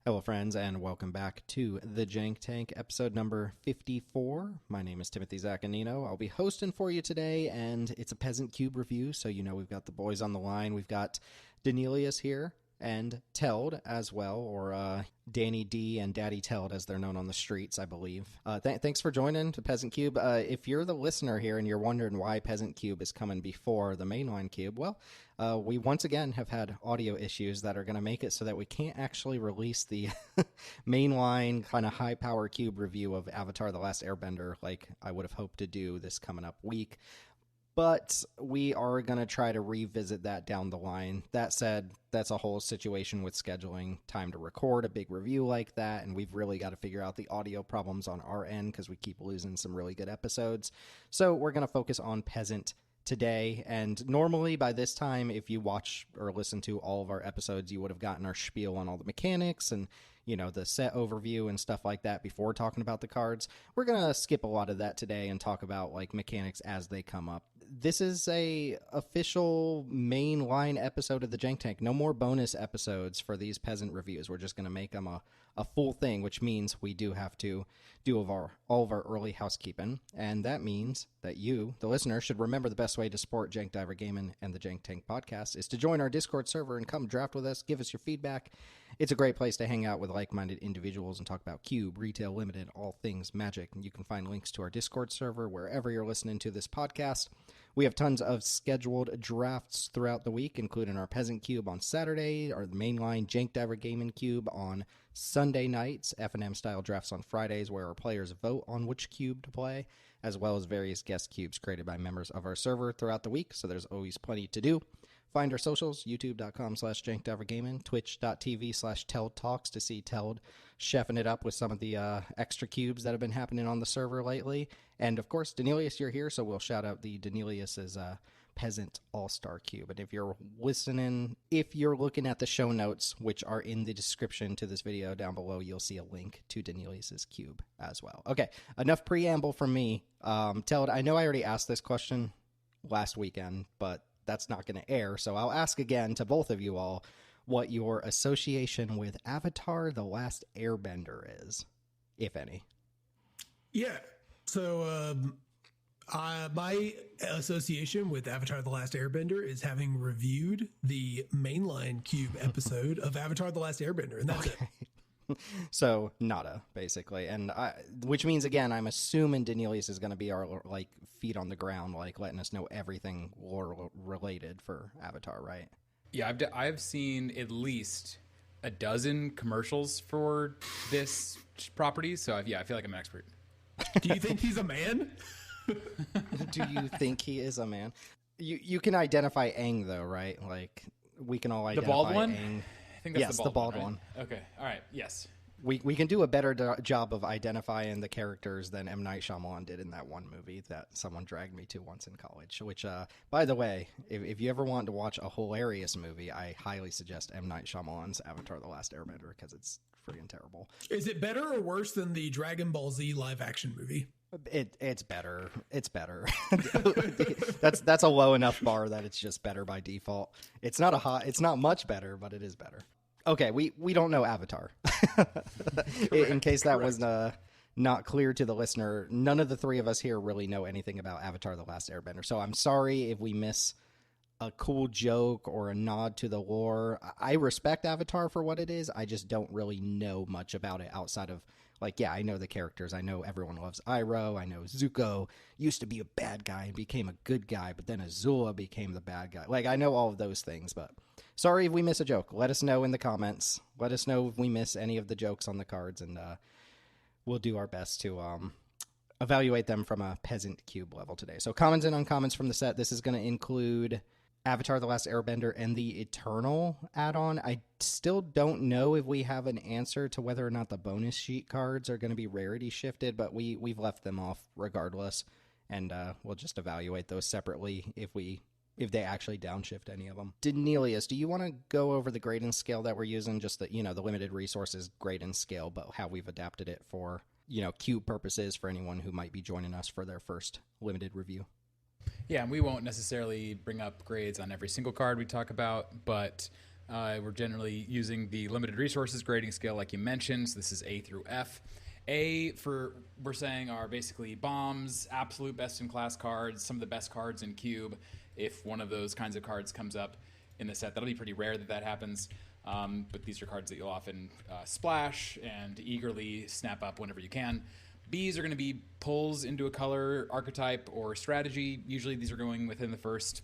Hello, friends, and welcome back to the Jank Tank, episode number 54. My name is Timothy Zaccanino. I'll be hosting for you today, and it's a Peasant Cube review, so you know we've got the boys on the line. We've got Daneelius here, and Teld as well, or Danny D and Daddy Teld, as they're known on the streets, I believe. Thanks for joining to Peasant Cube. If you're the listener here and you're wondering why Peasant Cube is coming before the mainline cube, well, we once again have had audio issues that are going to make it so that we can't actually release the mainline kind of high-power cube review of Avatar: The Last Airbender like I would have hoped to do this coming up week. But we are going to try to revisit that down the line. That said, that's a whole situation with scheduling time to record a big review like that, and we've really got to figure out the audio problems on our end because we keep losing some really good episodes. So we're going to focus on Peasant today, and normally by this time, if you watch or listen to all of our episodes, you would have gotten our spiel on all the mechanics and, you know, the set overview and stuff like that before talking about the cards. We're going to skip a lot of that today and talk about like mechanics as they come up. This is a official mainline episode of the Jank Tank. No more bonus episodes for these Peasant reviews. We're just going to make them a full thing, which means we do have to do all of our early housekeeping. And that means that you, the listener, should remember the best way to support Jank Diver Gaming and the Jank Tank podcast is to join our Discord server and come draft with us, give us your feedback. It's a great place to hang out with like-minded individuals and talk about Cube, Retail Limited, all things Magic. And you can find links to our Discord server wherever you're listening to this podcast. We have tons of scheduled drafts throughout the week, including our Peasant Cube on Saturday, our mainline Jank Diver Gaming Cube on Sunday nights, F&M style drafts on Fridays where our players vote on which cube to play, as well as various guest cubes created by members of our server throughout the week, so there's always plenty to do. Find our socials, youtube.com/jankdivergaming, twitch.tv/TeldTalks to see Teld chefing it up with some of the extra cubes that have been happening on the server lately. And, of course, Daneelius, you're here, so we'll shout out the Daneelius's Peasant All-Star Cube. And if you're listening, if you're looking at the show notes, which are in the description to this video down below, you'll see a link to Daneelius's cube as well. Okay, enough preamble from me. Teld, I know I already asked this question last weekend, but that's not going to air, so I'll ask again to both of you all what your association with Avatar: The Last Airbender is, if any. Yeah, so my association with Avatar: The Last Airbender is having reviewed the mainline cube episode of Avatar: The Last Airbender, and that's it. So nada, basically, and which means again, I'm assuming Daneelius is going to be our like feet on the ground, like letting us know everything lore related for Avatar, right? Yeah, I've seen at least a dozen commercials for this property, so I feel like I'm an expert. Do you think he's a man? Do you think he is a man? You can identify Aang though, right? Like we can all identify the bald one. Aang. I think that's yes, the bald right? one. Okay, all right, yes. We can do a better job of identifying the characters than M. Night Shyamalan did in that one movie that someone dragged me to once in college, which, by the way, if you ever want to watch a hilarious movie, I highly suggest M. Night Shyamalan's Avatar: The Last Airbender because it's freaking terrible. Is it better or worse than the Dragon Ball Z live-action movie? It's better. It's better. That's a low enough bar that it's just better by default. It's not much better, but it is better. Okay, we don't know Avatar. In case that was not clear to the listener, none of the three of us here really know anything about Avatar: The Last Airbender. So I'm sorry if we miss a cool joke or a nod to the lore. I respect Avatar for what it is. I just don't really know much about it outside of, like, yeah, I know the characters. I know everyone loves Iroh. I know Zuko used to be a bad guy and became a good guy, but then Azula became the bad guy. Like, I know all of those things, but sorry if we miss a joke. Let us know in the comments. Let us know if we miss any of the jokes on the cards, and we'll do our best to evaluate them from a Peasant Cube level today. So commons and uncommons from the set. This is going to include Avatar: The Last Airbender and the Eternal add-on. I still don't know if we have an answer to whether or not the bonus sheet cards are going to be rarity shifted, but we've left them off regardless, and we'll just evaluate those separately if they actually downshift any of them. Daneelius, do you want to go over the grade and scale that we're using? Just the the limited resources grade and scale, but how we've adapted it for cube purposes for anyone who might be joining us for their first limited review. Yeah, and we won't necessarily bring up grades on every single card we talk about, but We're generally using the limited resources grading scale like you mentioned. So this is A through F. A we're saying are basically bombs, absolute best in class cards, some of the best cards in Cube. If one of those kinds of cards comes up in the set, that'll be pretty rare that happens. But these are cards that you'll often splash and eagerly snap up whenever you can. Bs are going to be pulls into a color, archetype, or strategy. Usually these are going within the first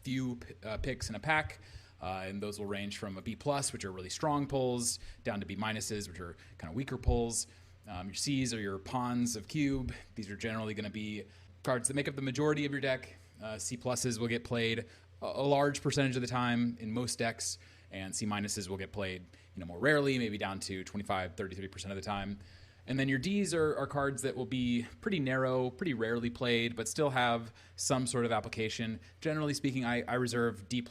few picks in a pack. And those will range from a B+, which are really strong pulls, down to B-, which are kind of weaker pulls. Your Cs are your pawns of Cube. These are generally going to be cards that make up the majority of your deck. C+s will get played a large percentage of the time in most decks, and C- will get played more rarely, maybe down to 25, 33% of the time. And then your Ds are cards that will be pretty narrow, pretty rarely played, but still have some sort of application. Generally speaking, I reserve D+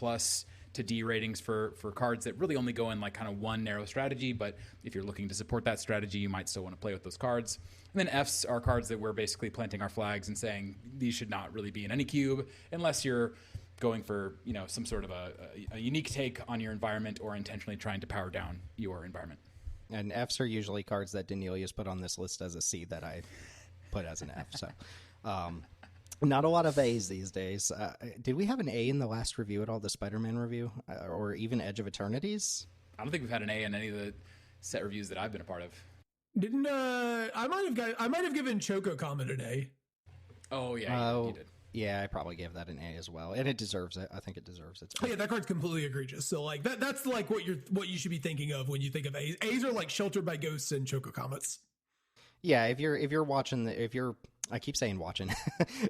to D ratings for cards that really only go in like kind of one narrow strategy, but if you're looking to support that strategy, you might still want to play with those cards. And then Fs are cards that we're basically planting our flags and saying these should not really be in any cube unless you're going for some sort of a unique take on your environment or intentionally trying to power down your environment. And Fs are usually cards that Daneelius put on this list as a C that I put as an F. So not a lot of A's these days. Did we have an A in the last review at all, the Spider-Man review, or even Edge of Eternities? I don't think we've had an A in any of the set reviews that I've been a part of. Didn't I might have given Choco Comet an A. Oh yeah, you did. Yeah, I probably gave that an A as well, and it deserves it. I think it deserves it. Oh, yeah, that card's completely egregious. So like that's like what you should be thinking of when you think of A's. A's are like Sheltered by Ghosts and Choco Comets. Yeah, if you're watching I keep saying watching.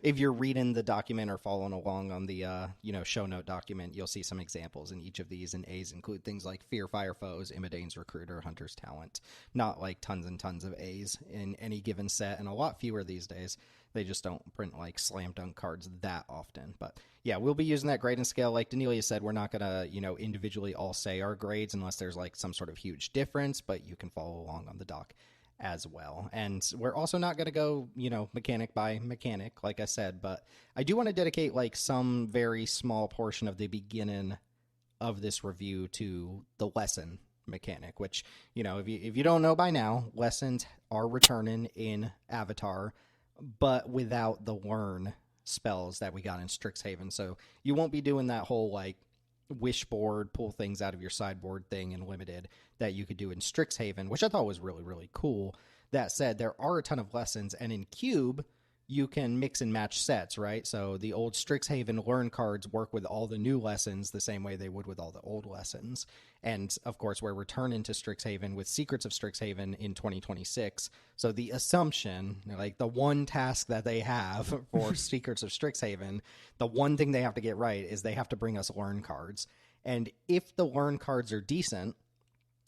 If you're reading the document or following along on the show note document, you'll see some examples in each of these. And A's include things like Fear Fire Foes, Imidane's Recruiter, Hunter's Talent. Not like tons and tons of A's in any given set, and a lot fewer these days. They just don't print like slam dunk cards that often. But yeah, we'll be using that grading scale. Like Daneelius said, we're not gonna individually all say our grades unless there's like some sort of huge difference. But you can follow along on the doc as well. And we're also not going to go, mechanic by mechanic, like I said, but I do want to dedicate like some very small portion of the beginning of this review to the lesson mechanic, which, if you don't know by now, lessons are returning in Avatar, but without the learn spells that we got in Strixhaven. So you won't be doing that whole like wishboard, pull things out of your sideboard thing in limited that you could do in Strixhaven, which I thought was really, really cool. That said, there are a ton of lessons, and in Cube, you can mix and match sets, right? So the old Strixhaven learn cards work with all the new lessons the same way they would with all the old lessons. And of course, we're returning to Strixhaven with Secrets of Strixhaven in 2026. So the assumption, like the one task that they have for Secrets of Strixhaven, the one thing they have to get right is they have to bring us learn cards. And if the learn cards are decent,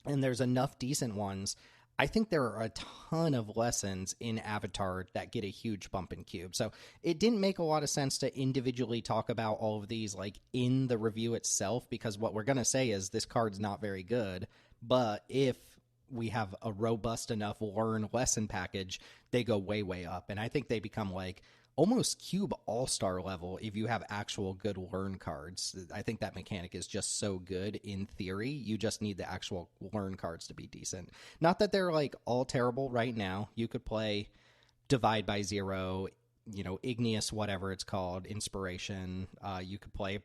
and there's enough decent ones, I think there are a ton of lessons in Avatar that get a huge bump in Cube. So it didn't make a lot of sense to individually talk about all of these like in the review itself, because what we're going to say is this card's not very good. But if we have a robust enough learn lesson package, they go way, way up. And I think they become like almost Cube all-star level if you have actual good learn cards. I think that mechanic is just so good in theory. You just need the actual learn cards to be decent. Not that they're like all terrible right now. You could play Divide by Zero, Igneous, whatever it's called, Inspiration. You could play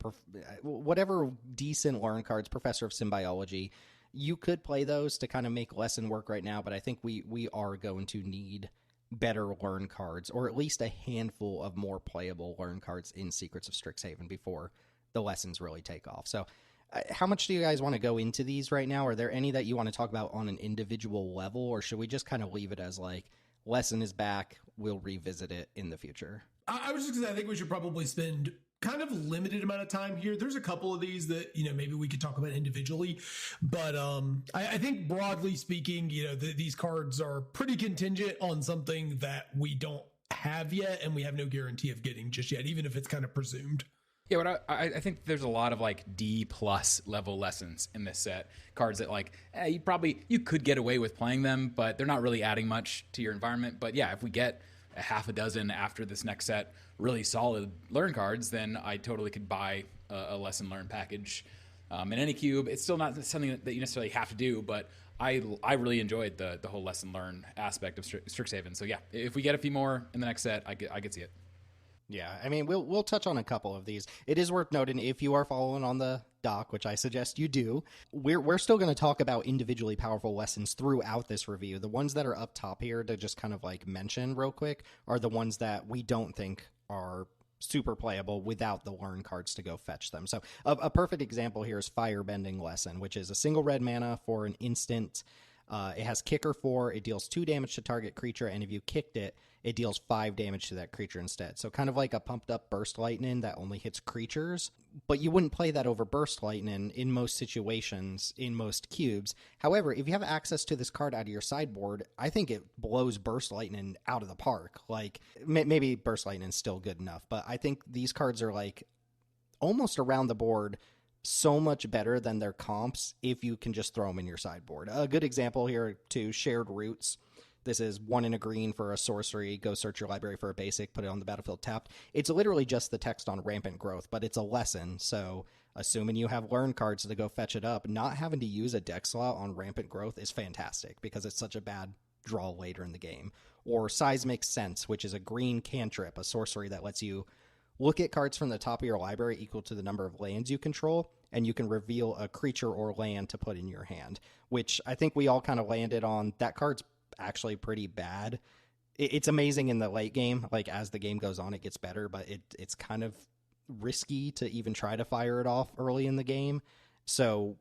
whatever decent learn cards, Professor of Symbiology. You could play those to kind of make lesson work right now, but I think we are going to need better learn cards, or at least a handful of more playable learn cards in Secrets of Strixhaven before the lessons really take off. So how much do you guys want to go into these right now? Are there any that you want to talk about on an individual level, or should we just kind of leave it as like lesson is back, we'll revisit it in the future? I was just going to say, I think we should probably spend kind of limited amount of time here. There's a couple of these that, maybe we could talk about individually, but I think broadly speaking, these cards are pretty contingent on something that we don't have yet, and we have no guarantee of getting just yet, even if it's kind of presumed. Yeah, but I think there's a lot of like D+ level lessons in this set. Cards that like, you could get away with playing them, but they're not really adding much to your environment. But yeah, if we get a half a dozen after this next set really solid learn cards, then I totally could buy a lesson learn package in any cube. It's still not something that you necessarily have to do, but I really enjoyed the whole lesson learn aspect of Strixhaven. So yeah, if we get a few more in the next set, I could see it. Yeah, I mean, we'll touch on a couple of these. It is worth noting, if you are following on the doc, which I suggest you do, we're still going to talk about individually powerful lessons throughout this review. The ones that are up top here to just kind of like mention real quick are the ones that we don't think are super playable without the learn cards to go fetch them. So a perfect example here is Firebending Lesson, which is a single red mana for an instant. It has Kicker 4. It deals 2 damage to target creature, and if you kicked it, it deals 5 damage to that creature instead. So kind of like a pumped up Burst Lightning that only hits creatures, but you wouldn't play that over Burst Lightning in most situations, in most cubes. However, if you have access to this card out of your sideboard, I think it blows Burst Lightning out of the park. Like, maybe Burst Lightning is still good enough, but I think these cards are like almost around the board so much better than their comps if you can just throw them in your sideboard. A good example here too, Shared Roots. This is 1 in a green for a sorcery. Go search your library for a basic, put it on the battlefield tapped. It's literally just the text on Rampant Growth, but it's a lesson. So assuming you have learn cards to go fetch it up, not having to use a deck slot on Rampant Growth is fantastic because it's such a bad draw later in the game. Or Seismic Sense, which is a green cantrip, a sorcery that lets you look at cards from the top of your library equal to the number of lands you control, and you can reveal a creature or land to put in your hand, which I think we all kind of landed on. That card's actually pretty bad. It's amazing in the late game. Like, as the game goes on, it gets better, but it's kind of risky to even try to fire it off early in the game. So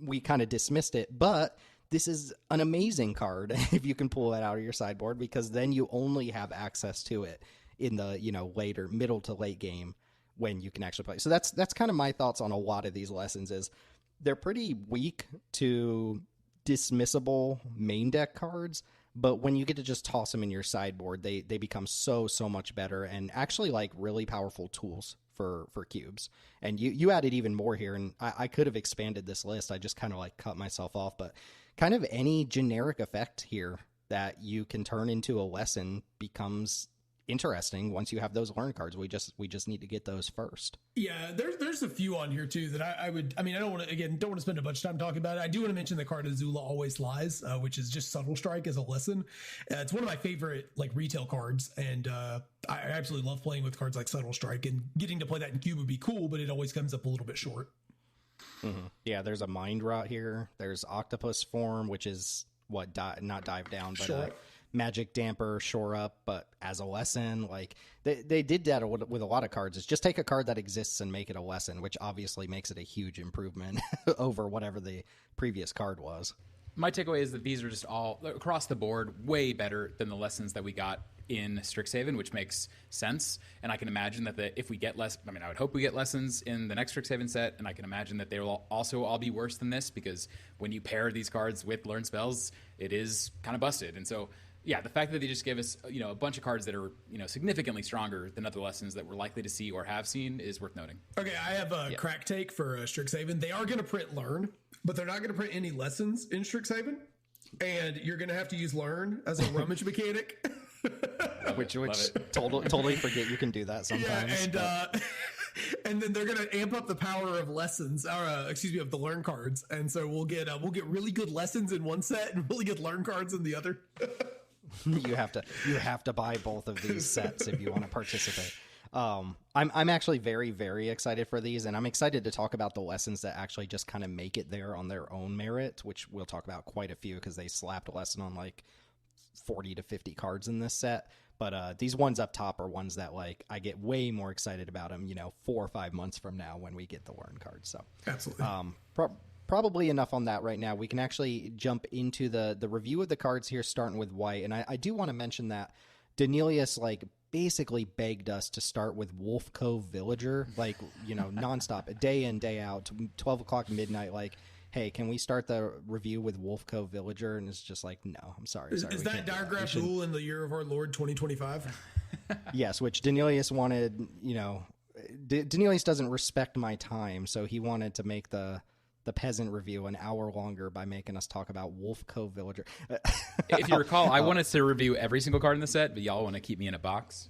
we kind of dismissed it, but this is an amazing card if you can pull that out of your sideboard, because then you only have access to it in the, later middle to late game when you can actually play. So that's kind of my thoughts on a lot of these lessons. Is they're pretty weak to dismissible main deck cards, but when you get to just toss them in your sideboard, they become so much better and actually like really powerful tools for cubes. And you added even more here, and I could have expanded this list. I just kind of like cut myself off, but kind of any generic effect here that you can turn into a lesson becomes interesting once you have those learn cards. We just need to get those first. Yeah, there's a few on here too that I don't want to spend a bunch of time talking about it. I do want to mention the card Azula Always Lies, which is just Subtle Strike as a lesson. It's one of my favorite like retail cards, and I absolutely love playing with cards like Subtle Strike, and getting to play that in cube would be cool, but it always comes up a little bit short. Mm-hmm. Yeah, there's a Mind Rot here. There's Octopus Form, which is not Dive Down, but Magic Damper, Shore Up, but as a lesson. Like they did that with a lot of cards. Is just take a card that exists and make it a lesson, which obviously makes it a huge improvement over whatever the previous card was. My takeaway is that these are just all across the board way better than the lessons that we got in Strixhaven, which makes sense. And I can imagine that if we get I would hope we get lessons in the next Strixhaven set, and I can imagine that they will also all be worse than this, because when you pair these cards with learn spells, it is kind of busted. And so yeah, the fact that they just gave us, a bunch of cards that are, significantly stronger than other lessons that we're likely to see or have seen is worth noting. Okay, I have a crack take for Strixhaven. They are going to print Learn, but they're not going to print any lessons in Strixhaven, and you're going to have to use Learn as a rummage mechanic. which totally forget you can do that sometimes. Yeah, and then they're going to amp up the power of lessons, of the learn cards, and so we'll get really good lessons in one set and really good learn cards in the other. You have to buy both of these sets if you want to participate. I'm actually very, very excited for these, and I'm excited to talk about the lessons that actually just kind of make it there on their own merit, which we'll talk about quite a few because they slapped a lesson on like 40 to 50 cards in this set. But these ones up top are ones that like I get way more excited about them, 4 or 5 months from now when we get the learn cards. So absolutely. Probably enough on that right now. We can actually jump into the review of the cards here, starting with white. And I do want to mention that Daneelius basically begged us to start with Wolf Cove Villager, nonstop, day in, day out, 12 o'clock midnight, hey, can we start the review with Wolf Cove Villager? And it's just like, no, I'm sorry. Is that Diregraph Duel in the year of our Lord 2025? Yes, which Daneelius wanted, Daneelius doesn't respect my time, so he wanted to make the Peasant review an hour longer by making us talk about Wolf Cove Villager. If you recall, I wanted to review every single card in the set, but y'all want to keep me in a box.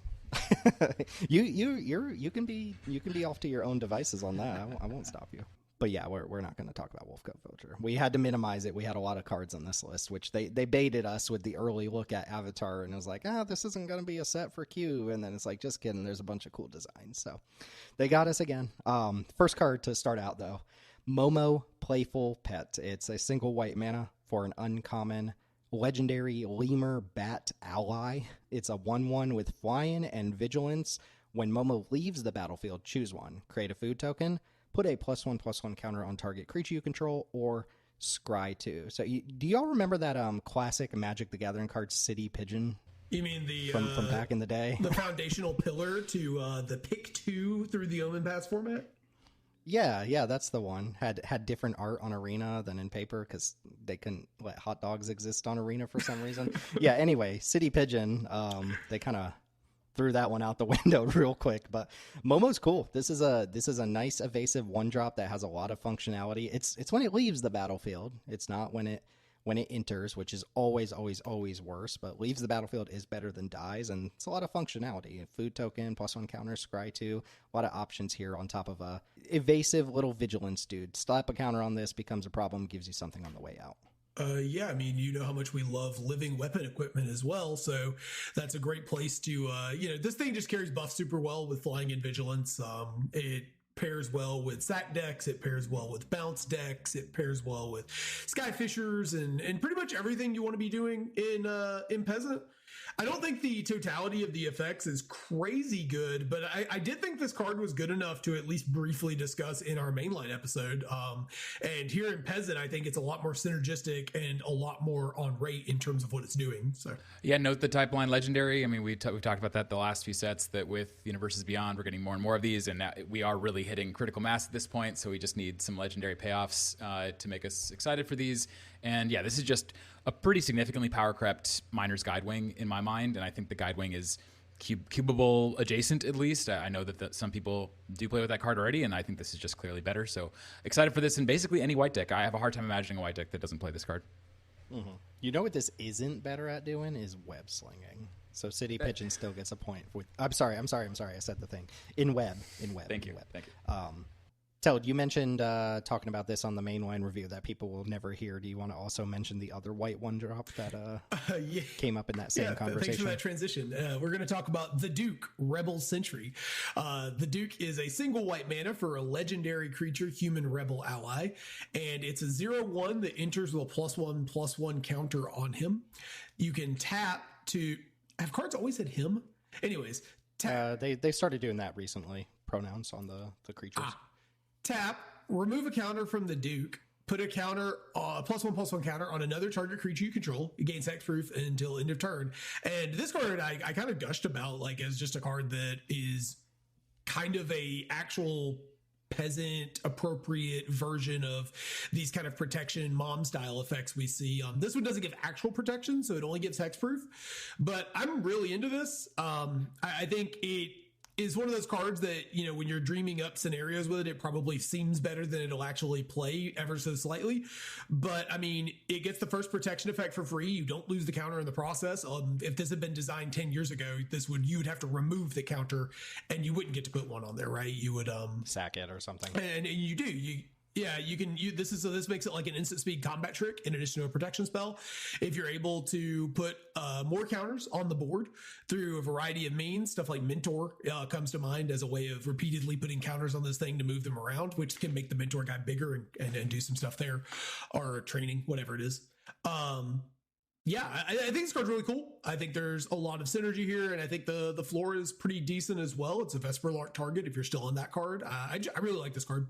You can be off to your own devices on that. I won't stop you. But yeah, we're not going to talk about Wolf Cub Vulture. We had to minimize it. We had a lot of cards on this list, which they baited us with the early look at Avatar, and it was like, this isn't going to be a set for Cube. And then it's like, just kidding, there's a bunch of cool designs. So they got us again. First card to start out, though, Momo Playful Pet. It's a single white mana for an uncommon legendary lemur bat ally. It's a 1/1 with flying and vigilance. When Momo leaves the battlefield, choose one. Create a food token. Put a +1/+1 counter on target creature you control, or scry 2. So do y'all remember that classic Magic the Gathering card, City Pigeon? You mean the from back in the day? The foundational pillar to the pick 2 through the Omen Pass format? Yeah, that's the one. Had different art on Arena than in paper because they couldn't let hot dogs exist on Arena for some reason. Yeah, anyway, City Pigeon, they kind of threw that one out the window real quick, but Momo's cool. This is a nice evasive 1-drop that has a lot of functionality. It's when it leaves the battlefield. It's not when it enters, which is always worse, but leaves the battlefield is better than dies, and it's a lot of functionality. Food token, +1 counter, scry 2, a lot of options here on top of a evasive little vigilance dude. Slap a counter on this, becomes a problem, gives you something on the way out. Yeah, I mean, you know how much we love living weapon equipment as well, so that's a great place to, this thing just carries buff super well with flying and vigilance. It pairs well with sack decks, it pairs well with bounce decks, it pairs well with Skyfishers, and pretty much everything you want to be doing in Peasant. I don't think the totality of the effects is crazy good, but I did think this card was good enough to at least briefly discuss in our mainline episode. And here in Peasant, I think it's a lot more synergistic and a lot more on rate in terms of what it's doing. So yeah, note the type line legendary. I mean, we've talked about that the last few sets, that with Universes Beyond, we're getting more and more of these, and now we are really hitting critical mass at this point, so we just need some legendary payoffs to make us excited for these. And yeah, this is just a pretty significantly power crept Miner's Guidewing in my mind, and I think the Guidewing is cubable adjacent, at least. I know that some people do play with that card already, and I think this is just clearly better. So excited for this, and basically any white deck. I have a hard time imagining a white deck that doesn't play this card. Mm-hmm. You know what this isn't better at doing is web slinging. So City Pigeon still gets a point. I'm sorry. I said the thing. In web. Thank you. Teld, you mentioned talking about this on the mainline review that people will never hear. Do you want to also mention the other white 1-drop that came up in that same conversation? Thanks for that transition. We're going to talk about the Duke, Rebel Sentry. The Duke is a single white mana for a legendary creature, human rebel ally, and it's a 0/1 that enters with a +1/+1 counter on him. You can tap to... Have cards always said him? Anyways, tap. They started doing that recently, pronouns on the creatures. Tap, remove a counter from the Duke, put a counter, +1/+1 counter on another target creature you control. It gains hexproof until end of turn. And this card I kind of gushed about like as just a card that is kind of a actual Peasant appropriate version of these kind of protection mom style effects we see. This one doesn't give actual protection, so it only gives hexproof. But I'm really into this. I think it is one of those cards that, when you're dreaming up scenarios with it, it probably seems better than it'll actually play ever so slightly. But I mean, it gets the first protection effect for free. You don't lose the counter in the process. If this had been designed 10 years ago, you would have to remove the counter and you wouldn't get to put one on there, right? You would sack it or something. And you do. This makes it like an instant speed combat trick in addition to a protection spell. If you're able to put more counters on the board through a variety of means, stuff like Mentor comes to mind as a way of repeatedly putting counters on this thing to move them around, which can make the Mentor guy bigger and do some stuff there, or training, whatever it is. I think this card's really cool. I think there's a lot of synergy here, and I think the floor is pretty decent as well. It's a Vesperlark target if you're still on that card. I really like this card.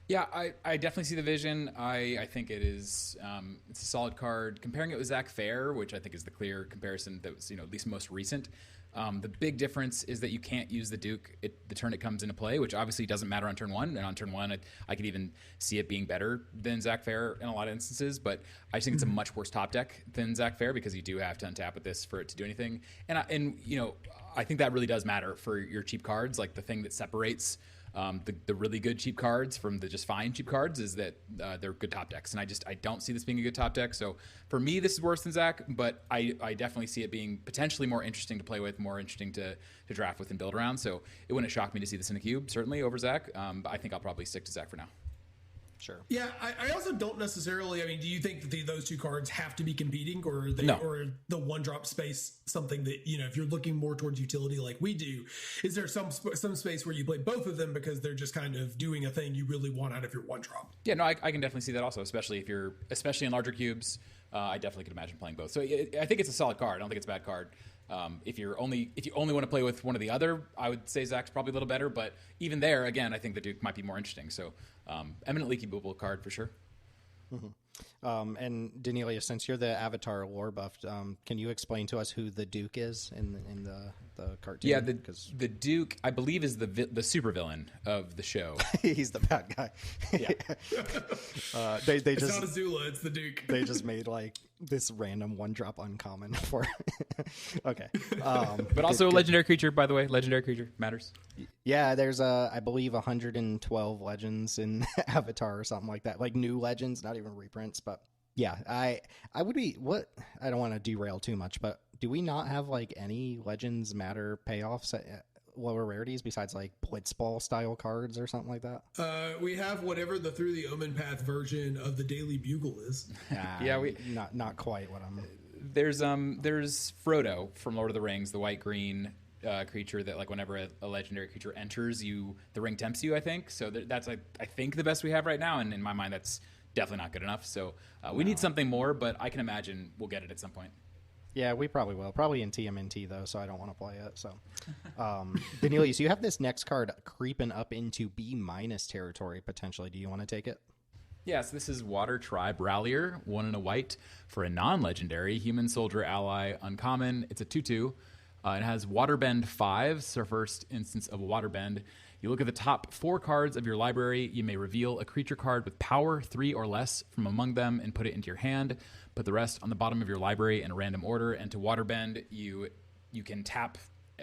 Yeah, I definitely see the vision. I think it is it's a solid card. Comparing it with Zach Fair, which I think is the clear comparison that was at least most recent. The big difference is that you can't use the Duke the turn it comes into play, which obviously doesn't matter on turn one. And on turn one, I could even see it being better than Zach Fair in a lot of instances. But I just think it's a much worse top deck than Zach Fair because you do have to untap with this for it to do anything. And I think that really does matter for your cheap cards. Like the thing that separates the really good cheap cards from the just fine cheap cards is that they're good top decks, and I don't see this being a good top deck. So for me, this is worse than Zach, but I definitely see it being potentially more interesting to play with, more interesting to draft with and build around. So it wouldn't shock me to see this in the cube, certainly over Zach. But I think I'll probably stick to Zach for now. Sure. Yeah, I also don't necessarily. I mean, do you think that those two cards have to be competing, or or the 1-drop space something that if you're looking more towards utility like we do, is there some space where you play both of them because they're just kind of doing a thing you really want out of your 1-drop? Yeah, no, I can definitely see that also, especially in larger cubes. I definitely could imagine playing both. So I think it's a solid card. I don't think it's a bad card. If you only want to play with one or the other, I would say Zach's probably a little better. But even there, again, I think the Duke might be more interesting. So eminently keepable card for sure. Mm-hmm. And Daneelius, since you're the Avatar lore buffed, can you explain to us who the Duke is in the cartoon? Yeah, the Duke, I believe, is the supervillain of the show. He's the bad guy. Yeah. It's not Azula, it's the Duke. They just made like this random 1-drop uncommon for. Okay. But also a legendary creature, by the way. Legendary creature matters. Yeah, there's I believe 112 legends in Avatar or something like that. Like new legends, not even reprints, but yeah, I would be I don't want to derail too much, but do we not have like any Legends Matter payoffs at lower rarities besides like Blitzball style cards or something like that? We have whatever the Through the Omen Path version of the Daily Bugle is. Yeah, we not quite what I'm. There's Frodo from Lord of the Rings, the white-green creature that like whenever a legendary creature enters, the ring tempts you. I think so. That's I think the best we have right now, and in my mind, that's definitely not good enough. So we need something more, but I can imagine we'll get it at some point. Yeah, we probably will. Probably in TMNT though, so I don't want to play it. So, Daneelius, you have this next card creeping up into B- territory potentially. Do you want to take it? Yes, this is Water Tribe Rallier, 1 and a white for a non-legendary human soldier ally uncommon. It's a 2/2. It has Waterbend 5, so first instance of a Waterbend. You look at the top 4 cards of your library. You may reveal a creature card with power 3 or less from among them and put it into your hand. Put the rest on the bottom of your library in a random order. And to Waterbend, you can tap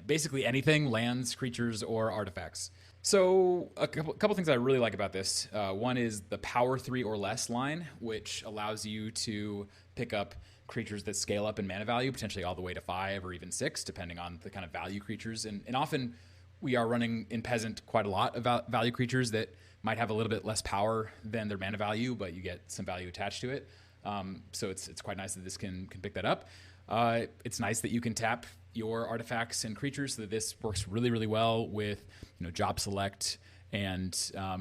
basically anything, lands, creatures, or artifacts. So a couple things I really like about this. One is the power 3 or less line, which allows you to pick up creatures that scale up in mana value, potentially all the way to 5 or even 6, depending on the kind of value creatures. And often we are running in Peasant quite a lot of value creatures that might have a little bit less power than their mana value, but you get some value attached to it. So it's quite nice that this can pick that up. It's nice that you can tap your artifacts and creatures, so that this works really, really well with job select and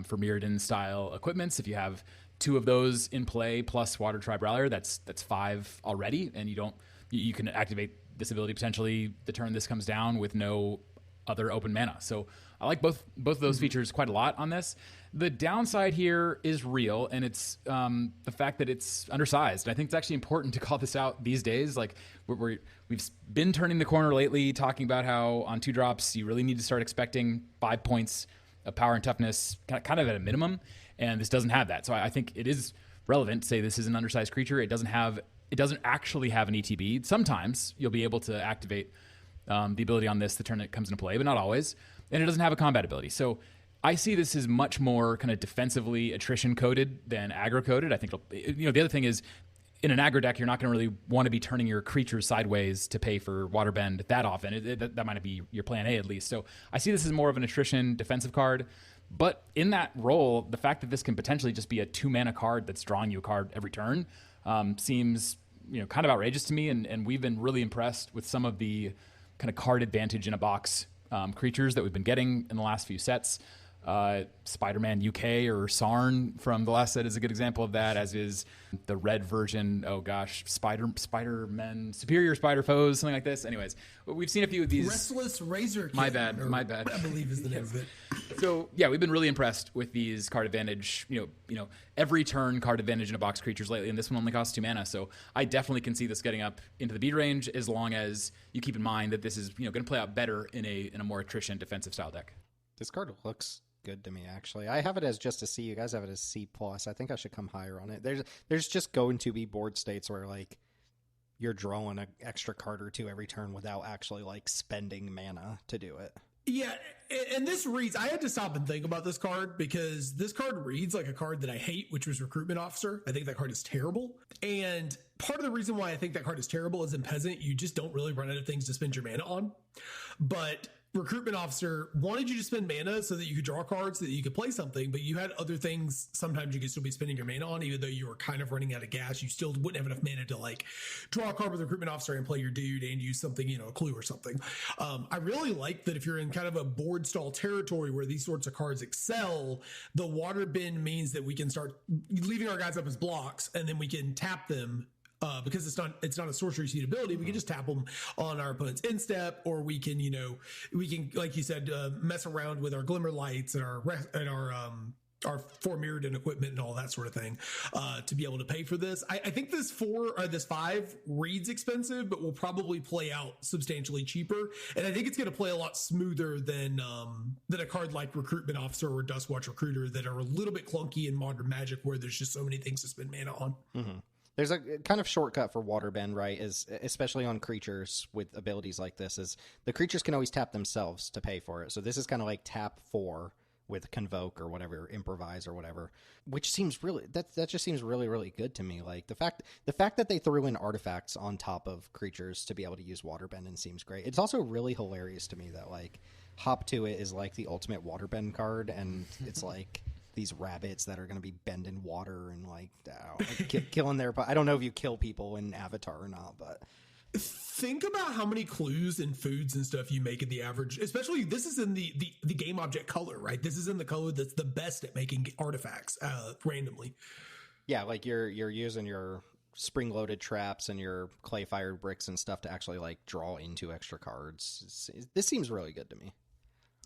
for Mirrodin style equipments. If you have 2 of those in play plus Water Tribe Rallier, that's 5 already, and you can activate this ability potentially the turn this comes down with no other open mana. So I like both of those features quite a lot on this. The downside here is real, and it's the fact that it's undersized. I think it's actually important to call this out these days. Like we've been turning the corner lately, talking about how on 2-drops you really need to start expecting 5 points of power and toughness, kind of at a minimum, and this doesn't have that. So I think it is relevant to say this is an undersized creature. It doesn't actually have an ETB. Sometimes you'll be able to activate the ability on this the turn it comes into play, but not always. And it doesn't have a combat ability. So I see this as much more kind of defensively attrition coded than aggro coded. I think the other thing is in an aggro deck, you're not going to really want to be turning your creatures sideways to pay for Waterbend that often. That might be your plan A at least. So I see this as more of an attrition defensive card. But in that role, the fact that this can potentially just be a 2-mana card that's drawing you a card every turn seems kind of outrageous to me. And we've been really impressed with some of the kind of card advantage in a box creatures that we've been getting in the last few sets. Spider-Man UK or Sarn from the last set is a good example of that, as is the red version. Oh gosh, Spider-Man, Superior Spider Foes, something like this. Anyways, we've seen a few of these. Restless Razor Kid, My bad. I believe is the name of it. So yeah, we've been really impressed with these card advantage, every turn card advantage in a box creatures lately, and this one only costs 2 mana. So I definitely can see this getting up into the beat range, as long as you keep in mind that this is going to play out better in a more attrition defensive style deck. This card looks good to me, actually. I have it as just a C. You guys have it as C+. I think I should come higher on it. There's just going to be board states where like you're drawing an extra card or 2 every turn without actually like spending mana to do it. Yeah, and this reads, I had to stop and think about this card because this card reads like a card that I hate, which was Recruitment Officer. I think that card is terrible. And part of the reason why I think that card is terrible is in Peasant, you just don't really run out of things to spend your mana on. But recruitment officer wanted you to spend mana so that you could draw cards so that you could play something, but you had other things sometimes you could still be spending your mana on, even though you were kind of running out of gas. You still wouldn't have enough mana to like draw a card with the recruitment officer and play your dude and use something, a clue or something. I really like that if you're in kind of a board stall territory where these sorts of cards excel, the water bin means that we can start leaving our guys up as blocks, and then we can tap them. Because it's not a sorcery seed ability, we can just tap them on our opponent's instep, or we can, like you said, mess around with our glimmer lights and our four mirrored and equipment and all that sort of thing to be able to pay for this. I think this 5 reads expensive, but will probably play out substantially cheaper, and I think it's going to play a lot smoother than a card like Recruitment Officer or Duskwatch Recruiter that are a little bit clunky in Modern Magic, where there's just so many things to spend mana on. Mm-hmm. There's a kind of shortcut for Waterbend, right? Is especially on creatures with abilities like this, is the creatures can always tap themselves to pay for it. So this is kind of like tap 4 with Convoke or whatever, Improvise or whatever, which seems really that just seems really, really good to me. Like the fact that they threw in artifacts on top of creatures to be able to use Waterbend and seems great. It's also really hilarious to me that like Hop to It is like the ultimate Waterbend card, and it's like these rabbits that are going to be bending water and like killing their. I don't know if you kill people in Avatar or not, but think about how many clues and foods and stuff you make in the average. Especially this is in the game object color, right? This is in the color that's the best at making artifacts randomly. Yeah, like you're using your spring-loaded traps and your clay-fired bricks and stuff to actually like draw into extra cards. This seems really good to me.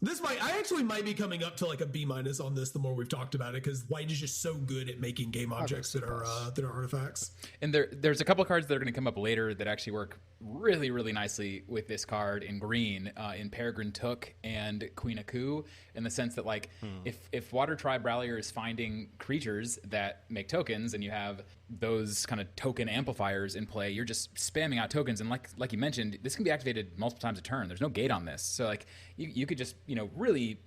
I actually might be coming up to like a B- on this the more we've talked about it, because White is just so good at making game objects that are artifacts. And there's a couple of cards that are going to come up later that actually work really, really nicely with this card in green, in Peregrine Took and Queen Aku, in the sense that like if Water Tribe Rallier is finding creatures that make tokens and you have those kind of token amplifiers in play, you're just spamming out tokens, and like you mentioned, this can be activated multiple times a turn. There's no gate on this, so like you could just really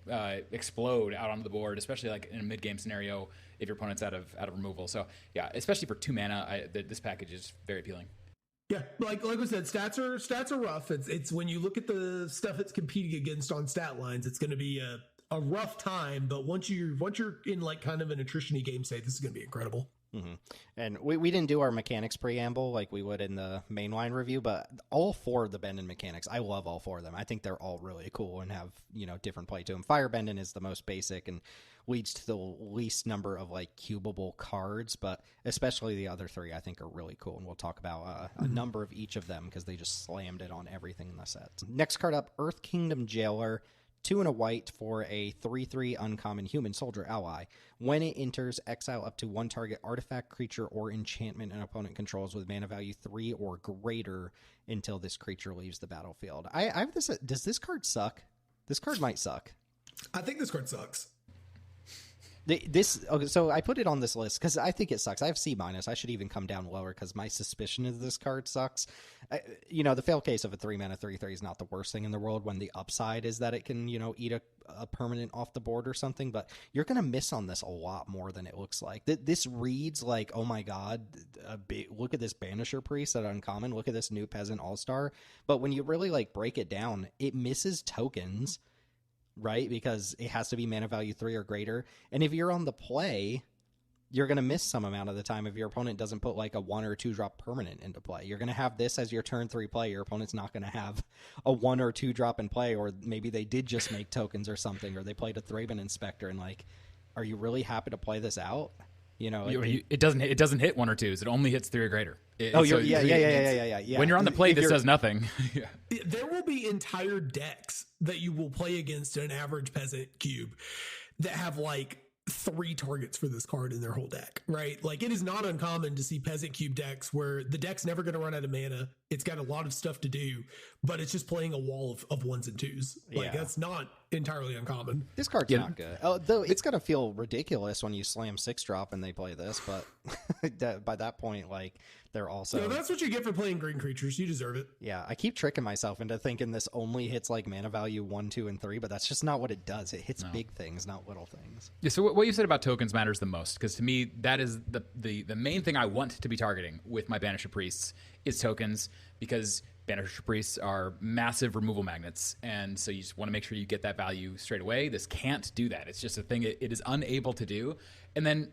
explode out onto the board, especially like in a mid game scenario if your opponent's out of removal. So yeah, especially for 2 mana, this package is very appealing. Yeah, like we said, stats are rough. It's when you look at the stuff it's competing against on stat lines, it's going to be a rough time. But once you're in like kind of an attrition-y game state, this is going to be incredible. Mm-hmm. And we didn't do our mechanics preamble like we would in the mainline review, but all 4 of the Bending mechanics, I love all 4 of them. I think they're all really cool and have, different play to them. Fire Bending is the most basic and leads to the least number of like cubable cards, but especially the other 3 I think are really cool, and we'll talk about a number of each of them because they just slammed it on everything in the set. Next card up, Earth Kingdom Jailer. 2 and a white for a 3/3 uncommon human soldier ally. When it enters, exile up to 1 target artifact, creature, or enchantment an opponent controls with mana value 3 or greater until this creature leaves the battlefield. I have this. Does this card suck? This card might suck. I think this card sucks. So I put it on this list because I think it sucks. I have C-. I should even come down lower because my suspicion is this card sucks. The fail case of a 3-mana 3/3 is not the worst thing in the world when the upside is that it can, eat a permanent off the board or something, but you're going to miss on this a lot more than it looks like. This reads like, oh my god, look at this Banisher Priest at uncommon, look at this new Peasant All-Star, but when you really like break it down, it misses tokens, right? Because it has to be mana value 3 or greater. And if you're on the play, you're going to miss some amount of the time if your opponent doesn't put like a 1 or 2 drop permanent into play. You're going to have this as your turn 3 play. Your opponent's not going to have a 1 or 2 drop in play, or maybe they did just make tokens or something, or they played a Thraben Inspector, and like, are you really happy to play this out? It doesn't hit 1 or 2s. It only hits 3 or greater. Yeah. When you're on the play, this does nothing. Yeah. There will be entire decks that you will play against an average Peasant cube that have like 3 targets for this card in their whole deck, right? Like, it is not uncommon to see Peasant cube decks where the deck's never going to run out of mana. It's got a lot of stuff to do, but it's just playing a wall of 1s and 2s. Like, that's not entirely uncommon. This card's not good. Though it's going to feel ridiculous when you slam 6-drop and they play this, but by that point, like, they're also... No, that's what you get for playing green creatures. You deserve it. Yeah, I keep tricking myself into thinking this only hits like mana value 1, 2, and 3, but that's just not what it does. It hits big things, not little things. Yeah, so what you said about tokens matters the most, because to me, that is the main thing I want to be targeting with my Banisher Priests is tokens, because Banisher Priests are massive removal magnets, and so you just want to make sure you get that value straight away. This can't do that. It's just a thing it is unable to do. And then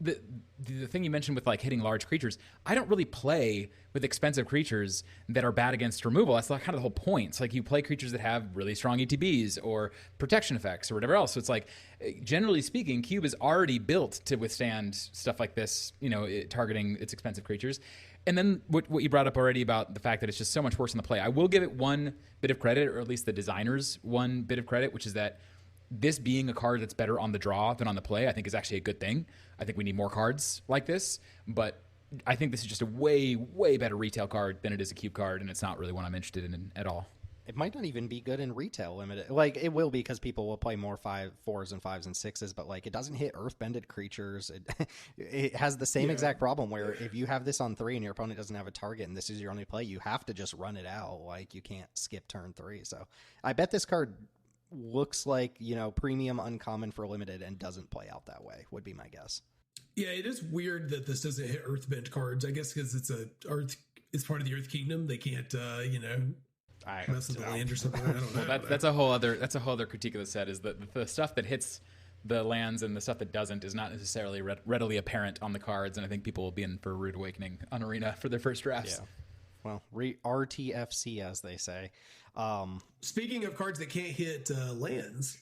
the thing you mentioned with like hitting large creatures, I don't really play with expensive creatures that are bad against removal. That's like kind of the whole point. It's like you play creatures that have really strong ETBs or protection effects or whatever else. So it's like, generally speaking, Cube is already built to withstand stuff like this, targeting its expensive creatures. And then what you brought up already about the fact that it's just so much worse in the play. I will give it one bit of credit, or at least the designers one bit of credit, which is that this being a card that's better on the draw than on the play, I think is actually a good thing. I think we need more cards like this, but I think this is just a way, way better retail card than it is a Cube card, and it's not really one I'm interested in at all. It might not even be good in retail limited. Like, it will be because people will play more 4s and 5s and 6s, but like, it doesn't hit earthbended creatures. It has the same exact problem where if you have this on 3 and your opponent doesn't have a target and this is your only play, you have to just run it out. Like, you can't skip turn 3. So I bet this card looks like, premium uncommon for limited and doesn't play out that way, would be my guess. Yeah, it is weird that this doesn't hit earthbend cards. I guess because it's it's part of the Earth Kingdom. They can't, mess with the land or something. I don't know. Well, that's a whole other critique of the set, is that the stuff that hits the lands and the stuff that doesn't is not necessarily readily apparent on the cards, and I think people will be in for a rude awakening on Arena for their first drafts. Yeah. Well, RTFC, as they say. Speaking of cards that can't hit lands.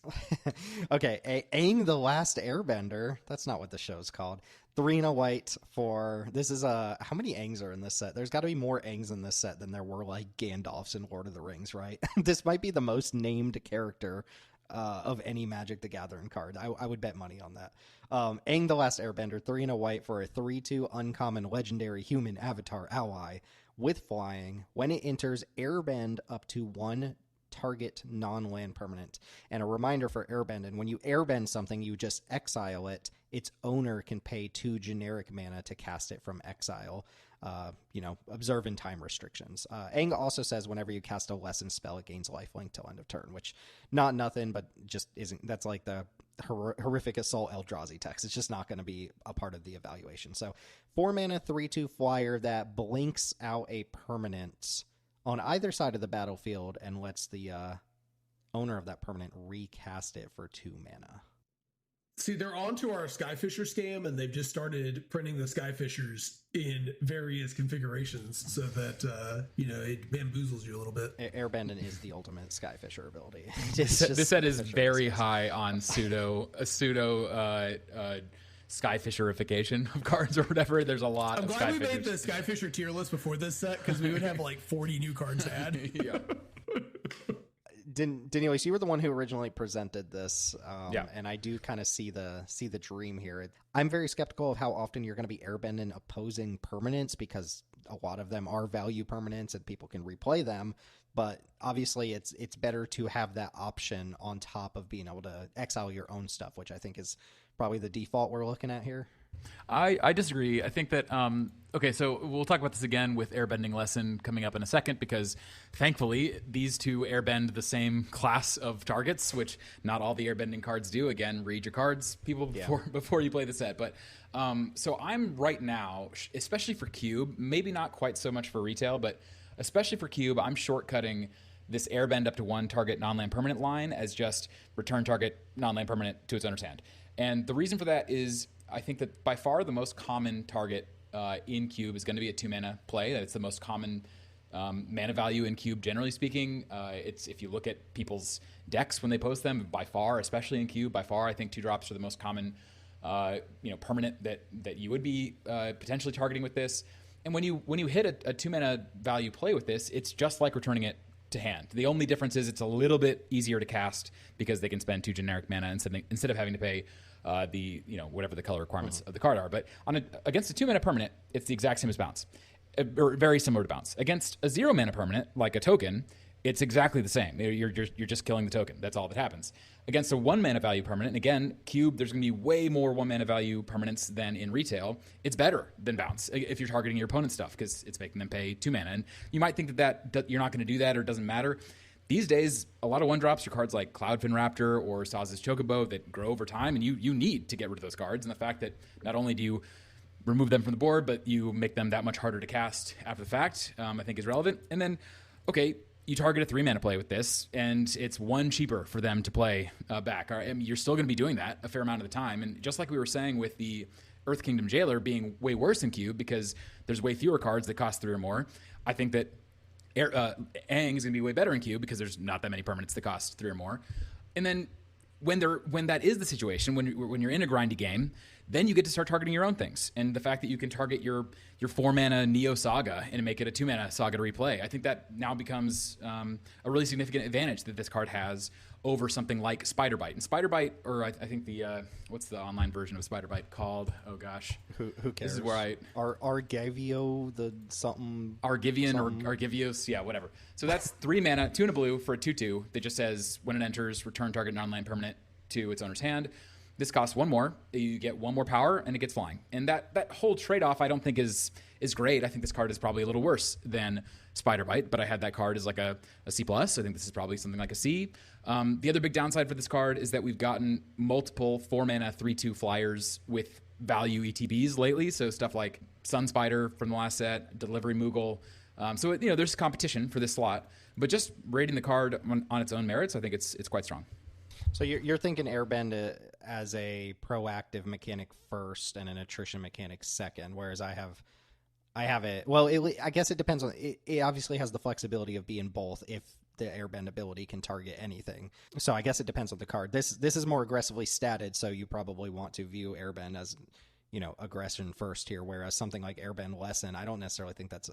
Okay, Aang the Last Airbender. That's not what the show's called. 3 and a white for... This is how many Aangs are in this set? There's got to be more Aangs in this set than there were, like, Gandalfs in Lord of the Rings, right? This might be the most named character of any Magic the Gathering card. I would bet money on that. Aang the Last Airbender, 3 and a white for a 3/2 uncommon legendary human avatar ally with flying. When it enters, airbend up to 1 target non-land permanent. And a reminder for airbending, when you airbend something, you just exile it. Its owner can pay 2 generic mana to cast it from exile. Observe in time restrictions. Aang also says whenever you cast a lesson spell, it gains lifelink till end of turn, which not nothing, but just isn't. That's like the horrific Assault Eldrazi text. It's just not going to be a part of the evaluation. So 4 mana, 3/2 flyer that blinks out a permanent on either side of the battlefield and lets the owner of that permanent recast it for 2 mana. See, they're onto our Skyfisher scam, and they've just started printing the Skyfishers in various configurations so that, it bamboozles you a little bit. Airbending is the ultimate Skyfisher ability. This set is very high on pseudo Skyfisherification of cards or whatever. There's a lot of Skyfishers. I'm glad we made the Skyfisher tier list before this set, because we would have like 40 new cards to add. Yeah. Daneelius, you were the one who originally presented this, yeah. And I do kind of see the dream here. I'm very skeptical of how often you're going to be airbending opposing permanents, because a lot of them are value permanents and people can replay them. But obviously, it's better to have that option on top of being able to exile your own stuff, which I think is probably the default we're looking at here. I disagree. I think that, okay, so we'll talk about this again with Airbending Lesson coming up in a second, because thankfully these two airbend the same class of targets, which not all the airbending cards do. Again, read your cards, people, before you play the set. But so I'm right now, especially for Cube, maybe not quite so much for retail, but especially for Cube, I'm shortcutting this airbend up to 1 target non-land permanent line as just return target non-land permanent to its owner's hand. And the reason for that is I think that by far the most common target in Cube is going to be a 2 mana play. That it's the most common mana value in Cube, generally speaking. It's if you look at people's decks when they post them, by far, especially in Cube, by far, I think 2-drops are the most common permanent that you would be potentially targeting with this. And when you hit a 2 mana value play with this, it's just like returning it to hand. The only difference is it's a little bit easier to cast because they can spend 2 generic mana instead of having to pay whatever the color requirements of the card are. But against a 2 mana permanent, it's the exact same as bounce, or very similar to bounce. Against a 0 mana permanent, like a token, it's exactly the same. You're just killing the token. That's all that happens. Against a 1 mana value permanent, and again, Cube, there's going to be way more 1 mana value permanents than in retail. It's better than bounce if you're targeting your opponent's stuff, because it's making them pay 2 mana. And you might think that you're not going to do that or it doesn't matter. These days, a lot of 1-drops are cards like Cloudfin Raptor or Saz's Chocobo that grow over time, and you need to get rid of those cards. And the fact that not only do you remove them from the board, but you make them that much harder to cast after the fact, I think is relevant. And then, okay, you target a 3 mana play with this, and it's 1 cheaper for them to play back. I mean, you're still going to be doing that a fair amount of the time. And just like we were saying with the Earth Kingdom Jailer being way worse in Cube because there's way fewer cards that cost 3 or more, I think that Aangs is going to be way better in Cube because there's not that many permanents that cost 3 or more. And then when that is the situation, when you're in a grindy game, then you get to start targeting your own things. And the fact that you can target your 4 mana Neo Saga and make it a 2 mana Saga to replay, I think that now becomes a really significant advantage that this card has over something like Spider Bite. And Spider Bite, or I think the what's the online version of Spider Bite called? Oh gosh, who cares? This is where Argavio the something Argivian something. Or Argivios, yeah, whatever. So that's 3 mana, 2 and a blue for a 2/2 that just says when it enters, return target non-land permanent to its owner's hand. This costs 1 more. You get 1 more power, and it gets flying. And that whole trade-off I don't think is great. I think this card is probably a little worse than Spider Bite, but I had that card as like a C+. I think this is probably something like a C. The other big downside for this card is that we've gotten multiple 4-mana 3/2 flyers with value ETBs lately, so stuff like Sun Spider from the last set, Delivery Moogle. So there's competition for this slot, but just rating the card on its own merits, I think it's quite strong. So you're thinking Airbend as a proactive mechanic first and an attrition mechanic second, whereas I have it. Well, I guess it depends on. It obviously has the flexibility of being both if the Airbend ability can target anything. So I guess it depends on the card. This is more aggressively statted, so you probably want to view Airbend as aggression first here, whereas something like Airbend Lesson, I don't necessarily think that's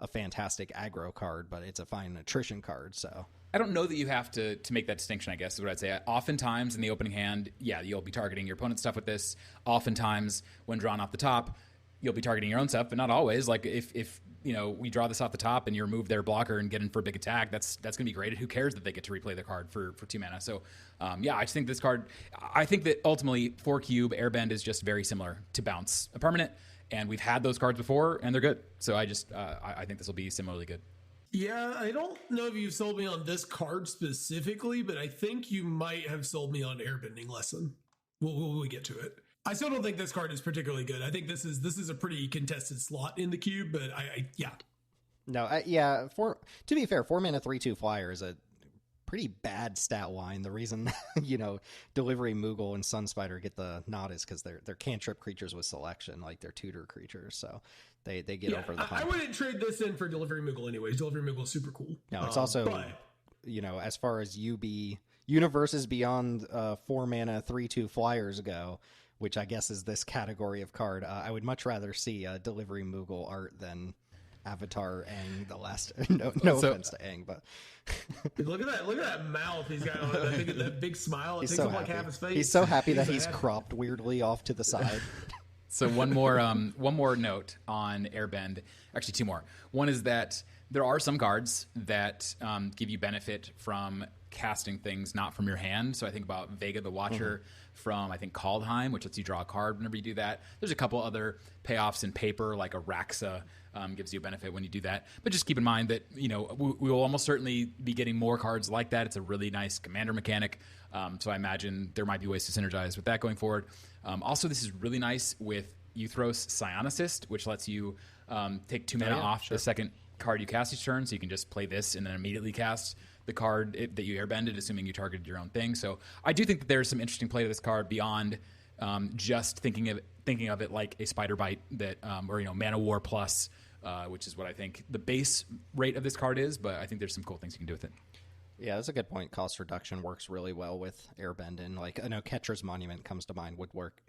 a fantastic aggro card, but it's a fine attrition card. So I don't know that you have to make that distinction, I guess, is what I'd say. Oftentimes in the opening hand, yeah, you'll be targeting your opponent's stuff with this. Oftentimes when drawn off the top, you'll be targeting your own stuff, but not always. Like if we draw this off the top and you remove their blocker and get in for a big attack, that's going to be great. And who cares that they get to replay the card for 2 mana? So I just think this card, I think that ultimately for Cube, Airbend is just very similar to Bounce, a permanent, and we've had those cards before and they're good. So I think this will be similarly good. Yeah, I don't know if you've sold me on this card specifically, but I think you might have sold me on Airbending Lesson. We'll get to it. I still don't think this card is particularly good. I think this is a pretty contested slot in the Cube, but yeah. No, to be fair, 4 mana 3/2 flyer is a pretty bad stat line. The reason Delivery Moogle and Sun Spider get the nod is because they're cantrip creatures with selection, like they're tutor creatures, so they get over the hump. I wouldn't trade this in for Delivery Moogle anyways. Delivery Moogle is super cool. No, it's also as far as universes beyond 4 mana 3/2 flyers go, which I guess is this category of card. I would much rather see Delivery Moogle art than Avatar Aang the last. No offense to Aang, but look at that mouth he's got on that big smile. It takes up like half his face. He's so happy that he's cropped weirdly off to the side. So one more note on Airbend. Actually, 2 more. One is that there are some cards that give you benefit from casting things not from your hand. So I think about Vega the Watcher from, I think, Kaldheim, which lets you draw a card whenever you do that. There's a couple other payoffs in paper, like Araxa gives you a benefit when you do that. But just keep in mind that, we will almost certainly be getting more cards like that. It's a really nice commander mechanic. So I imagine there might be ways to synergize with that going forward. Also, this is really nice with Euthros Psionicist, which lets you take 2 mana off the second card you cast each turn. So you can just play this and then immediately cast the card that you airbended, assuming you targeted your own thing. So I do think that there's some interesting play to this card beyond just thinking of it like a Spider Bite that or Mana War Plus, which is what I think the base rate of this card is. But I think there's some cool things you can do with it. Yeah, that's a good point. Cost reduction works really well with Airbending. Like, I know Ketra's Monument comes to mind, would work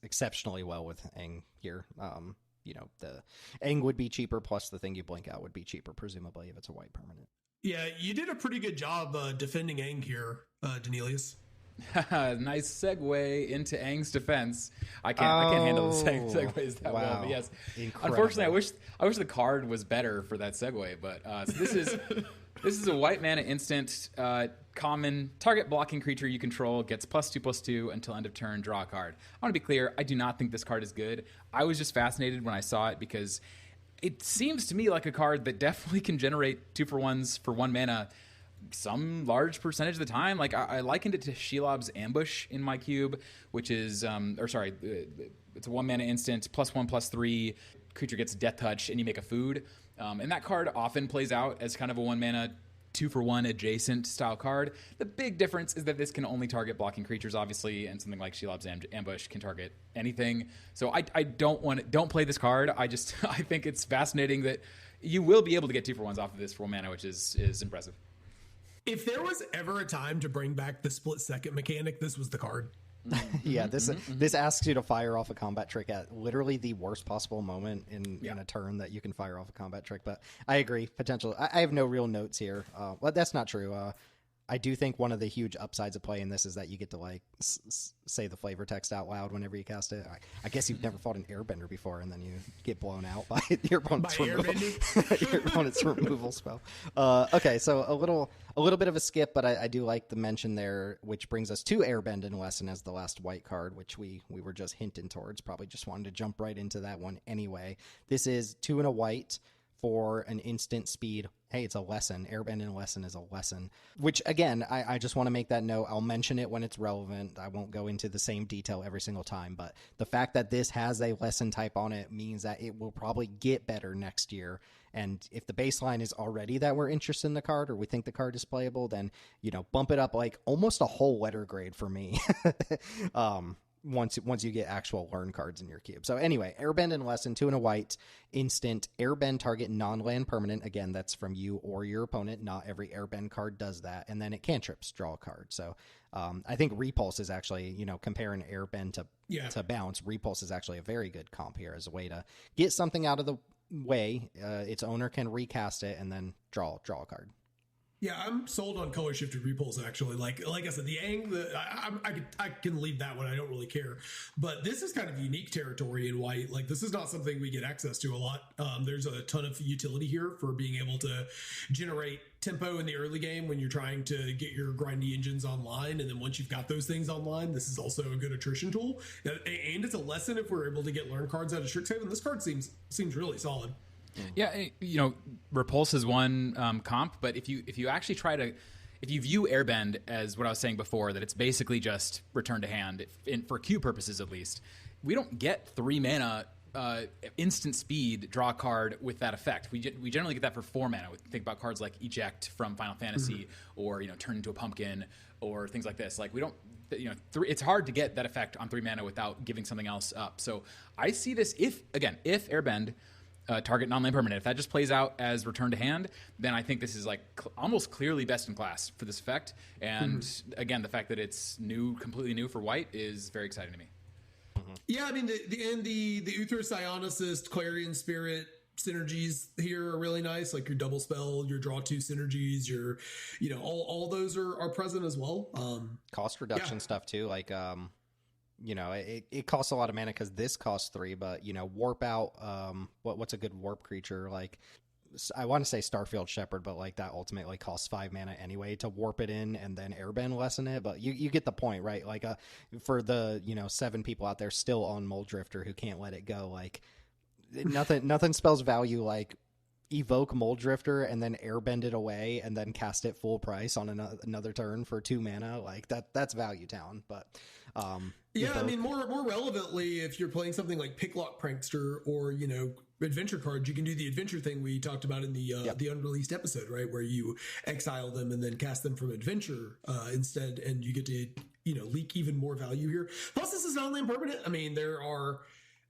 exceptionally well with Aang here. The Aang would be cheaper, plus the thing you blink out would be cheaper, presumably, if it's a white permanent. Yeah, you did a pretty good job defending Aang here, Daneelius. Nice segue into Aang's defense. I can't handle the segues that well. But yes, incredible. Unfortunately, I wish the card was better for that segue. But so this is a white mana instant common target blocking creature you control gets +2/+2 until end of turn. Draw a card. I want to be clear. I do not think this card is good. I was just fascinated when I saw it because it seems to me like a card that definitely can generate 2-for-1s for 1 mana. some large percentage of the time. Like I likened it to Shelob's Ambush in my cube, which is it's a 1 mana instant, +1/+3, creature gets death touch, and you make a food. And that card often plays out as kind of a 1 mana 2-for-1 adjacent style card. The big difference is that this can only target blocking creatures, obviously, and something like Shelob's Ambush can target anything. So I don't play this card. I think it's fascinating that you will be able to get 2-for-1s off of this for 1 mana, which is impressive. If there was ever a time to bring back the split second mechanic, this was the card. Yeah, this asks you to fire off a combat trick at literally the worst possible moment in a turn that you can fire off a combat trick. But I agree, potential. I have no real notes here. Well, that's not true. I do think one of the huge upsides of playing this is that you get to like say the flavor text out loud whenever you cast it. I guess you've never fought an Airbender before, and then you get blown out by your opponent's removal spell. Okay, so a little bit of a skip, but I do like the mention there, which brings us to Airbending Lesson as the last white card, which we were just hinting towards. Probably just wanted to jump right into that one anyway. This is 2 and a white for an instant speed. Hey, it's a lesson. Airbending Lesson is a lesson, which again, I just want to make that note. I'll mention it when it's relevant. I won't go into the same detail every single time, but the fact that this has a lesson type on it means that it will probably get better next year. And if the baseline is already that we're interested in the card or we think the card is playable, then, bump it up like almost a whole letter grade for me. Once you get actual learn cards in your cube. So anyway, Airbending Lesson, 2 and a white, instant, airbend target non-land permanent. Again, that's from you or your opponent. Not every airbend card does that. And then it cantrips, draw a card. So I think Repulse is actually, comparing airbend to bounce, Repulse is actually a very good comp here as a way to get something out of the way. Its owner can recast it and then draw a card. Yeah, I'm sold on color shifted repulse. Actually, like I said, the Aang, I can leave that one. I don't really care. But this is kind of unique territory in white. Like, this is not something we get access to a lot. There's a ton of utility here for being able to generate tempo in the early game when you're trying to get your grindy engines online, and then once you've got those things online, this is also a good attrition tool. And it's a lesson if we're able to get learn cards out of Strixhaven. This card seems really solid. Yeah, Repulse is one comp, but if you actually if you view Airbend as what I was saying before, that it's basically just return to hand, for Q purposes at least, we don't get 3 mana instant speed draw a card with that effect. We generally get that for 4 mana. We think about cards like Eject from Final Fantasy, or Turn into a Pumpkin, or things like this. Like, we don't. It's hard to get that effect on 3 mana without giving something else up. So I see this if Airbend. Target non-land permanent. If that just plays out as return to hand, then I think this is like almost clearly best in class for this effect. And again, the fact that it's completely new for white is very exciting to me. Yeah, I mean the Uthris Ionicist, Clarion Spirit synergies here are really nice. Like your double spell, your draw 2 synergies, your all those are present as well. Cost reduction stuff too, like it costs a lot of mana because this costs 3, but warp out. What's a good warp creature? Like, I want to say Starfield Shepherd, but like that ultimately costs 5 mana anyway to warp it in and then airbend lessen it. But you get the point, right? Like, for the 7 people out there still on Mold Drifter who can't let it go, like nothing spells value like evoke Mold Drifter and then airbend it away and then cast it full price on another turn for 2 mana. Like that's value town. But yeah, I mean, more relevantly, if you're playing something like Picklock Prankster or adventure cards, you can do the adventure thing we talked about in the unreleased episode, right, where you exile them and then cast them from adventure instead, and you get to leak even more value here. Plus, this is non-land permanent. I mean, there are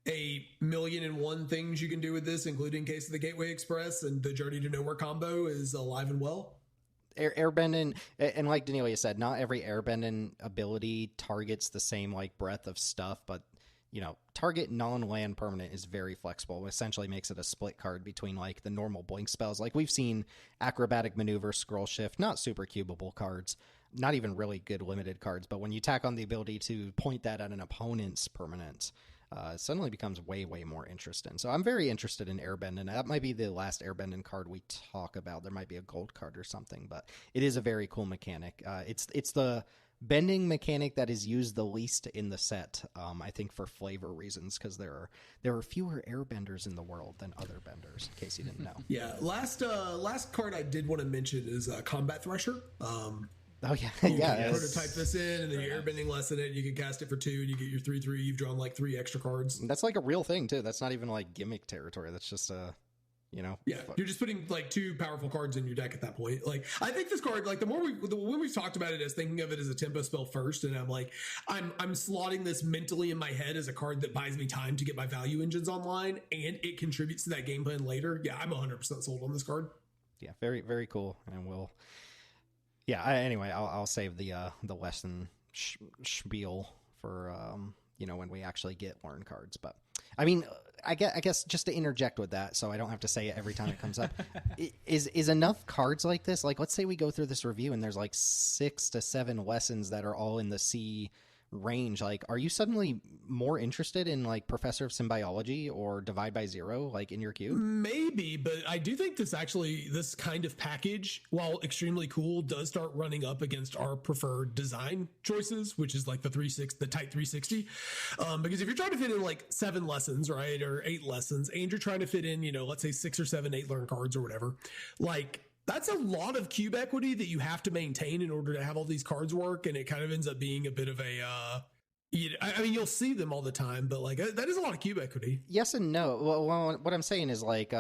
1,000,001 things you can do with this, including Case of the Gateway Express, and the Journey to Nowhere combo is alive and well. Airbending, and like Daneelius said, not every airbending ability targets the same like breadth of stuff, but target non-land permanent is very flexible. It essentially makes it a split card between like the normal blink spells. Like we've seen Acrobatic Maneuver, Scroll Shift, not super cubable cards, not even really good limited cards, but when you tack on the ability to point that at an opponent's permanent, it suddenly becomes way, way more interesting. So I'm very interested in Airbending. That might be the last Airbending card we talk about. There might be a gold card or something, but it is a very cool mechanic. It's the bending mechanic that is used the least in the set, I think for flavor reasons, because there are fewer airbenders in the world than other benders, in case you didn't know. Yeah, last card I did want to mention is Combat Thresher. Oh yeah, you yeah. can prototype this in, and then your airbending lesson it. You can cast it for 2, and you get your 3/3. You've drawn like 3 extra cards. That's like a real thing too. That's not even like gimmick territory. That's just Yeah, you're just putting like 2 powerful cards in your deck at that point. Like, I think this card, like when we've talked about it as thinking of it as a tempo spell first, and I'm like, I'm slotting this mentally in my head as a card that buys me time to get my value engines online, and it contributes to that game plan later. Yeah, I'm 100% sold on this card. Yeah, very, very cool. And we'll, anyway, I'll save the lesson spiel for, when we actually get learn cards. But I mean, I guess just to interject with that, so I don't have to say it every time it comes up, is enough cards like this. Like, let's say we go through this review and there's like 6 to 7 lessons that are all in the C range. Like, are you suddenly more interested in like Professor of Symbiology or Divide by Zero, like in your cube? Maybe, but I do think this kind of package, while extremely cool, does start running up against our preferred design choices, which is like the Type 360. Because if you're trying to fit in like 7 lessons, right, or 8 lessons, and you're trying to fit in, let's say 6 or 7, 8 learn cards or whatever, like, that's a lot of cube equity that you have to maintain in order to have all these cards work, and it kind of ends up being a bit of a I mean, you'll see them all the time, but like that is a lot of cube equity. Yes and no. Well, what I'm saying is like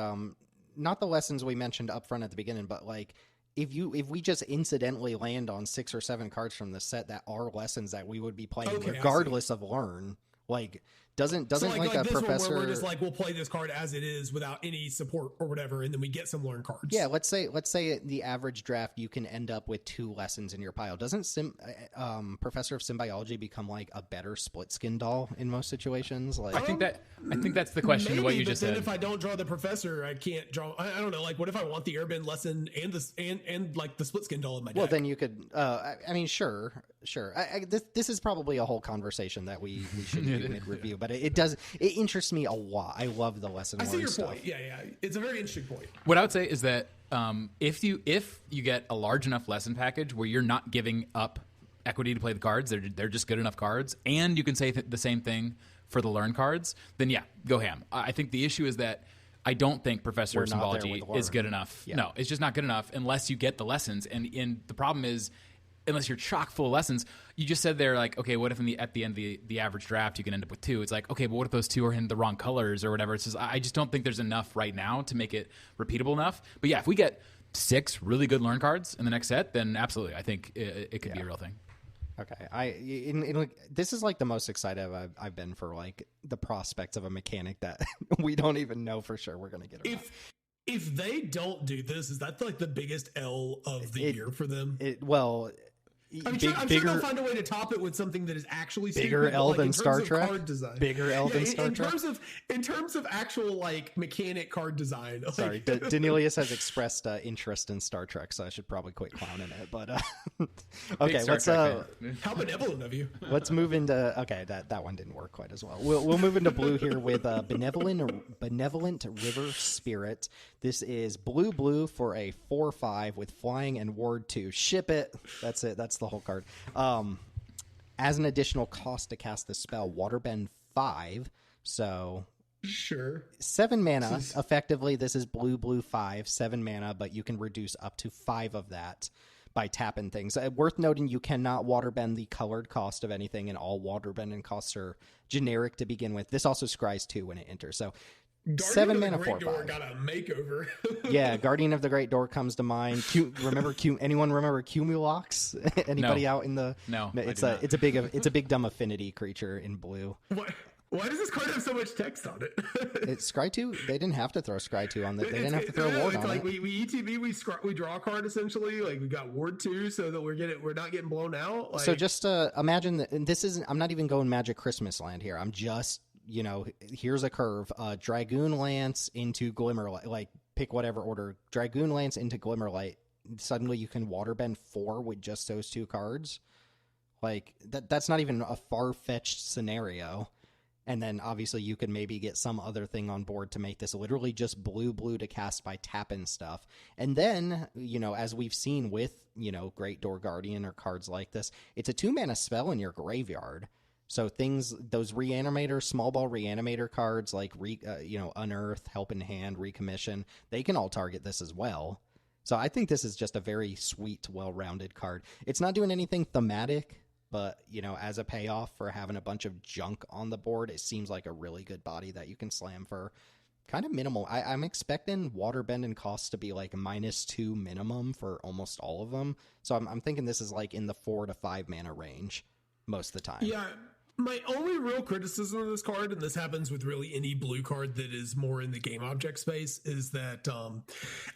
not the lessons we mentioned up front at the beginning, but like if we just incidentally land on 6 or 7 cards from the set that are lessons that we would be playing regardless of learn, like doesn't so like a this professor. One where we're just like, we'll play this card as it is without any support or whatever, and then we get some learn cards. Yeah, let's say the average draft you can end up with 2 lessons in your pile. Doesn't Professor of Symbiology become like a better split skin doll in most situations? Like, I think that's the question. Maybe, what you just then said. If I don't draw the professor, I can't draw. I don't know. Like, what if I want the airbend lesson and like the split skin doll in my deck? Well, then you could. I mean, sure. This is probably a whole conversation that we should do mid review, but it interests me a lot. I love the lesson. I see your stuff. point. Yeah, it's a very interesting point. What I would say is that if you get a large enough lesson package where you're not giving up equity to play the cards, they're just good enough cards, and you can say the same thing for the learn cards, then yeah, go ham. I think the issue is that I don't think Professor of Symbology is good enough. Yeah. No, it's just not good enough unless you get the lessons, and the problem is, unless you're chock full of lessons, you just said there, like, okay, what if at the end of the average draft you can end up with 2? It's like, okay, but what if those 2 are in the wrong colors or whatever? It's just, I just don't think there's enough right now to make it repeatable enough. But yeah, if we get 6 really good learn cards in the next set, then absolutely, I think it could be a real thing. Okay, this is like the most excited I've been for like the prospects of a mechanic that we don't even know for sure we're gonna get. If they don't do this, is that like the biggest L of the year for them? I'm sure they'll find a way to top it with something that is actually bigger stupid, L like, than Star Trek. Bigger L than Star Trek. In terms of actual like mechanic card design. Like, sorry, Daneelius has expressed interest in Star Trek, so I should probably quit clowning it. But okay, let's how benevolent of you. Let's move into that one didn't work quite as well. We'll move into blue here with benevolent River Spirit. This is blue for a 4/5 with flying and ward 2. Ship it. That's it. That's the whole card. As an additional cost to cast the spell, Waterbend 5. So sure, 7 mana. Effectively, this is blue 5, 7 mana, but you can reduce up to 5 of that by tapping things. Worth noting, you cannot waterbend the colored cost of anything, and all waterbending costs are generic to begin with. This also scries 2 when it enters. So Guardian 7 mana, of the Great 4/5. Door got a makeover. Yeah, Guardian of the Great Door comes to mind. Anyone remember Cumulox? Anybody out in the? No, it's a big dumb affinity creature in blue. Why does this card have so much text on it? It's Scry 2. They didn't have to throw Scry 2 on it. They didn't have to throw Ward on like it. We ETB, we draw a card essentially. Like we got Ward 2, so that we're not getting blown out. Like, so just imagine that. And this isn't. I'm not even going Magic Christmas land here. I'm just. Here's a curve. Dragoon Lance into Glimmerlight. Like, pick whatever order. Dragoon Lance into Glimmerlight. Suddenly you can waterbend 4 with just those 2 cards. Like, that's not even a far-fetched scenario. And then obviously you could maybe get some other thing on board to make this literally just blue to cast by tapping stuff. And then, as we've seen with, Great Door Guardian or cards like this, it's a 2-mana spell in your graveyard. So those Reanimator, small ball Reanimator cards like, Unearth, Helping Hand, Recommission, they can all target this as well. So I think this is just a very sweet, well-rounded card. It's not doing anything thematic, but, as a payoff for having a bunch of junk on the board, it seems like a really good body that you can slam for kind of minimal. I'm expecting Waterbend and costs to be like -2 minimum for almost all of them. So I'm thinking this is like in the 4 to 5 mana range most of the time. Yeah. My only real criticism of this card, and this happens with really any blue card that is more in the game object space, is that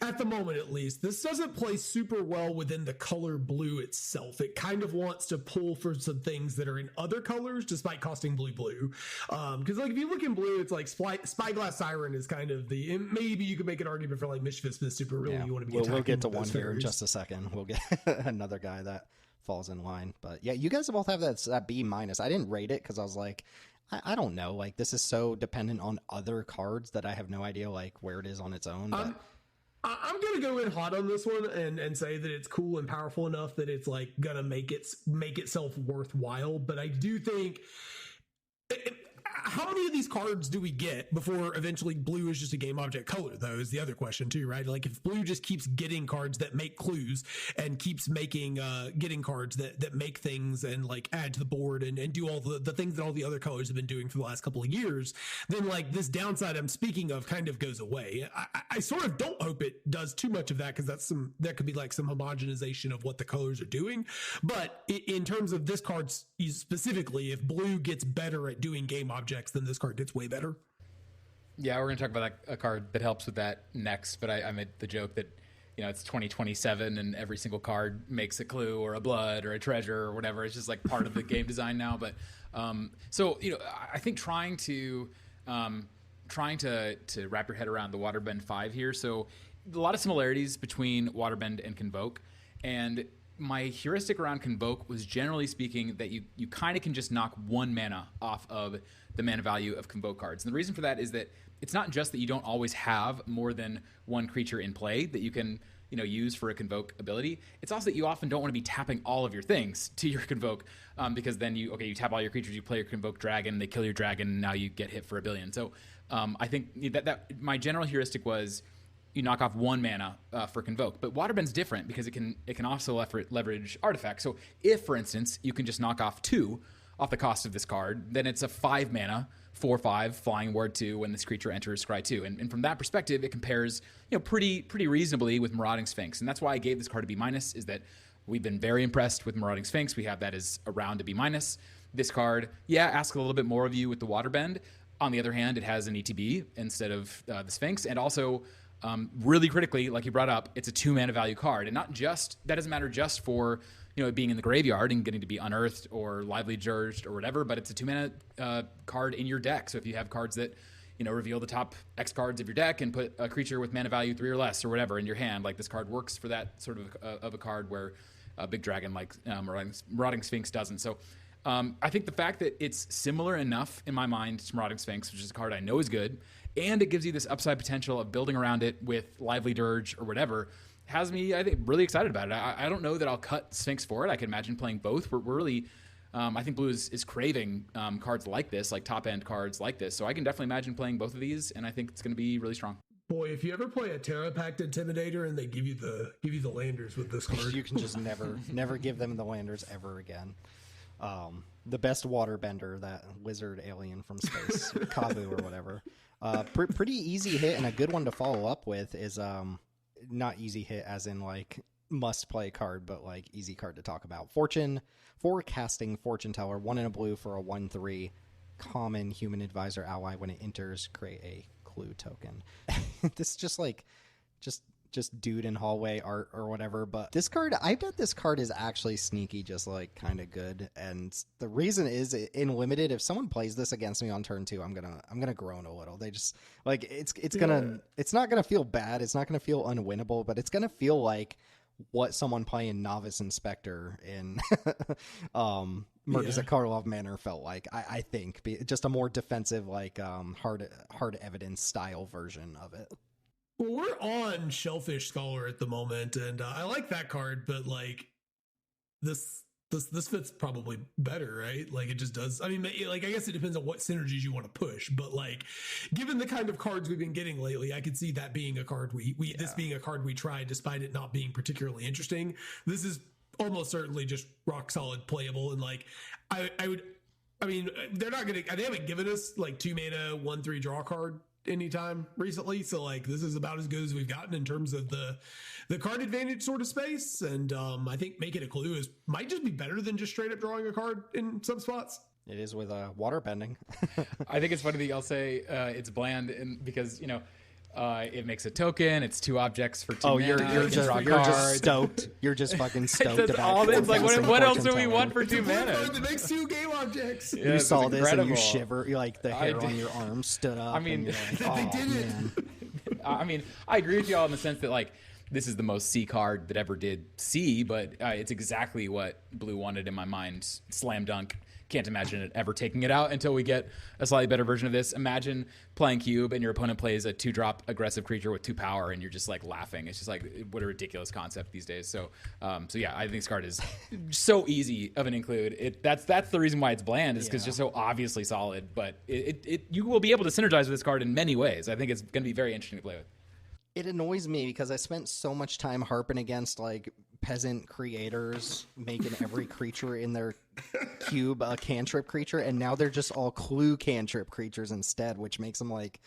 at the moment at least, this doesn't play super well within the color blue itself. It kind of wants to pull for some things that are in other colors despite costing blue. Because like if you look in blue, it's like Spyglass Siren is kind of maybe you could make an argument for like Mischievous Mystic, but really you want to be we'll get to one here in just a second. We'll get another guy that falls in line. But yeah, you guys both have that B-. I didn't rate it because I was like, I don't know. Like, this is so dependent on other cards that I have no idea like where it is on its own. But I'm gonna go in hot on this one and say that it's cool and powerful enough that it's like gonna make itself worthwhile. But I do think. How many of these cards do we get before eventually blue is just a game object color, though, is the other question, too, right? Like, if blue just keeps getting cards that make clues and keeps making, getting cards that make things and, like, add to the board and do all the things that all the other colors have been doing for the last couple of years, then, like, this downside I'm speaking of kind of goes away. I sort of don't hope it does too much of that because that could be, like, some homogenization of what the colors are doing. But in terms of this card specifically, if blue gets better at doing game objects, then this card gets way better. Yeah, we're going to talk about a card that helps with that next, but I made the joke that, it's 2027 and every single card makes a clue or a blood or a treasure or whatever. It's just like part of the game design now. But so, I think trying to wrap your head around the Waterbend 5 here. So a lot of similarities between Waterbend and Convoke. And my heuristic around Convoke was, generally speaking, that you kind of can just knock 1 mana off of the mana value of Convoke cards. And the reason for that is that it's not just that you don't always have more than one creature in play that you can use for a Convoke ability. It's also that you often don't want to be tapping all of your things to your Convoke because then you tap all your creatures, you play your Convoke Dragon, they kill your dragon, and now you get hit for 1 billion. So I think that my general heuristic was you knock off 1 mana for Convoke. But Waterbend's different because it can also leverage artifacts. So if, for instance, you can just knock off 2 off the cost of this card, then it's a 5 mana, 4/5 flying ward 2 when this creature enters scry 2. And from that perspective, it compares pretty reasonably with Marauding Sphinx. And that's why I gave this card a B-, is that we've been very impressed with Marauding Sphinx. We have that as around a B-. This card, asks a little bit more of you with the Waterbend. On the other hand, it has an ETB instead of the Sphinx. And also, really critically, like you brought up, it's a 2 mana value card. And that doesn't matter just for it being in the graveyard and getting to be unearthed or lively dirged or whatever, but it's a 2 mana card in your deck. So if you have cards that reveal the top X cards of your deck and put a creature with mana value 3 or less or whatever in your hand, like this card works for that sort of a card where a big dragon like Marauding Sphinx doesn't. So I think the fact that it's similar enough in my mind to Marauding Sphinx, which is a card I know is good, and it gives you this upside potential of building around it with lively dirge or whatever, has me, I think, really excited about it. I don't know that I'll cut Sphinx for it. I can imagine playing both. We're really, I think Blue is craving cards like this, like top-end cards like this. So I can definitely imagine playing both of these, and I think it's going to be really strong. Boy, if you ever play a Terra Pact Intimidator and they give you the landers with this card, you can just never give them the landers ever again. The best waterbender, that wizard alien from space, Kavu or whatever. Pretty easy hit, and a good one to follow up with is not easy hit as in like must play card, but like easy card to talk about. Forecasting Fortune Teller, 1 in a blue for a 1/3 common human advisor ally. When it enters, create a clue token. This is just dude in hallway art or whatever, but this card, I bet this card is actually sneaky, just like kind of good. And the reason is, in limited, if someone plays this against me on turn 2, I'm gonna groan a little. They just it's not gonna feel bad, it's not gonna feel unwinnable, but it's gonna feel like what someone playing Novice Inspector in Murders at Karlov Manor felt like. I think just a more defensive, like hard evidence style version of it. Well, we're on Shellfish Scholar at the moment, and I like that card, but like this fits probably better, right? Like it just does. I mean, like I guess it depends on what synergies you want to push, but like given the kind of cards we've been getting lately, I could see that being a card this being a card we tried despite it not being particularly interesting. This is almost certainly just rock solid playable, and like I mean, they haven't given us like 2 mana 1/3 draw card anytime recently, so like this is about as good as we've gotten in terms of the card advantage sort of space, and I think Make It a Clue might just be better than just straight up drawing a card in some spots. It is with water bending. I think it's funny that y'all say it's bland, because it makes a token. It's 2 objects for 2 mana. You're just stoked. You're just fucking stoked about it. It's like, what else do we want for 2 mana? It makes 2 game objects. You saw this and you shiver. You like the hair on your arm stood up. I mean, like, they did man. it. I mean, I agree with y'all in the sense that like this is the most C card that ever did C, but it's exactly what Blue wanted in my mind. Slam dunk. Can't imagine it ever taking it out until we get a slightly better version of this. Imagine playing Cube and your opponent plays a 2-drop aggressive creature with 2 power and you're just like laughing. It's just like, what a ridiculous concept these days. So yeah, I think this card is so easy of an include. That's the reason why it's bland, is because it's just so obviously solid. But you will be able to synergize with this card in many ways. I think it's going to be very interesting to play with. It annoys me because I spent so much time harping against like peasant creators making every creature in their cube a cantrip creature, and now they're just all clue cantrip creatures instead, which makes them like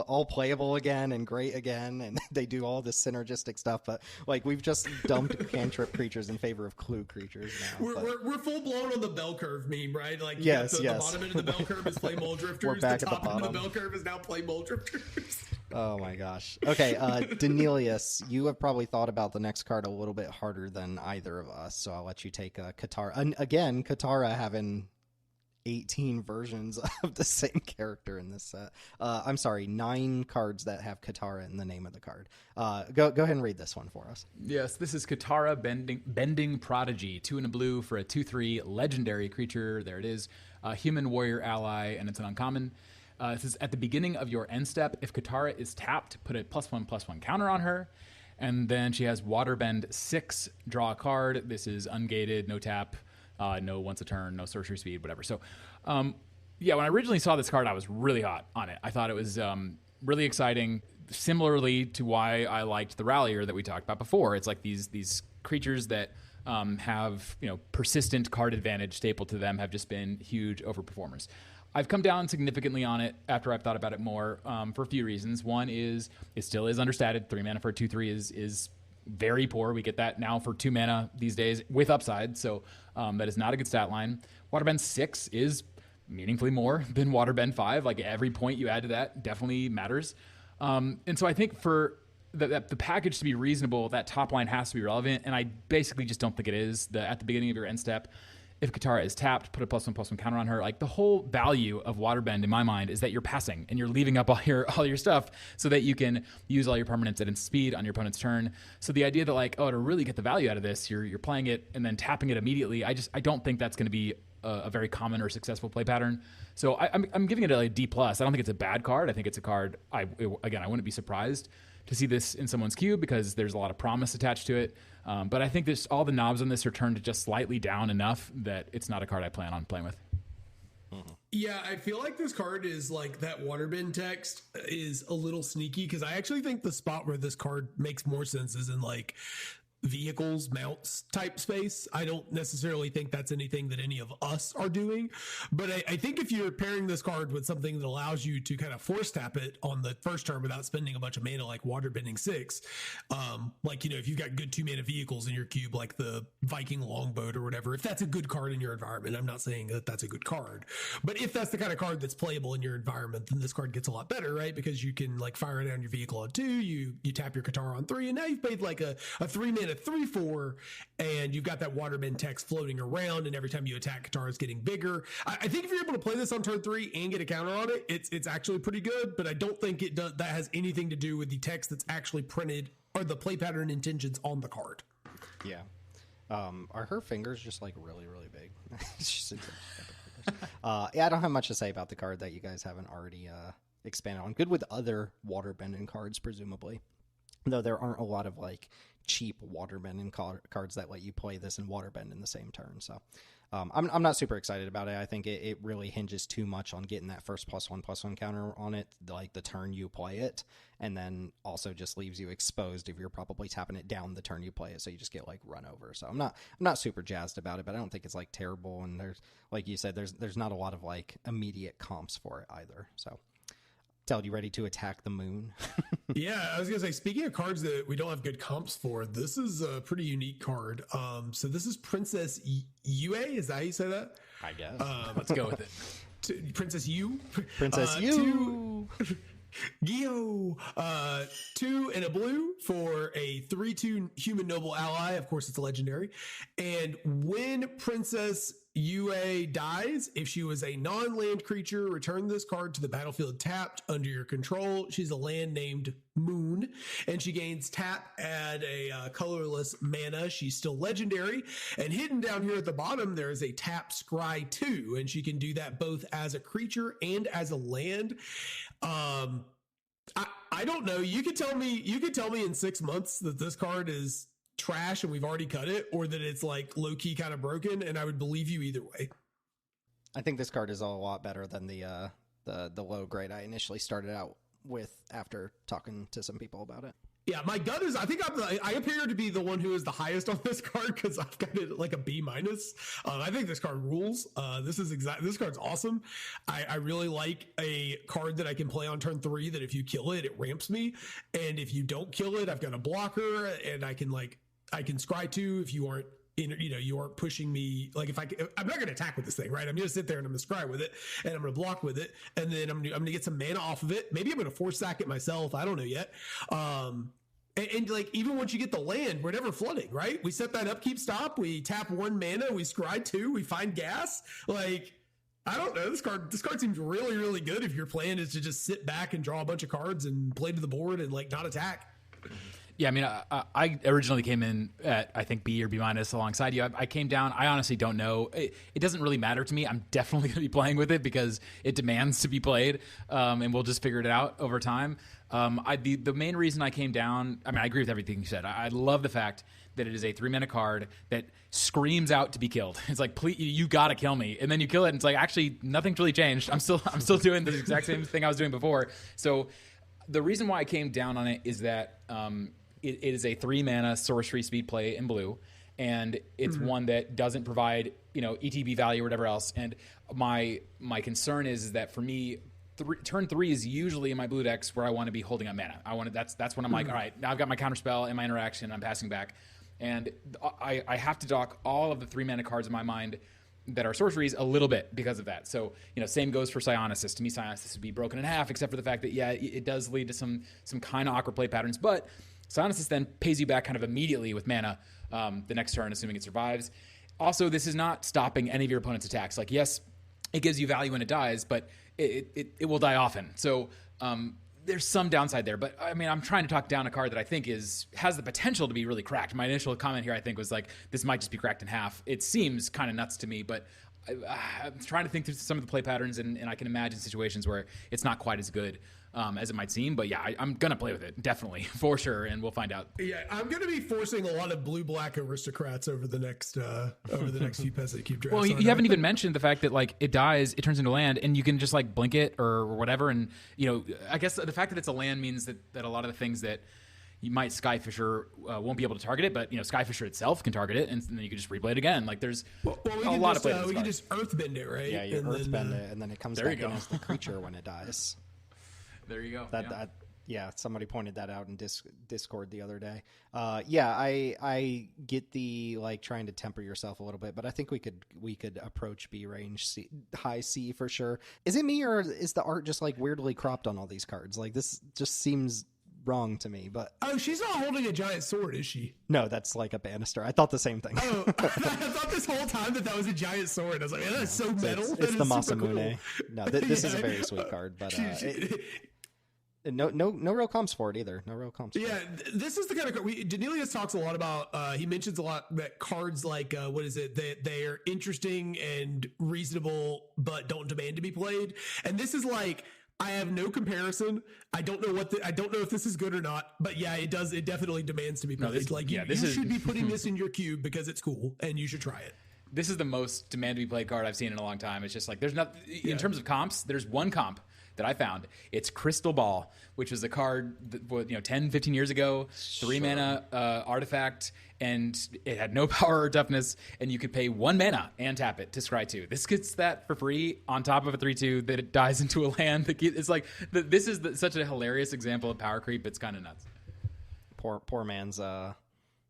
all playable again and great again, and they do all this synergistic stuff. But like we've just dumped cantrip creatures in favor of clue creatures now. We're full blown on the bell curve meme, right? Like the bottom end of the bell curve is play Mold Drifters. We're back the at the top end bottom. of the bell curve is now play Mold Drifters. Oh my gosh. Okay, Daneelius, you have probably thought about the next card a little bit harder than either of us, so I'll let you take Katara. And again, Katara having 18 versions of the same character in this set. I'm sorry, 9 cards that have Katara in the name of the card. Go ahead and read this one for us. Yes, this is Katara Bending Prodigy, 2 and a blue for a 2/3 legendary creature. There it is, a human warrior ally, and it's an uncommon. This is at the beginning of your end step. If Katara is tapped, put a +1/+1 counter on her. And then she has Waterbend 6, draw a card. This is ungated, no tap, no once a turn, no sorcery speed, whatever. So, yeah, when I originally saw this card, I was really hot on it. I thought it was really exciting, similarly to why I liked the Rallier that we talked about before. It's like these creatures that have persistent card advantage stapled to them have just been huge overperformers. I've come down significantly on it after I've thought about it more for a few reasons. One is it still is understated. 3 mana for a 2/3 is very poor. We get that now for 2 mana these days with upside, so that is not a good stat line. Waterbend 6 is meaningfully more than Waterbend 5. Like every point you add to that definitely matters. And so I think for the package to be reasonable, that top line has to be relevant, and I basically just don't think it is. At the beginning of your end step, if Katara is tapped, put a +1/+1 counter on her. Like the whole value of Waterbend in my mind is that you're passing and you're leaving up all your stuff so that you can use all your permanents at instant speed on your opponent's turn. So the idea that like, to really get the value out of this, you're playing it and then tapping it immediately. I don't think that's going to be a very common or successful play pattern. So I'm giving it a D+. I don't think it's a bad card. I think it's a card. I wouldn't be surprised to see this in someone's queue because there's a lot of promise attached to it. But I think all the knobs on this are turned just slightly down enough that it's not a card I plan on playing with. Yeah, I feel like this card is like that Waterbend text is a little sneaky because I actually think the spot where this card makes more sense is in like vehicles, mounts type space. I don't necessarily think that's anything that any of us are doing, but I think if you're pairing this card with something that allows you to kind of force tap it on the first turn without spending a bunch of mana, like Waterbending 6, like, if you've got good 2 mana vehicles in your cube, like the Viking Longboat or whatever, if that's a good card in your environment, I'm not saying that that's a good card, but if that's the kind of card that's playable in your environment, then this card gets a lot better, right? Because you can like fire it on your vehicle on 2, you tap your Katara on 3, and now you've played like a 3 mana 3/4, and you've got that Waterbend text floating around, and every time you attack, Katara is getting bigger. I think if you're able to play this on turn 3 and get a counter on it, it's actually pretty good, but I don't think that has anything to do with the text that's actually printed or the play pattern intentions on the card. Yeah. Are her fingers just like really, really big? She's yeah, I don't have much to say about the card that you guys haven't already expanded on. Good with other waterbending cards, presumably. Though there aren't a lot of like cheap waterbending cards that let you play this and waterbend in the same turn. So I'm not super excited about it. I think it really hinges too much on getting that first +1/+1 counter on it, like the turn you play it, and then also just leaves you exposed if you're probably tapping it down the turn you play it, so you just get like run over. So I'm not super jazzed about it, but I don't think it's like terrible. And there's, like you said, there's not a lot of like immediate comps for it either. So Teld, you ready to attack the moon? Yeah, I was gonna say, speaking of cards that we don't have good comps for, this is a pretty unique card. So this is Princess Yue. Is that how you say that? I guess. Let's go with it. Princess Yu. Princess Yu. Gyo, 2 and a blue for a 3/2 human noble ally. Of course, it's a legendary. And when Princess Yue dies, if she was a non-land creature, return this card to the battlefield tapped under your control. She's a land named Moon, and she gains tap at a colorless mana. She's still legendary. And hidden down here at the bottom, there is a tap Scry 2, and she can do that both as a creature and as a land. I don't know. You could tell me in 6 months that this card is trash and we've already cut it, or that it's like low key kind of broken, and I would believe you either way. I think this card is a lot better than the low grade I initially started out with after talking to some people about it. Yeah, my gut is, I think I appear to be the one who is the highest on this card because I've got it like a B-. I think this card rules. This card's awesome. I really like a card that I can play on turn 3 that if you kill it, it ramps me. And if you don't kill it, I've got a blocker and I can scry 2 if you aren't you aren't pushing me. Like I'm not going to attack with this thing, right? I'm going to sit there and I'm going to scry with it and I'm going to block with it. And then I'm going to get some mana off of it. Maybe I'm going to force sack it myself. I don't know yet. And like, even once you get the land, we're never flooding, right? We set that up, keep stop. We tap 1 mana, we scry 2, we find gas. Like, I don't know. This card seems really, really good if your plan is to just sit back and draw a bunch of cards and play to the board and like not attack. Yeah, I mean, I originally came in at, I think, B or B- alongside you. I came down. I honestly don't know. It doesn't really matter to me. I'm definitely going to be playing with it because it demands to be played, and we'll just figure it out over time. The main reason I came down, I mean, I agree with everything you said. I love the fact that it is a 3-mana card that screams out to be killed. It's like, please, you got to kill me. And then you kill it, and it's like, actually, nothing's really changed. I'm still doing the exact same thing I was doing before. So the reason why I came down on it is that it is a 3-mana sorcery speed play in blue, and it's one that doesn't provide, ETB value or whatever else. And my concern is that for me, turn 3 is usually in my blue decks where I want to be holding up mana. That's when I'm like, all right, now I've got my counterspell and my interaction, I'm passing back. And I have to dock all of the 3-mana cards in my mind that are sorceries a little bit because of that. So, same goes for Psionesis. To me, Psionesis would be broken in half, except for the fact that, yeah, it does lead to some kind of awkward play patterns, but Psionesis then pays you back kind of immediately with mana the next turn, assuming it survives. Also, this is not stopping any of your opponent's attacks. Like, yes, it gives you value when it dies, but it will die often. So there's some downside there. But, I mean, I'm trying to talk down a card that I think has the potential to be really cracked. My initial comment here, I think, was like, this might just be cracked in half. It seems kind of nuts to me, but I'm trying to think through some of the play patterns, and I can imagine situations where it's not quite as good as it might seem. But yeah, I'm going to play with it, definitely, for sure, and we'll find out. Yeah, I'm going to be forcing a lot of blue-black aristocrats over the next few Peasant Cube drafts. Well, you haven't even mentioned the fact that, like, it dies, it turns into land, and you can just, like, blink it or whatever. And, I guess the fact that it's a land means that a lot of the things that you might Skyfisher won't be able to target it, but Skyfisher itself can target it, and then you can just replay it again. Like, there's a lot of plays. We can just Earthbend it, right? Yeah, you Earthbend it, and then it comes back in as the creature when it dies. There you go. Yeah, somebody pointed that out in Discord the other day. I get the like trying to temper yourself a little bit, but I think we could approach B range high C for sure. Is it me, or is the art just like weirdly cropped on all these cards? Like, this just seems wrong to me. But she's not holding a giant sword, is she? No, that's like a banister. I thought the same thing. I thought this whole time that was a giant sword. I was like, man, that's so metal. It's the Masamune. Cool. No, this is a very sweet card, but No real comps for it either. No real comps. Yeah, this is the kind of card. Daneelius talks a lot about. He mentions a lot that cards like what is it? They are interesting and reasonable, but don't demand to be played. And this is like, I have no comparison. I don't know I don't know if this is good or not. But yeah, it does. It definitely demands to be played. You should be putting this in your cube because it's cool and you should try it. This is the most demand to be played card I've seen in a long time. It's just like there's not in terms of comps. There's one comp that I found. It's Crystal Ball, which was a card that, 10, 15 years ago, 3 mana artifact, and it had no power or toughness, and you could pay 1 mana and tap it to scry 2. This gets that for free on top of a 3/2 that it dies into a land. It's like this is such a hilarious example of power creep. It's kind of nuts. Poor man's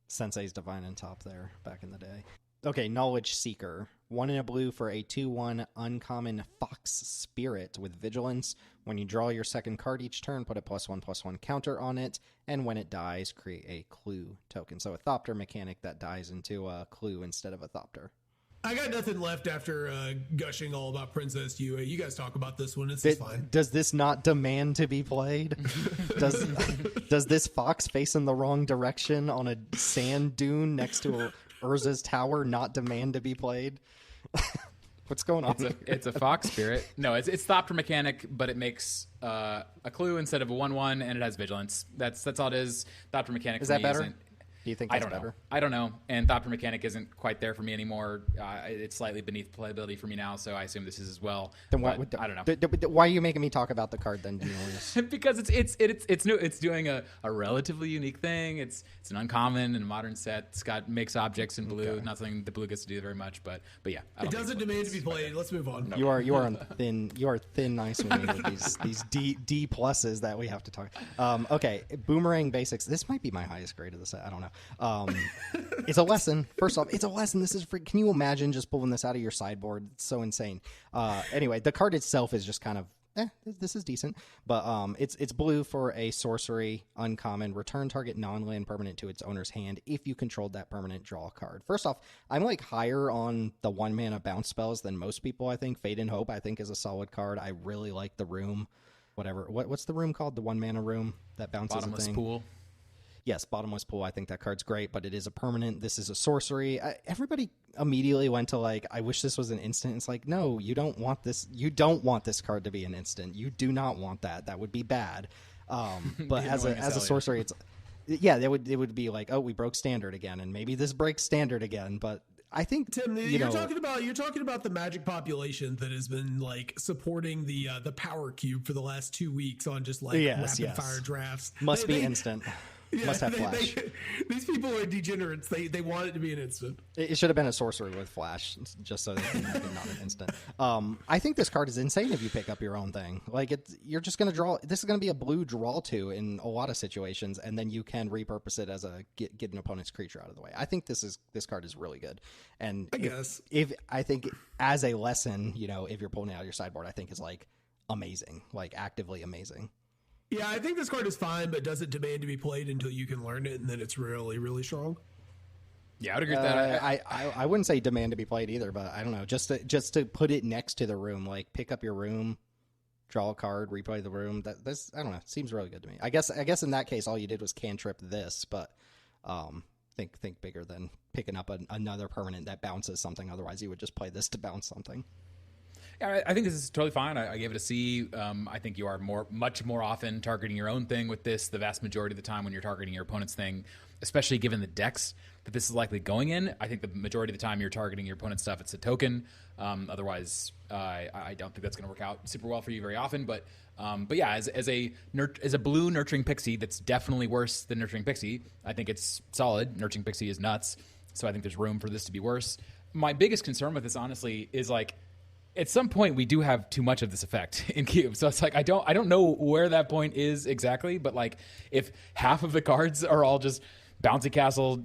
Sensei's Divine and Top there back in the day. Okay, Knowledge Seeker. 1 in a blue for a 2/1 uncommon Fox Spirit with Vigilance. When you draw your second card each turn, put a +1/+1 counter on it, and when it dies, create a clue token. So a Thopter mechanic that dies into a clue instead of a Thopter. I got nothing left after gushing all about Princess Yue. You guys talk about this one. It's fine. Does this not demand to be played? Does this fox face in the wrong direction on a sand dune next to a Urza's Tower not demand to be played? What's going on? It's a Fox Spirit. No, it's Thopter mechanic, but it makes a clue instead of a 1/1, and it has Vigilance. That's all it is. Thopter mechanic. Is that better? Do you think that's better? I don't know. And Thopter mechanic isn't quite there for me anymore. It's slightly beneath playability for me now, so I assume this is as well. Then I don't know. Why are you making me talk about the card then, Daneelius? Because it's new. It's doing a relatively unique thing. It's an uncommon in a modern set. It's makes objects in blue. Okay. Not something the blue gets to do very much, but yeah. It doesn't demand to be played. Let's move on. No. You are on thin. You are thin ice with me with these D pluses that we have to talk. Okay, Boomerang Basics. This might be my highest grade of the set. I don't know. It's a lesson. First off, it's a lesson. This is free. Can you imagine just pulling this out of your sideboard? It's so insane. Anyway, the card itself is just kind of, this is decent. But it's blue for a sorcery, uncommon. Return target non-land permanent to its owner's hand. If you controlled that permanent, draw a card. First off, I'm like higher on the 1 mana bounce spells than most people, I think. Fate and Hope, I think, is a solid card. I really like the room. Whatever. What's the room called? The 1 mana room that bounces Bottomless a thing? Pool. Yes, Bottomless Pool. I think that card's great, but it is a permanent. This is a sorcery. Everybody immediately went to like, I wish this was an instant. It's like, no, you don't want this. You don't want this card to be an instant. You do not want that. That would be bad. But as a sorcery, it would be like, oh, we broke standard again, and maybe this breaks standard again. But I think Tim, you're talking about the Magic population that has been like supporting the Power Cube for the last 2 weeks on just like rapid fire drafts. Must be instant. Yeah, must have flash. These people are degenerates. They want it to be an instant. It should have been a sorcery with flash, just so they can make it not an instant. I think this card is insane if you pick up your own thing. Like you're just going to draw. This is going to be a blue draw to in a lot of situations, and then you can repurpose it as a get an opponent's creature out of the way. I think this card is really good. And if I think as a lesson, if you're pulling it out of your sideboard, I think is like amazing, like actively amazing. Yeah, I think this card is fine, but doesn't demand to be played until you can learn it, and then it's really, really strong. Yeah, I would agree with that. I wouldn't say demand to be played either, but I don't know. Just to put it next to the room, like pick up your room, draw a card, replay the room. This I don't know. It seems really good to me. I guess in that case, all you did was cantrip this, but think bigger than picking up another permanent that bounces something. Otherwise, you would just play this to bounce something. Yeah, I think this is totally fine. I gave it a C. I think you are much more often targeting your own thing with this the vast majority of the time when you're targeting your opponent's thing, especially given the decks that this is likely going in. I think the majority of the time you're targeting your opponent's stuff, it's a token. Otherwise, I don't think that's going to work out super well for you very often. But yeah, as a blue Nurturing Pixie, that's definitely worse than Nurturing Pixie. I think it's solid. Nurturing Pixie is nuts. So I think there's room for this to be worse. My biggest concern with this, honestly, is like, at some point we do have too much of this effect in Cube. So it's like, I don't know where that point is exactly, but like if half of the cards are all just bouncy castle,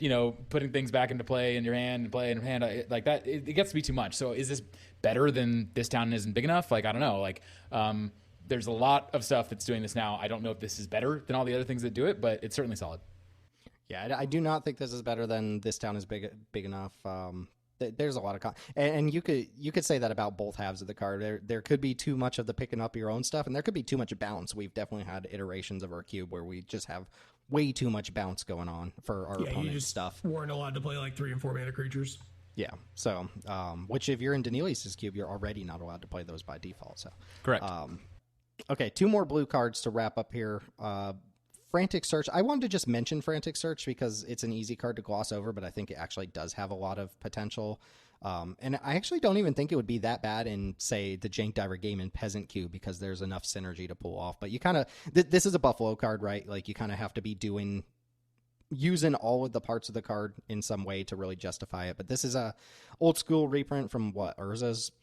putting things back into play in your hand and play in your hand like that, it gets to be too much. So is this better than this town isn't big enough? Like, I don't know. Like, there's a lot of stuff that's doing this now. I don't know if this is better than all the other things that do it, but it's certainly solid. Yeah, I do not think this is better than this town is big enough. There's a lot of and you could say that about both halves of the card. There could be too much of the picking up your own stuff, and there could be too much bounce. We've definitely had iterations of our cube where we just have way too much bounce going on for our opponent's stuff. Weren't allowed to play like 3 and 4 mana creatures. Yeah. So, which if you're in Daneelius' cube, you're already not allowed to play those by default. So correct. Okay, 2 more blue cards to wrap up here. Frantic Search. I wanted to just mention Frantic Search because it's an easy card to gloss over, but I think it actually does have a lot of potential. And I actually don't even think it would be that bad in, say, the Jank Diver game in Peasant Cube because there's enough synergy to pull off. But you kind of, this is a Buffalo card, right? Like you kind of have to be using all of the parts of the card in some way to really justify it. But this is a old school reprint from what, Urza's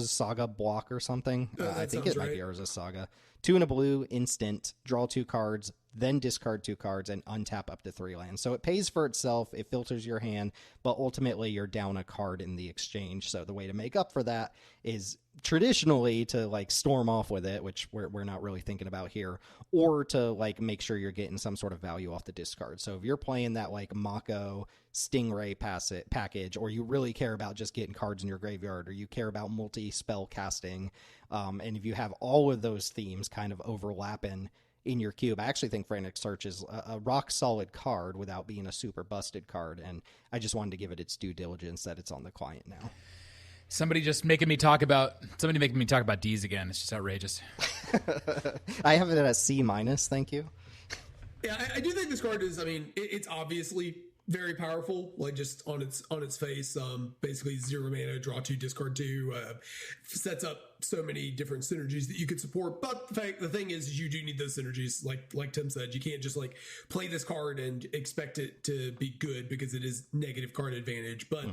Saga block or something. I think it might be Urza's Saga. 2 and a blue, instant, draw 2 cards, then discard 2 cards and untap up to 3 lands. So it pays for itself, it filters your hand, but ultimately you're down a card in the exchange. So the way to make up for that is traditionally to like storm off with it, which we're not really thinking about here, or to like make sure you're getting some sort of value off the discard. So if you're playing that like Mako Stingray package, or you really care about just getting cards in your graveyard, or you care about multi-spell casting, and if you have all of those themes kind of overlapping in your cube, I actually think Frantic Search is a rock solid card without being a super busted card, and I just wanted to give it its due diligence that it's on the client now. Somebody making me talk about D's again. It's just outrageous. I have it at a C-, thank you. Yeah, I do think this card is, I mean, it's obviously very powerful, like just on its face. Basically 0 mana, draw 2, discard 2, sets up so many different synergies that you could support. But the thing is you do need those synergies. Like Tim said, you can't just like play this card and expect it to be good because it is negative card advantage. But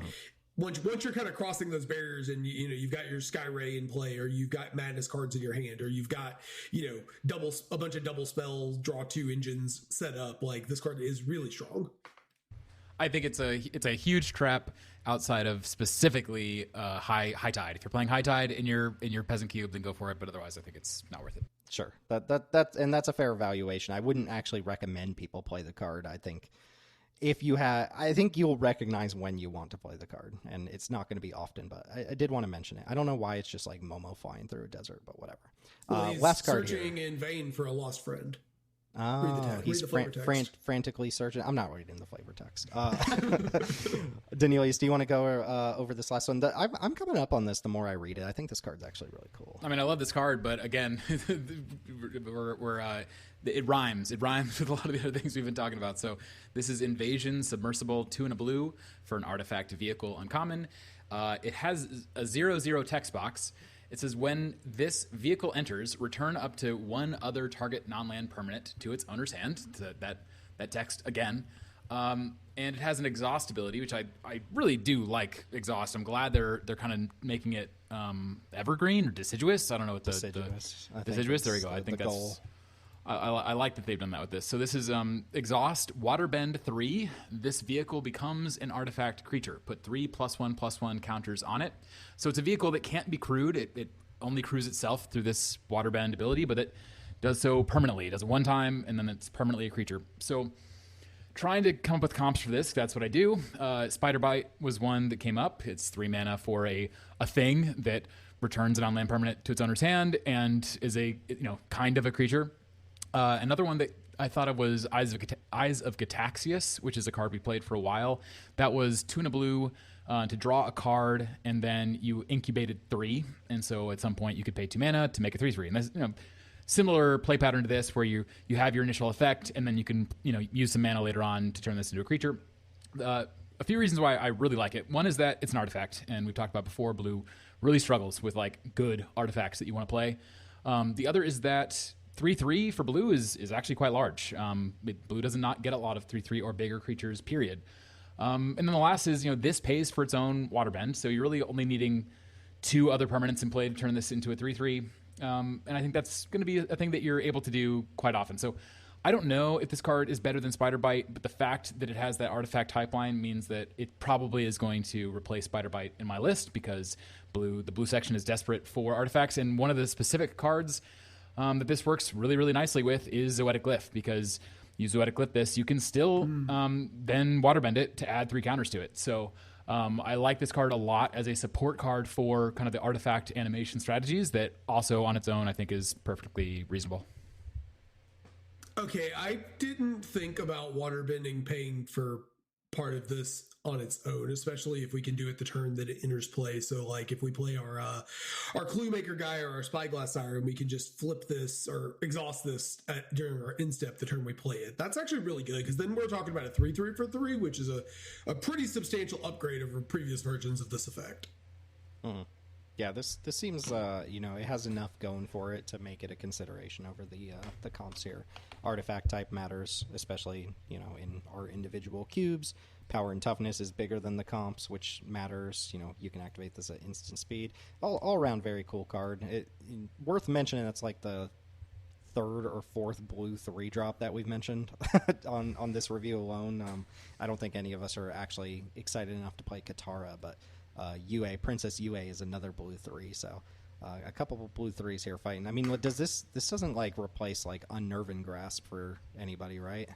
once you're kind of crossing those barriers and you know you've got your Skyray in play, or you've got madness cards in your hand, or you've got a bunch of double spells, draw 2 engines set up, like this card is really strong. I think it's a huge trap outside of specifically high tide. If you're playing high tide in your peasant cube, then go for it. But otherwise, I think it's not worth it. Sure, that's a fair evaluation. I wouldn't actually recommend people play the card. I think I think you'll recognize when you want to play the card, and it's not going to be often. But I did want to mention it. I don't know why it's just like Momo flying through a desert, but whatever. Well, last card searching here. in vain for a lost friend. Oh, he's frantically searching. I'm not reading the flavor text. Daneelius, do you want to go over this last one? I'm coming up on this the more I read it. I think this card's actually really cool. I mean, I love this card, but again, it rhymes. It rhymes with a lot of the other things we've been talking about. So this is Invasion, Submersible, 2 and a blue for an artifact vehicle uncommon. It has a 0/0 text box. It says, when this vehicle enters, return up to 1 other target non-land permanent to its owner's hand. That text again. And it has an exhaust ability, which I really do like exhaust. I'm glad they're kind of making it evergreen or deciduous. I don't know what deciduous. Deciduous. There we go. I think that's goal. I like that they've done that with this. So this is Exhaust, Waterbend 3. This vehicle becomes an artifact creature. Put 3 +1/+1 counters on it. So it's a vehicle that can't be crewed. It only crews itself through this Waterbend ability, but it does so permanently. It does it one time, and then it's permanently a creature. So trying to come up with comps for this, that's what I do. Spider Bite was one that came up. It's 3 mana for a thing that returns an on-land permanent to its owner's hand and is a kind of a creature. Another one that I thought of was Eyes of Gataxius, which is a card we played for a while. That was 2 and a blue to draw a card, and then you incubated 3. And so at some point you could pay 2 mana to make a 3/3. And that's similar play pattern to this, where you have your initial effect, and then you can use some mana later on to turn this into a creature. A few reasons why I really like it. One is that it's an artifact, and we've talked about before, blue really struggles with like good artifacts that you want to play. The other is that 3/3 for blue is actually quite large. Blue does not get a lot of 3/3 or bigger creatures, period. And then the last is, this pays for its own Waterbend, so you're really only needing 2 other permanents in play to turn this into a 3/3. And I think that's going to be a thing that you're able to do quite often. So I don't know if this card is better than Spider Bite, but the fact that it has that artifact type line means that it probably is going to replace Spider Bite in my list, because the blue section is desperate for artifacts. And one of the specific cards that this works really, really nicely with is Zoetic Glyph, because you Zoetic Glyph this, you can still then Waterbend it to add 3 counters to it. So I like this card a lot as a support card for kind of the artifact animation strategies that also on its own I think is perfectly reasonable. Okay, I didn't think about waterbending paying for part of this on its own, especially if we can do it the turn that it enters play. So like if we play our clue maker guy or our spyglass siren, we can just flip this or exhaust this during our instep the turn we play it. That's actually really good because then we're talking about a 3/3 for 3, which is a pretty substantial upgrade over previous versions of this effect. Yeah, this seems it has enough going for it to make it a consideration over the comps here. Artifact type matters, especially in our individual cubes. Power and toughness is bigger than the comps, which matters. You can activate this at instant speed. All around very cool card. Worth mentioning, that's like the third or fourth blue 3-drop that we've mentioned on this review alone. I don't think any of us are actually excited enough to play Katara, but Princess Yue is another blue 3, so a couple of blue 3s here fighting. I mean, this doesn't like replace like Unnerving Grasp for anybody, right?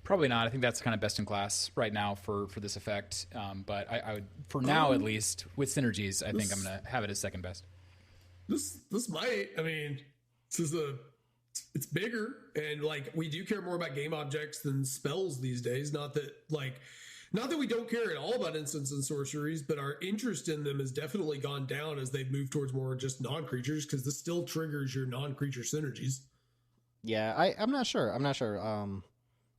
Probably not. I think that's kind of best in class right now for this effect. But I would, for now at least, with synergies, I think I'm going to have it as second best. This might. I mean, it's bigger, and like we do care more about game objects than spells these days. Not that we don't care at all about instants and sorceries, but our interest in them has definitely gone down as they've moved towards more just non-creatures, because this still triggers your non-creature synergies. Yeah, I'm not sure.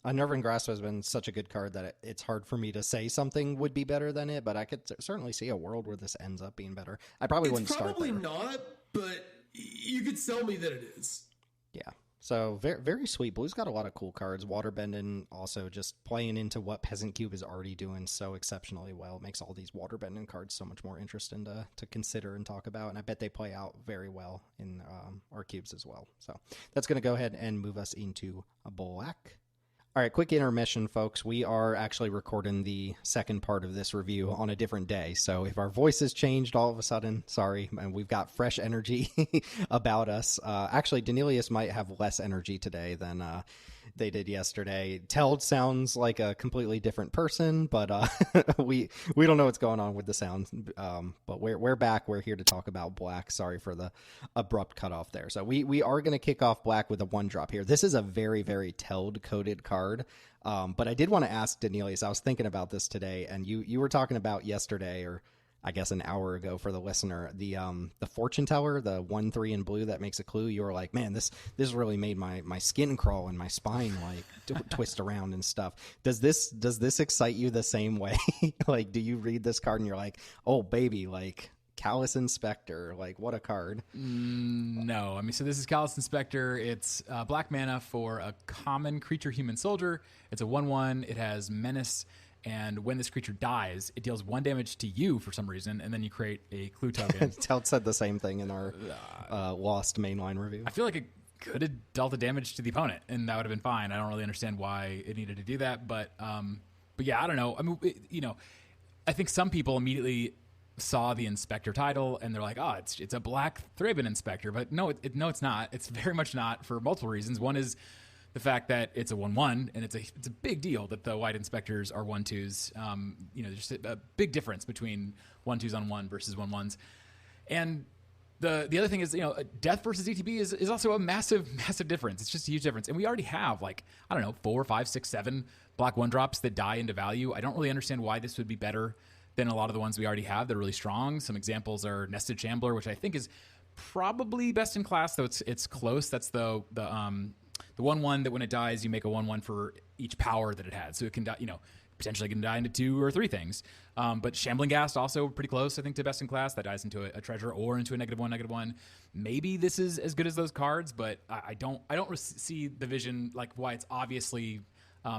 Unnerving Grasp has been such a good card that it's hard for me to say something would be better than it, but I could certainly see a world where this ends up being better. I probably wouldn't start there. Probably not, but you could sell me that it is. Yeah. So very, very sweet. Blue's got a lot of cool cards. Waterbending also just playing into what Peasant Cube is already doing so exceptionally well. It makes all these waterbending cards so much more interesting to consider and talk about. And I bet they play out very well in our cubes as well. So that's going to go ahead and move us into a black. All right, quick intermission, folks. We are actually recording the second part of this review on a different day. So if our voices changed all of a sudden, sorry, and we've got fresh energy about us. Actually, Daneelius might have less energy today than they did yesterday. Teld sounds like a completely different person, but we don't know what's going on with the sound. But we're back. We're here to talk about black. Sorry for the abrupt cutoff there. So we are going to kick off black with a 1-drop here. This is a very, very Teld coded card. But I did want to ask Daneelius, I was thinking about this today, and you were talking about yesterday, or I guess an hour ago for the listener, the fortune teller, the 1/3 in blue that makes a clue. You were like, man, this really made my skin crawl and my spine like twist around and stuff. Does this excite you the same way? Like, do you read this card and you're like, oh baby, like Callous Inspector, like what a card? No, I mean, so this is Callous Inspector. It's black mana for a common creature human soldier. It's a 1/1. It has menace. And when this creature dies, it deals 1 damage to you for some reason, and then you create a clue token. Teld said the same thing in our Lost mainline review. I feel like it could have dealt the damage to the opponent, and that would have been fine. I don't really understand why it needed to do that, but yeah, I don't know. I mean, I think some people immediately saw the Inspector title, and they're like, oh, it's a black Thraben Inspector, but no, it's not. It's very much not, for multiple reasons. One is the fact that it's a 1/1, and it's a big deal that the white inspectors are 1/2s. There's a big difference between 1/2s on 1 versus 1/1s. And the other thing is, death versus ETB is also a massive, massive difference. It's just a huge difference. And we already have 4, 5, 6, 7 black 1-drops that die into value. I don't really understand why this would be better than a lot of the ones we already have. They're really strong. Some examples are Nested Shambler, which I think is probably best in class, though it's close. That's the 1/1 that when it dies, you make a 1/1 for each power that it had. So it can die, potentially can die into 2 or 3 things. But Shambling Ghast also pretty close, I think, to best in class. That dies into a treasure or into a -1/-1. Maybe this is as good as those cards, but I don't see the vision like why it's obviously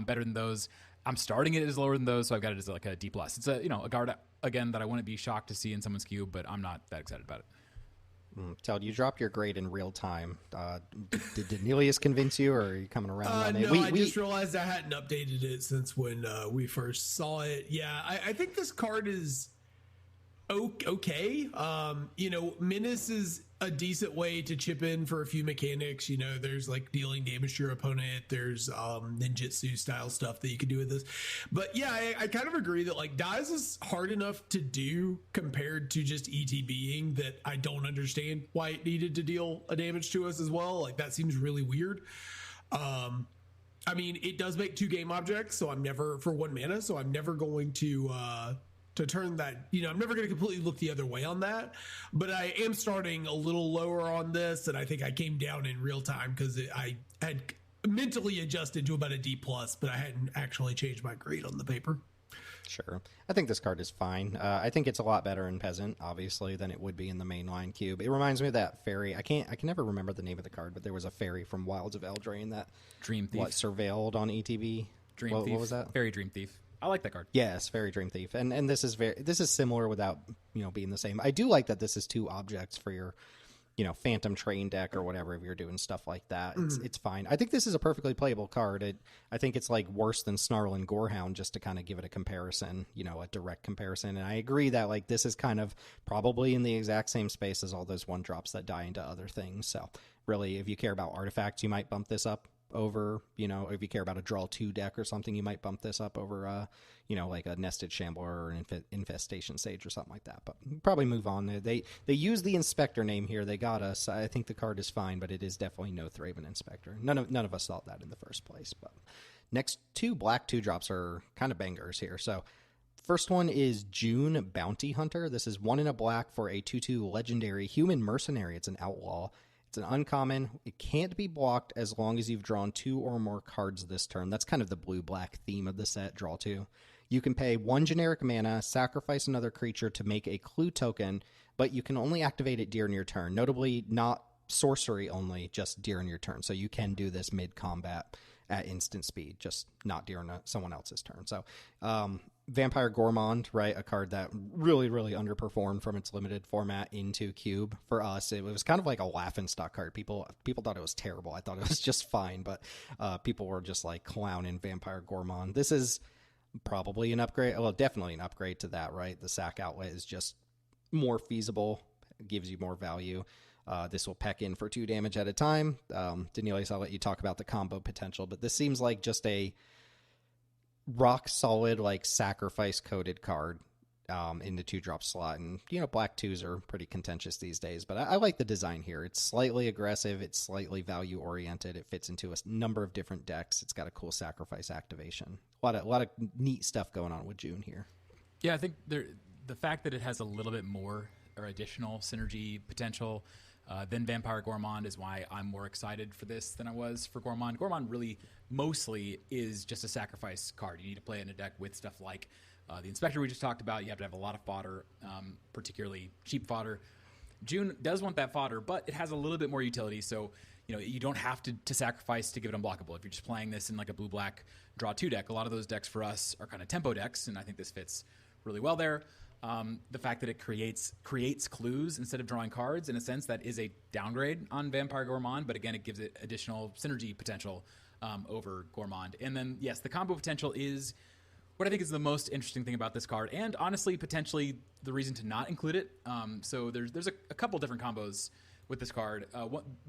better than those. I'm starting it as lower than those, so I've got it as like a D+. It's a card again that I wouldn't be shocked to see in someone's cube, but I'm not that excited about it. Teld, you dropped your grade in real time. Did Daneelius convince you, or are you coming around on it? No, I just realized I hadn't updated it since when we first saw it. Yeah, I think this card is okay. Menace is a decent way to chip in for a few mechanics. You know, there's like dealing damage to your opponent. There's ninjutsu style stuff that you can do with this. But yeah, I kind of agree that like dies is hard enough to do compared to just ETBing that I don't understand why it needed to deal a damage to us as well. Like that seems really weird. I mean, it does make 2 game objects, so I'm never for 1 mana, so I'm never going to turn that, you know, I'm never going to completely look the other way on that, but I am starting a little lower on this, and I think I came down in real time because I had mentally adjusted to about a D+, but I hadn't actually changed my grade on the paper. Sure. I think this card is fine. I think it's a lot better in Peasant, obviously, than it would be in the mainline cube. It reminds me of that fairy. I can never remember the name of the card, but there was a fairy from Wilds of Eldraine that Dream Thief. Surveilled on ETB. Thief. What was that? Fairy Dream Thief. I like that card. Yes, Fairy Dream Thief. And this is similar without, you know, being the same. I do like that this is 2 objects for your, you know, Phantom Train deck or whatever, if you're doing stuff like that. It's fine. I think this is a perfectly playable card. I think it's like worse than Snarl and Gorehound, just to kind of give it a comparison, you know, a direct comparison. And I agree that like this is kind of probably in the exact same space as all those 1-drops that die into other things. So really, if you care about artifacts, you might bump this up over, you know, if you care about a draw 2 deck or something, you might bump this up over, you know, like a Nested Shambler or an Infestation Sage or something like that. But probably move on. They use the Inspector name here. They got us. I think the card is fine, but it is definitely no Thraven Inspector. None of us thought that in the first place. But next 2 black 2-drops are kind of bangers here. So first one is June Bounty Hunter. This is 1 in a black for a 2/2 legendary human mercenary. It's an outlaw. It's an uncommon. It can't be blocked as long as you've drawn 2 or more cards this turn. That's kind of the blue-black theme of the set, draw 2. You can pay 1 generic mana, sacrifice another creature to make a clue token, but you can only activate it during your turn. Notably, not sorcery only, just during your turn. So you can do this mid-combat at instant speed, just not during someone else's turn. So Vampire Gourmand, right, a card that really, really underperformed from its limited format into Cube. For us, it was kind of like a laughingstock card. People thought it was terrible. I thought it was just fine, but people were just like clowning Vampire Gourmand. This is probably an upgrade. Well, definitely an upgrade to that, right? The sack outlet is just more feasible, gives you more value. This will peck in for 2 damage at a time. Daneelius, I'll let you talk about the combo potential, but this seems like just a rock solid, like sacrifice coded card in the 2-drop slot. And, you know, black 2s are pretty contentious these days, but I like the design here. It's slightly aggressive. It's slightly value oriented. It fits into a number of different decks. It's got a cool sacrifice activation. A lot of neat stuff going on with June here. Yeah, I think the fact that it has a little bit more or additional synergy potential than Vampire Gourmand is why I'm more excited for this than I was for Gourmand. Gourmand really mostly is just a sacrifice card. You need to play it in a deck with stuff like the Inspector we just talked about. You have to have a lot of fodder, particularly cheap fodder. June does want that fodder, but it has a little bit more utility, so you know you don't have to sacrifice to give it unblockable. If you're just playing this in like a blue-black draw 2 deck, a lot of those decks for us are kind of tempo decks, and I think this fits really well there. The fact that it creates clues instead of drawing cards, in a sense, that is a downgrade on Vampire Gourmand, but again, it gives it additional synergy potential over Gourmand. And then, yes, the combo potential is what I think is the most interesting thing about this card, and honestly, potentially the reason to not include it. So there's a couple different combos with this card.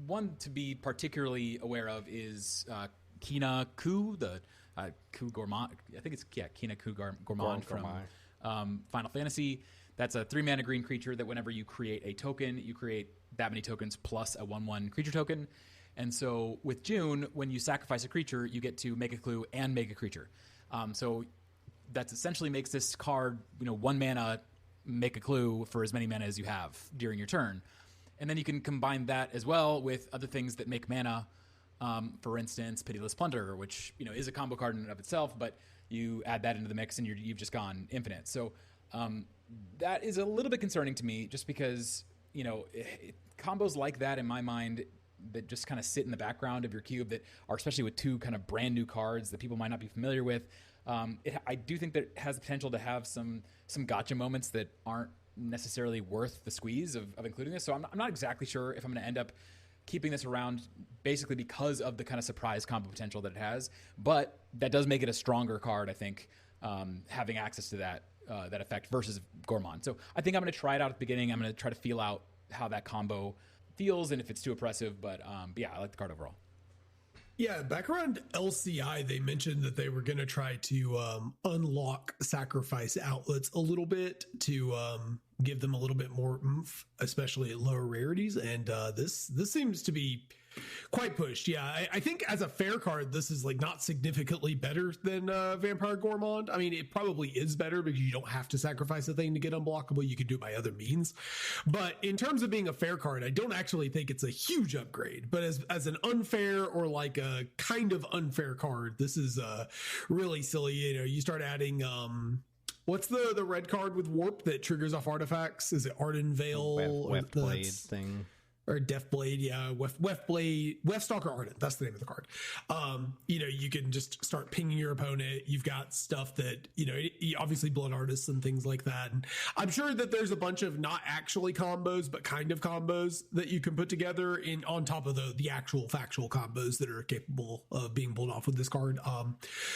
One to be particularly aware of is Kina Ku, the Ku Gourmand. I think it's Kina Ku Gourmand from Final Fantasy. That's a 3-mana green creature that whenever you create a token, you create that many tokens plus a 1/1 creature token. And so with June, when you sacrifice a creature, you get to make a clue and make a creature. So that essentially makes this card, 1 mana, make a clue for as many mana as you have during your turn. And then you can combine that as well with other things that make mana. For instance, Pitiless Plunder, which is a combo card in and of itself, but you add that into the mix and you've just gone infinite. So that is a little bit concerning to me, just because combos like that, in my mind, that just kind of sit in the background of your cube, that are, especially with 2 kind of brand new cards that people might not be familiar with. I do think that it has the potential to have some gotcha moments that aren't necessarily worth the squeeze of including this. So I'm not exactly sure if I'm going to end up keeping this around, basically because of the kind of surprise combo potential that it has. But that does make it a stronger card, I think, having access to that effect versus Gourmand. So I think I'm going to try it out at the beginning. I'm going to try to feel out how that combo feels and if it's too oppressive. But yeah, I like the card overall. Yeah, back around LCI, they mentioned that they were going to try to unlock sacrifice outlets a little bit to give them a little bit more oomph, especially at lower rarities. And this seems to be quite pushed. Yeah, I think as a fair card, this is like not significantly better than Vampire Gourmand. I mean, it probably is better because you don't have to sacrifice a thing to get unblockable. You can do it by other means. But in terms of being a fair card, I don't actually think it's a huge upgrade. But as an unfair or like a kind of unfair card, this is really silly. You know, you start adding what's the red card with warp that triggers off artifacts? Is it Arden Veil? Weft Blade thing. Or Death Blade, yeah, Weft Blade, Weft Stalker Ardent. That's the name of the card. You know, you can just start pinging your opponent. You've got stuff that, you know, obviously Blood Artists and things like that. And I'm sure that there's a bunch of not actually combos, but kind of combos that you can put together in on top of the actual factual combos that are capable of being pulled off with this card.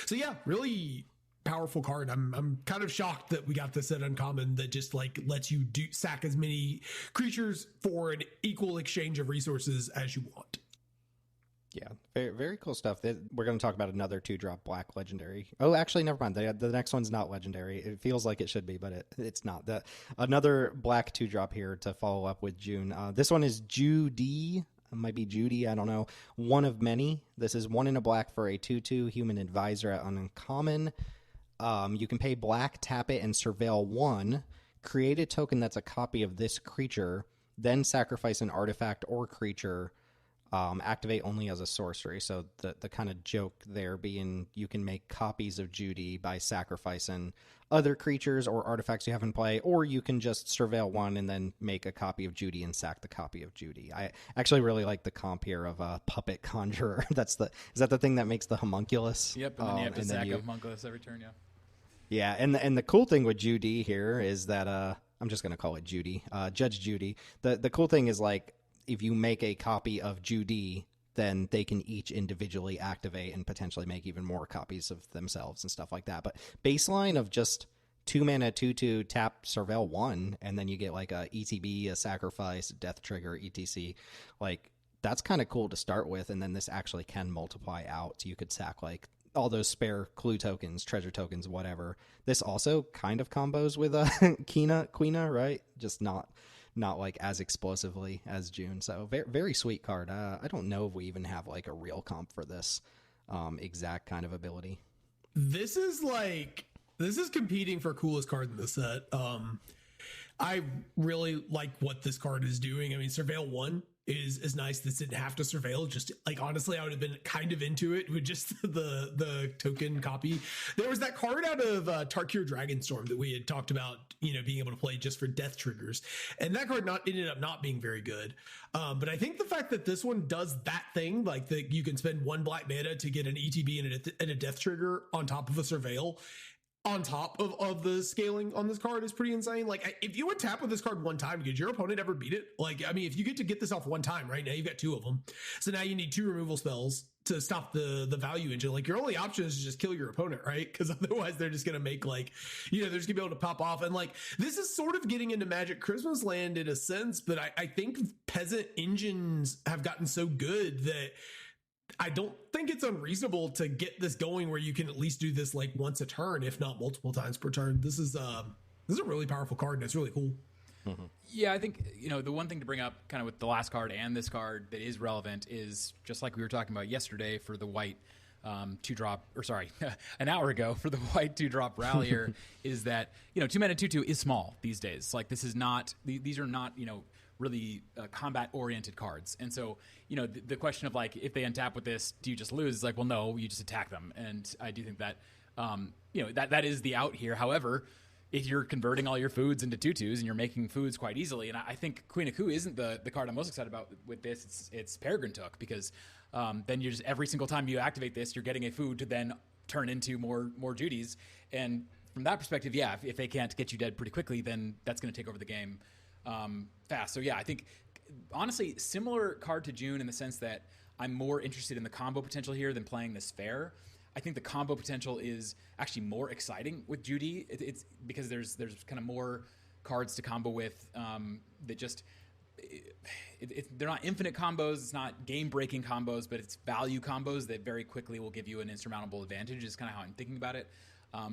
So yeah, really powerful card. I'm kind of shocked that we got this at uncommon that just like lets you sack as many creatures for an equal exchange of resources as you want. Yeah, very, very cool stuff. We're going to talk about another 2-drop black legendary. Oh, actually, never mind. The next one's not legendary. It feels like it should be, but it's not. Another black 2-drop here to follow up with June. This one is Judy. It might be Judy, I don't know. One of many. This is 1 in a black for a 2/2 human advisor at uncommon. You can pay black, tap it, and surveil 1. Create a token that's a copy of this creature, then sacrifice an artifact or creature. Activate only as a sorcery. So the kind of joke there being you can make copies of Judy by sacrificing other creatures or artifacts you have in play, or you can just surveil 1 and then make a copy of Judy and sack the copy of Judy. I actually really like the comp here of a puppet conjurer. Is that the thing that makes the homunculus? Yep, and then you have to sack a homunculus every turn, yeah. Yeah, and the cool thing with Judy here is that I'm just gonna call it Judy, Judge Judy. The cool thing is like if you make a copy of Judy, then they can each individually activate and potentially make even more copies of themselves and stuff like that. But baseline of just 2 mana 2/2 tap surveil 1, and then you get like a ETB, a sacrifice, death trigger, etc. Like that's kind of cool to start with, and then this actually can multiply out. So you could sack like all those spare clue tokens, treasure tokens, whatever. This also kind of combos with Quina, right? Just not like as explosively as June. So very, very sweet card. I don't know if we even have like a real comp for this exact kind of ability. This is competing for coolest card in the set. I really like what this card is doing. I mean, Surveil 1 is nice. This didn't have to surveil. Just like, honestly, I would have been kind of into it with just the token copy. There was that card out of Tarkir Dragonstorm that we had talked about, you know, being able to play just for death triggers. And that card ended up not being very good. But I think the fact that this one does that thing, like that you can spend 1 black mana to get an ETB and a death trigger on top of a surveil, on top of the scaling on this card is pretty insane. Like, if you would tap with this card 1 time, did your opponent ever beat it? Like, I mean, if you get this off 1 time, right now you've got 2 of them. So now you need 2 removal spells to stop the value engine. Like, your only option is to just kill your opponent, right? Because otherwise they're just going to make like, you know, they're just going to be able to pop off. And like, this is sort of getting into Magic Christmas land in a sense, but I think Peasant engines have gotten so good that I don't think it's unreasonable to get this going where you can at least do this like once a turn, if not multiple times per turn. This is a really powerful card, and it's really cool. Mm-hmm. Yeah, I think, you know, the one thing to bring up kind of with the last card and this card that is relevant is just like we were talking about yesterday for the white 2-drop, or sorry, an hour ago for the white 2-drop Rallier, is that, you know, 2 mana 2/2 is small these days. Like, this is not, these are not, you know, really combat oriented cards. And so, you know, the question of like, if they untap with this, do you just lose? It's like, well, no, you just attack them. And I do think that, you know, that is the out here. However, if you're converting all your foods into 2/2s and you're making foods quite easily, and I think Queen of Coup isn't the card I'm most excited about with this. It's Peregrine Took, because then you're just, every single time you activate this, you're getting a food to then turn into more duties. And from that perspective, yeah, if they can't get you dead pretty quickly, then that's going to take over the game fast. So yeah, I think honestly similar card to June in the sense that I'm more interested in the combo potential here than playing this fair. I think the combo potential is actually more exciting with Judy. It's because there's kind of more cards to combo with that just they're not infinite combos. It's not game-breaking combos, but it's value combos that very quickly will give you an insurmountable advantage is kind of how I'm thinking about it.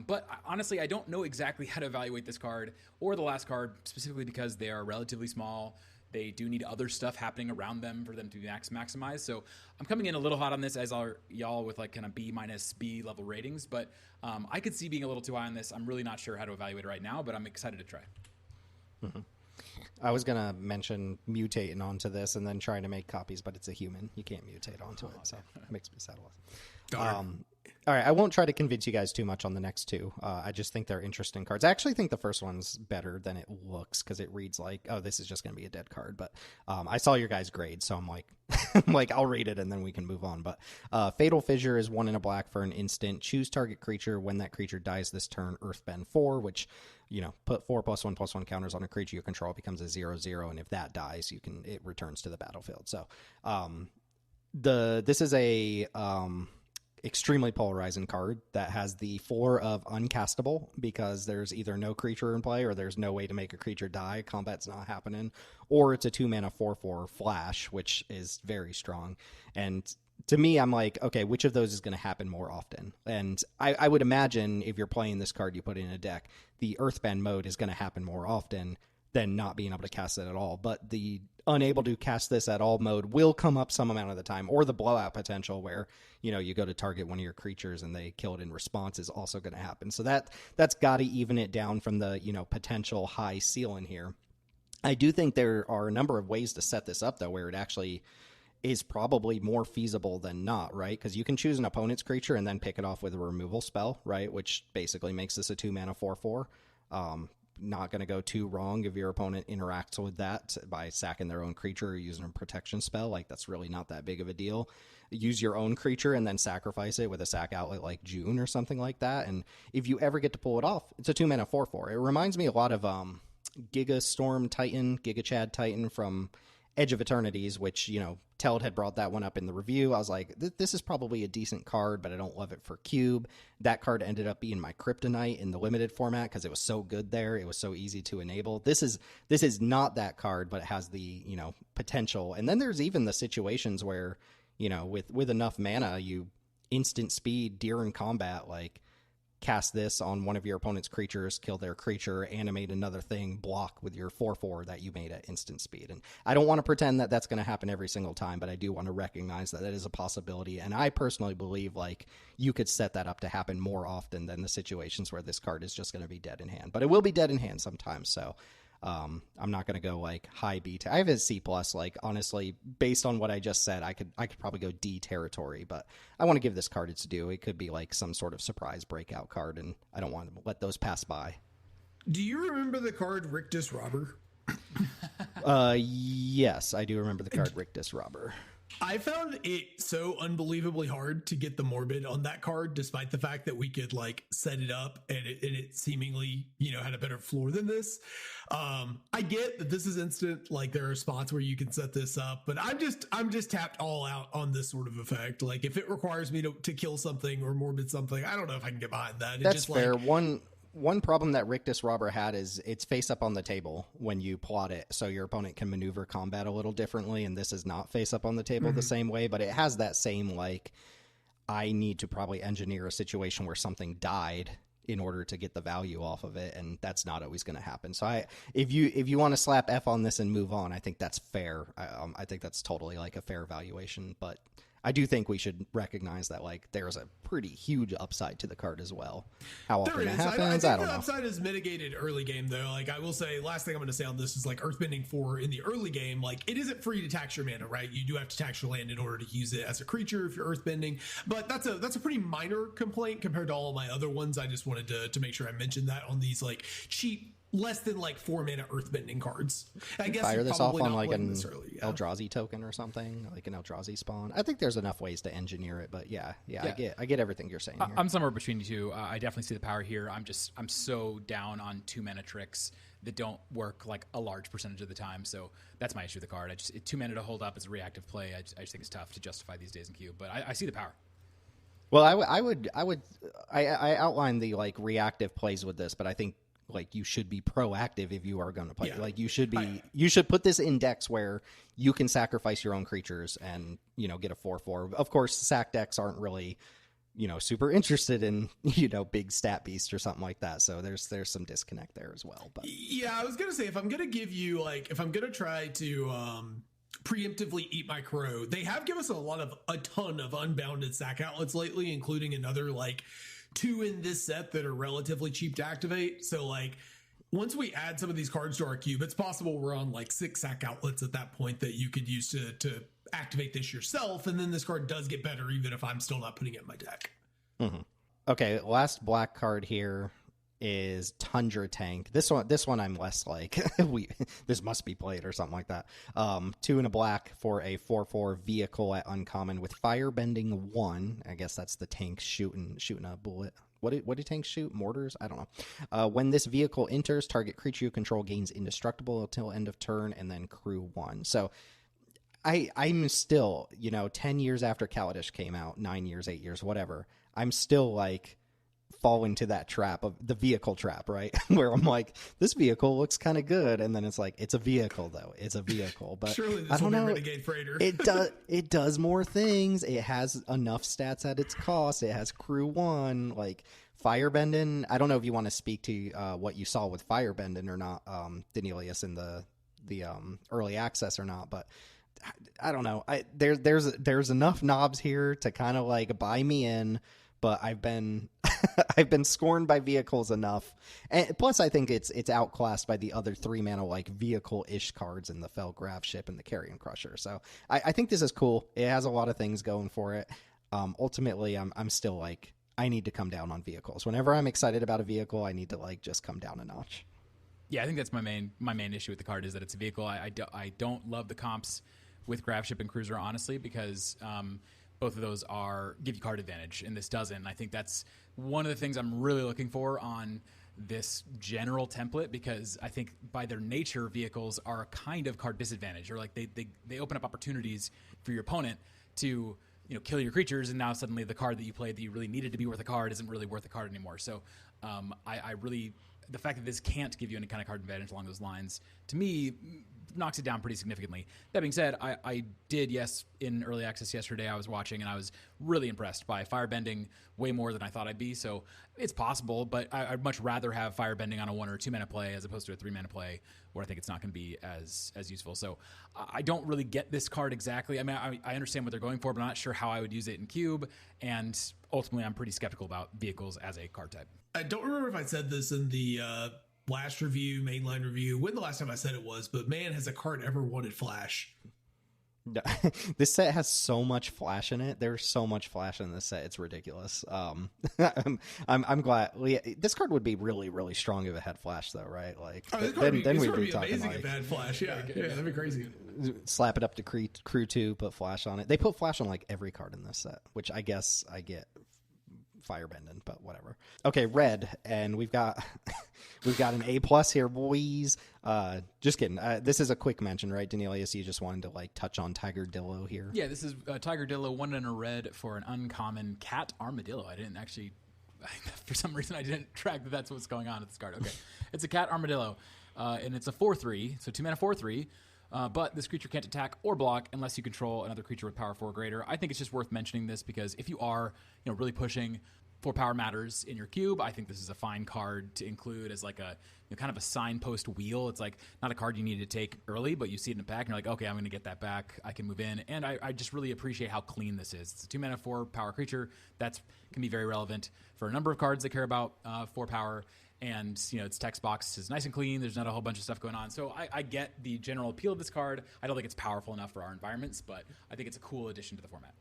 But honestly, I don't know exactly how to evaluate this card or the last card, specifically because they are relatively small. They do need other stuff happening around them for them to be maximized. So I'm coming in a little hot on this, as are y'all, with like kind of B- B level ratings. But I could see being a little too high on this. I'm really not sure how to evaluate it right now, but I'm excited to try. Mm-hmm. I was going to mention mutating onto this and then trying to make copies, but it's a human. You can't mutate onto it, so it makes me sad. All right, I won't try to convince you guys too much on the next two. I just think they're interesting cards. I actually think the first one's better than it looks because it reads like, oh, this is just going to be a dead card. But I saw your guys' grade, so I'm like, I'll read it and then we can move on. But Fatal Fissure is 1 in a black for an instant. Choose target creature. When that creature dies this turn, Earthbend 4, which, put 4+1/+1 counters on a creature you control, becomes a 0/0, and if that dies, it returns to the battlefield. So this is a extremely polarizing card that has the floor of uncastable because there's either no creature in play or there's no way to make a creature die. Combat's not happening. Or it's a 2-mana 4/4 flash, which is very strong. And to me, I'm like, okay, which of those is going to happen more often? And I would imagine if you're playing this card you put in a deck, the Earthbend mode is going to happen more often than not being able to cast it at all. But the unable to cast this at all mode will come up some amount of the time, or the blowout potential where, you go to target one of your creatures and they kill it in response is also going to happen. So that's got to even it down from the, potential high ceiling here. I do think there are a number of ways to set this up, though, where it actually is probably more feasible than not, right? Because you can choose an opponent's creature and then pick it off with a removal spell, right? Which basically makes this a 2-mana 4/4. Not going to go too wrong if your opponent interacts with that by sacking their own creature or using a protection spell. Like, that's really not that big of a deal. Use your own creature and then sacrifice it with a sack outlet like June or something like that. And if you ever get to pull it off, it's a 2-mana 4/4. It reminds me a lot of Giga Storm Titan, Giga Chad Titan from Edge of Eternities, which, Teld had brought that one up in the review. I was like, this is probably a decent card, but I don't love it for Cube. That card ended up being my kryptonite in the limited format because it was so good there. It was so easy to enable. This is not that card, but it has the, potential. And then there's even the situations where, with enough mana, you instant speed during combat, like, cast this on one of your opponent's creatures, kill their creature, animate another thing, block with your 4/4 that you made at instant speed. And I don't want to pretend that that's going to happen every single time, but I do want to recognize that that is a possibility. And I personally believe like you could set that up to happen more often than the situations where this card is just going to be dead in hand. But it will be dead in hand sometimes. So I'm not going to go like high B. I have a C+. Like, honestly, based on what I just said, I could probably go D territory, but I want to give this card its due. It could be like some sort of surprise breakout card, and I don't want to let those pass by. Do you remember the card Rictus Robber? Yes, I do remember the card Rictus Robber. I found it so unbelievably hard to get the morbid on that card, despite the fact that we could like set it up and it seemingly, had a better floor than this. I get that this is instant. Like, there are spots where you can set this up, but I'm just tapped all out on this sort of effect. Like, if it requires me to kill something or morbid something, I don't know if I can get behind that. That's fair. One problem that Rictus Robber had is it's face up on the table when you plot it, so your opponent can maneuver combat a little differently, and this is not face up on the table the same way, but it has that same, like, I need to probably engineer a situation where something died in order to get the value off of it, and that's not always going to happen. So if you want to slap F on this and move on, I think that's fair. I think that's totally, like, a fair valuation, but I do think we should recognize that, like, there's a pretty huge upside to the card as well. How often it happens, I don't know. The upside is mitigated early game, though. Like, I will say, last thing I'm going to say on this is, like, Earthbending 4 in the early game, like, it isn't free to tax your mana, right? You do have to tax your land in order to use it as a creature if you're Earthbending. But that's a pretty minor complaint compared to all of my other ones. I just wanted to make sure I mentioned that on these, like, cheap, less than like 4-mana Earthbending cards. I guess fire this off on like an Eldrazi token or something, like an Eldrazi spawn. I think there's enough ways to engineer it, but yeah. I get everything you're saying here. I'm somewhere between you two. I definitely see the power here. I'm so down on 2-mana tricks that don't work like a large percentage of the time. So that's my issue with the card. 2-mana to hold up as a reactive play. I just think it's tough to justify these days in Cube, but I see the power. Well, I outlined the like reactive plays with this, but I think like you should be proactive if you are going to play. Yeah. Like you should put this in decks where you can sacrifice your own creatures and, you know, get a 4/4. Of course, sack decks aren't really, you know, super interested in, you know, big stat beast or something like that. So there's some disconnect there as well. But yeah, I was gonna say, if I'm gonna give you, like, if I'm gonna try to preemptively eat my crow, they have given us a ton of unbounded sack outlets lately, including another like 2 in this set that are relatively cheap to activate. So like, once we add some of these cards to our cube, it's possible we're on like 6 sack outlets at that point that you could use to activate this yourself, and then this card does get better even if I'm still not putting it in my deck. Mm-hmm. Okay, last black card here is Tundra Tank. This one I'm less like. This must be played or something like that. 2 and a black for a 4/4 vehicle at uncommon with firebending 1. I guess that's the tank shooting a bullet. What do tanks shoot? Mortars? I don't know. When this vehicle enters, target creature you control gains indestructible until end of turn, and then crew 1. So I'm still, you know, 10 years after Kaladesh came out, 9 years, 8 years, whatever, I'm still like fall into that trap of the vehicle trap, right? Where I'm like, this vehicle looks kind of good, and then it's like, it's a vehicle though. It's a vehicle, but surely this I don't know. Renegade Freighter. It does more things. It has enough stats at its cost. It has crew 1, like firebending. I don't know if you want to speak to what you saw with firebending or not, Daneelius, in the early access or not, but I don't know. There's enough knobs here to kind of like buy me in, but I've been I've been scorned by vehicles enough, and plus I think it's outclassed by the other 3-mana like vehicle-ish cards in the Felgraf Ship and the Carrion Crusher. So I think this is cool. It has a lot of things going for it. Ultimately, I'm still like, I need to come down on vehicles. Whenever I'm excited about a vehicle, I need to like just come down a notch. Yeah, I think that's my main issue with the card is that it's a vehicle. I don't love the comps with Graph Ship and Cruiser, honestly, because both of those give you card advantage, and this doesn't. And I think that's one of the things I'm really looking for on this general template, because I think by their nature, vehicles are a kind of card disadvantage, or like they open up opportunities for your opponent to, you know, kill your creatures, and now suddenly the card that you played that you really needed to be worth a card isn't really worth a card anymore. So I really, the fact that this can't give you any kind of card advantage along those lines, to me, knocks it down pretty significantly. That being said, I did, yes, in early access yesterday, I was watching, and I was really impressed by firebending way more than I thought I'd be. So it's possible, but I'd much rather have firebending on a 1 or 2 mana play as opposed to a 3 mana play where I think it's not going to be as useful. So I don't really get this card exactly. I mean, I understand what they're going for, but I'm not sure how I would use it in Cube. And ultimately, I'm pretty skeptical about vehicles as a card type. I don't remember if I said this in the last review, mainline review, when the last time I said it was, but man, has a card ever wanted flash. This set has so much flash in it. There's so much flash in this set. It's ridiculous. I'm glad. This card would be really, really strong if it had flash, though, right? Like, then we'd be talking amazing like, if it had flash. Yeah, that'd be crazy. Slap it up to crew 2, put flash on it. They put flash on like every card in this set, which I guess I get firebending, but whatever. Okay, red, and we've got an A+ here, boys. Just kidding. This is a quick mention, right, Daneelius? You just wanted to like touch on Tiger Dillo here. Yeah, this is Tiger Dillo, 1 and a red for an uncommon cat armadillo. I didn't actually, for some reason, I didn't track that that's what's going on with this card. Okay, it's a cat armadillo, and it's a 4/3, so 2 mana 4/3. But this creature can't attack or block unless you control another creature with power 4 or greater. I think it's just worth mentioning this because if you are, you know, really pushing for power matters in your cube, I think this is a fine card to include as like a, you know, kind of a signpost wheel. It's like not a card you need to take early, but you see it in the pack and you're like, okay, I'm going to get that back. I can move in. And I just really appreciate how clean this is. It's a 2 mana 4 power creature. That can be very relevant for a number of cards that care about 4 power. And, you know, its text box is nice and clean. There's not a whole bunch of stuff going on. So I get the general appeal of this card. I don't think it's powerful enough for our environments, but I think it's a cool addition to the format.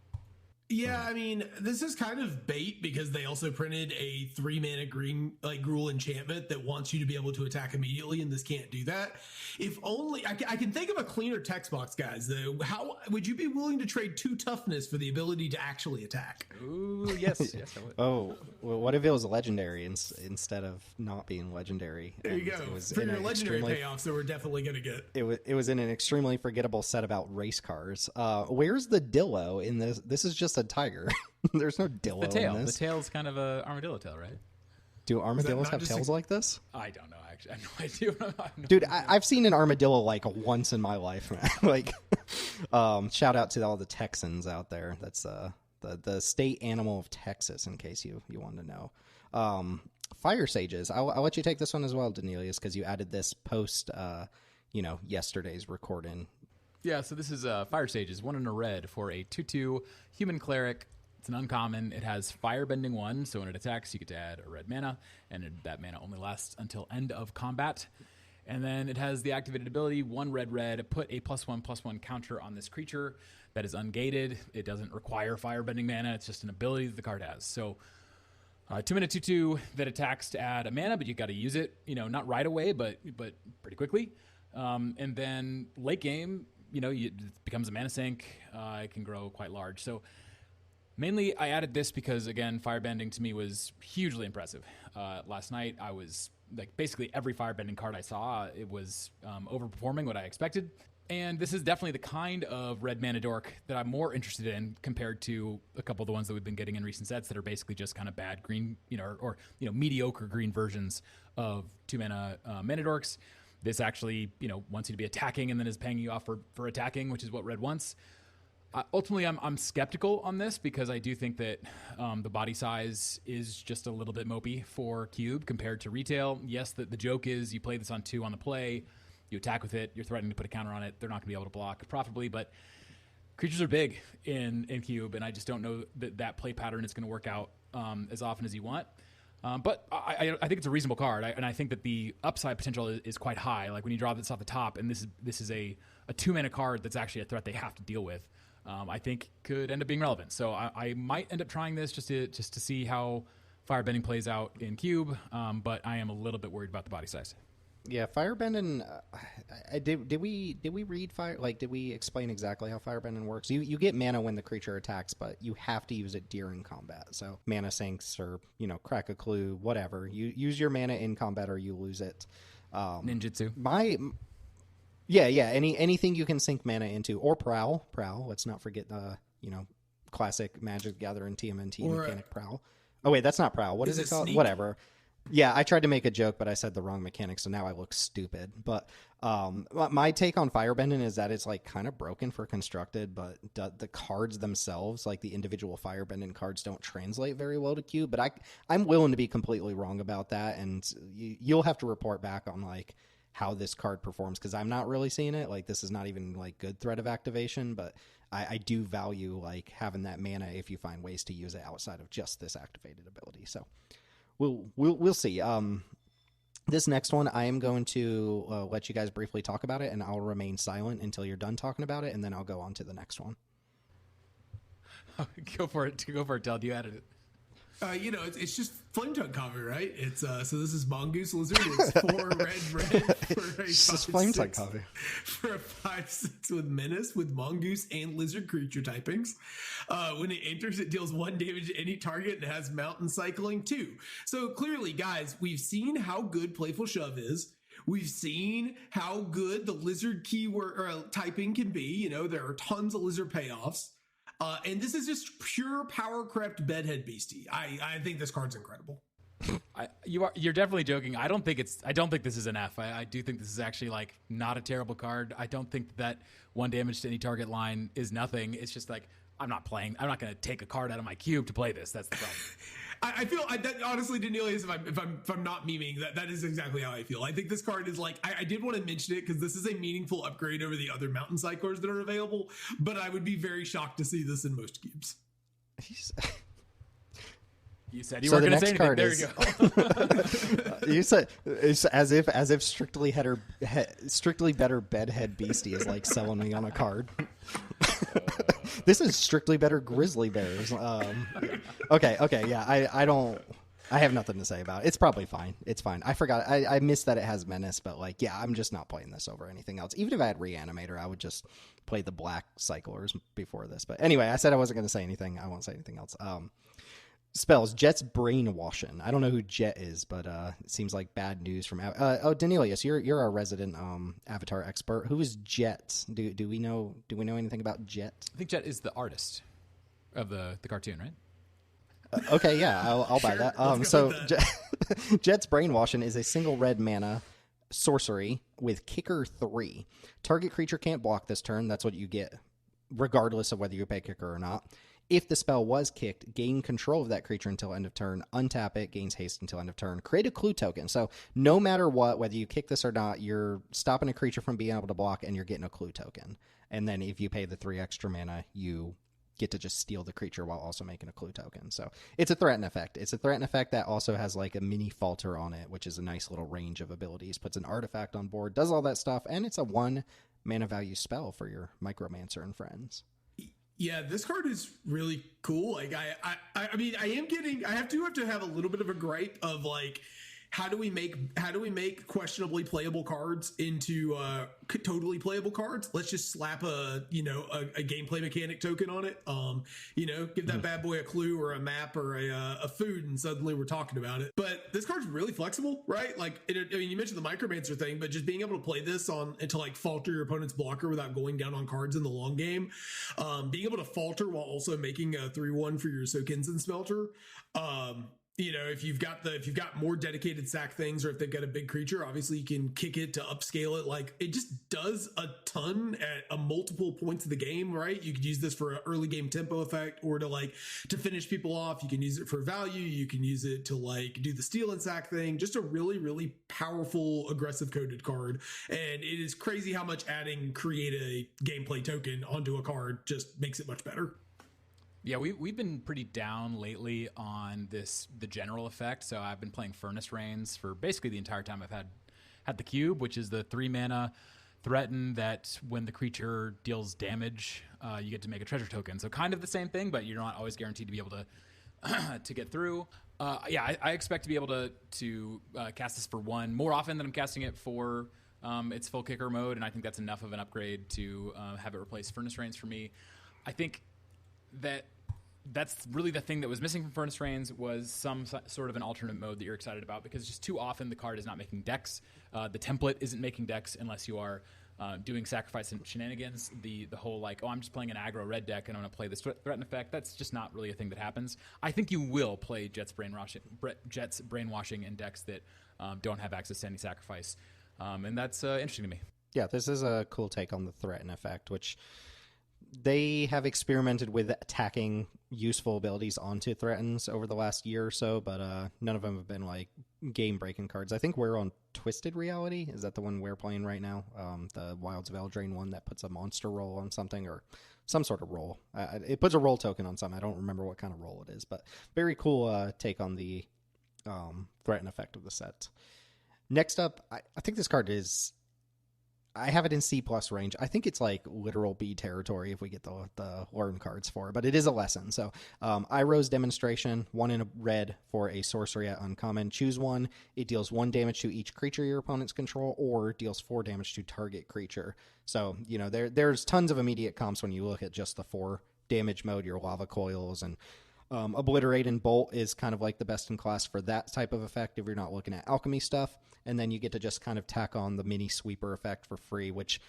Yeah, I mean, this is kind of bait because they also printed a 3 mana green like Gruul enchantment that wants you to be able to attack immediately, and this can't do that. If only I can think of a cleaner text box, guys. Though, how would you be willing to trade 2 toughness for the ability to actually attack? Ooh, yes, yes, I would. Oh, well, what if it was legendary instead of not being legendary? There you go. For your legendary payoffs that we're definitely going to get. It was in an extremely forgettable set about race cars. Where's the Dillo in this? This is just a tiger. There's no Dillo The tail. in this. The tail's kind of a armadillo tail, right? Do armadillos have tails like this? I don't know. Actually, I have no idea. Dude, I've seen an armadillo like once in my life, man. Like, shout out to all the Texans out there. That's the state animal of Texas, in case you want to know. Fire sages. I'll let you take this one as well, Daneelius, because you added this post, yesterday's recording. Yeah, so this is Fire Sages, 1 and a red for a 2/2 human cleric. It's an uncommon. It has Firebending 1, so when it attacks, you get to add a red mana, and that mana only lasts until end of combat. And then it has the activated ability, 1 red, put a +1/+1 counter on this creature that is ungated. It doesn't require Firebending mana. It's just an ability that the card has. So 2-mana 2/2 that attacks to add a mana, but you got to use it, not right away, but pretty quickly. And then late game, it becomes a mana sink. It can grow quite large. So mainly I added this because, again, Firebending to me was hugely impressive. Last night I was like basically every Firebending card I saw, it was overperforming what I expected. And this is definitely the kind of red mana dork that I'm more interested in compared to a couple of the ones that we've been getting in recent sets that are basically just kind of bad green, or mediocre green versions of 2-mana mana dorks. This actually, wants you to be attacking and then is paying you off for attacking, which is what red wants. Ultimately, I'm skeptical on this because I do think that the body size is just a little bit mopey for Cube compared to retail. Yes, the joke is you play this on 2 on the play, you attack with it, you're threatening to put a counter on it, they're not going to be able to block profitably, but creatures are big in Cube, and I just don't know that play pattern is going to work out as often as you want. But I think it's a reasonable card, and I think that the upside potential is quite high. Like when you draw this off the top, and this is a 2-mana card that's actually a threat they have to deal with. I think could end up being relevant. So I might end up trying this just to see how Firebending plays out in Cube, but I am a little bit worried about the body size. Yeah, Firebending. Did we read fire? Like, did we explain exactly how Firebending works? You get mana when the creature attacks, but you have to use it during combat. So mana sinks or crack a clue, whatever. You use your mana in combat or you lose it. Ninjutsu. Anything you can sink mana into, or Prowl. Let's not forget classic Magic Gathering TMNT mechanic Prowl. Oh wait, that's not Prowl. What is it called? Sneak? Whatever. Yeah, I tried to make a joke, but I said the wrong mechanic, so now I look stupid. But my take on Firebending is that it's like kind of broken for Constructed, but the cards themselves, like the individual Firebending cards, don't translate very well to Cube. But I'm willing to be completely wrong about that, and you'll have to report back on like how this card performs, because I'm not really seeing it. Like, this is not even like good threat of activation, but I do value like having that mana if you find ways to use it outside of just this activated ability. So we'll see. This next one, I am going to let you guys briefly talk about it, and I'll remain silent until you're done talking about it, and then I'll go on to the next one. Go for it, Teld. You added it. It's just Flame Tongue cover, right? It's so this is Mongoose Lizard. It's 4 red for a 5/6 cover. For a 5/6 with Menace with Mongoose and Lizard creature typings. When it enters, it deals 1 damage to any target and has Mountain Cycling 2. So clearly, guys, we've seen how good Playful Shove is. We've seen how good the Lizard keyword or typing can be. There are tons of Lizard payoffs. And this is just pure power crept bedhead beastie. I think this card's incredible. You're definitely joking. I don't think this is an F. I do think this is actually like not a terrible card. I don't think that 1 damage to any target line is nothing. It's just like I'm not going to take a card out of my cube to play this. That's the problem. I feel that honestly, Daneelius, if I'm not memeing, that is exactly how I feel. I think this card is like, I did want to mention it because this is a meaningful upgrade over the other Mountain Cyclers that are available, but I would be very shocked to see this in most cubes. You said you weren't going to say anything. There you go. You said it's as if strictly better bedhead beastie is like selling me on a card. This is strictly better grizzly bears. Okay, yeah. I have nothing to say about it. It's probably fine. It's fine. I forgot. I missed that it has Menace, but like, yeah, I'm just not playing this over anything else. Even if I had Reanimator, I would just play the black Cyclers before this. But anyway, I said I wasn't going to say anything. I won't say anything else. Spells. Jet's Brainwashing. I don't know who Jet is, but it seems like bad news from... Daneelius, you're our resident Avatar expert. Who is Jet? Do we know anything about Jet? I think Jet is the artist of the cartoon, right? Okay, yeah, I'll buy that. So Jet's Brainwashing is a single red mana sorcery with Kicker 3. Target creature can't block this turn. That's what you get, regardless of whether you pay Kicker or not. If the spell was kicked, gain control of that creature until end of turn. Untap it, gains haste until end of turn. Create a clue token. So no matter what, whether you kick this or not, you're stopping a creature from being able to block, and you're getting a clue token. And then if you pay the 3 extra mana, you get to just steal the creature while also making a clue token. So it's a threaten effect. It's a threaten effect that also has like a mini falter on it, which is a nice little range of abilities. Puts an artifact on board, does all that stuff, and it's a 1 mana value spell for your Micromancer and friends. Yeah, this card is really cool. Like I mean, I have to have a little bit of a gripe of like, how do we make questionably playable cards into totally playable cards? Let's just slap a gameplay mechanic token on it. Give that bad boy a clue or a map or a food, and suddenly we're talking about it. But this card's really flexible, right? Like, you mentioned the Micromancer thing, but just being able to play this and to like falter your opponent's blocker without going down on cards in the long game, being able to falter while also making a 3/1 for your Sokinsen Smelter. If you've got more dedicated sack things, or if they've got a big creature, obviously you can kick it to upscale it. Like, it just does a ton at multiple points of the game, right? You could use this for an early game tempo effect, or to finish people off. You can use it for value. You can use it to like do the steal and sack thing. Just a really, really powerful aggressive coded card. And it is crazy how much adding create a gameplay token onto a card just makes it much better. Yeah, we've been pretty down lately on the general effect. So I've been playing Furnace Rains for basically the entire time I've had the cube, which is the 3 mana threaten that when the creature deals damage, you get to make a treasure token. So kind of the same thing, but you're not always guaranteed to be able to to get through. I expect to be able to cast this for 1 more often than I'm casting it for its full kicker mode, and I think that's enough of an upgrade to have it replace Furnace Rains for me. I think that's really the thing that was missing from Furnace Rains was some sort of an alternate mode that you're excited about, because just too often the card is not making decks. The template isn't making decks unless you are doing sacrifice and shenanigans. The whole like, I'm just playing an aggro red deck and I'm going to play this threaten effect. That's just not really a thing that happens. I think you will play Jet's Brainwashing in decks that don't have access to any sacrifice. And that's interesting to me. Yeah, this is a cool take on the threaten effect, which they have experimented with attacking useful abilities onto threatens over the last year or so, but none of them have been like game-breaking cards. I think we're on Twisted Reality. Is that the one we're playing right now? The Wilds of Eldraine one that puts a monster roll on something, or some sort of roll. It puts a roll token on something. I don't remember what kind of roll it is, but very cool take on the threaten effect of the set. Next up, I think this card is... I have it in C+ range. I think it's like literal B territory if we get the learn cards for it, but it is a lesson. So Iroh's Demonstration, 1 in a red for a sorcery at uncommon. Choose 1. It deals 1 damage to each creature your opponents control, or deals 4 damage to target creature. So, there's tons of immediate comps when you look at just the 4 damage mode, your Lava Coils, and Obliterate and Bolt is kind of like the best in class for that type of effect if you're not looking at alchemy stuff. And then you get to just kind of tack on the mini sweeper effect for free, which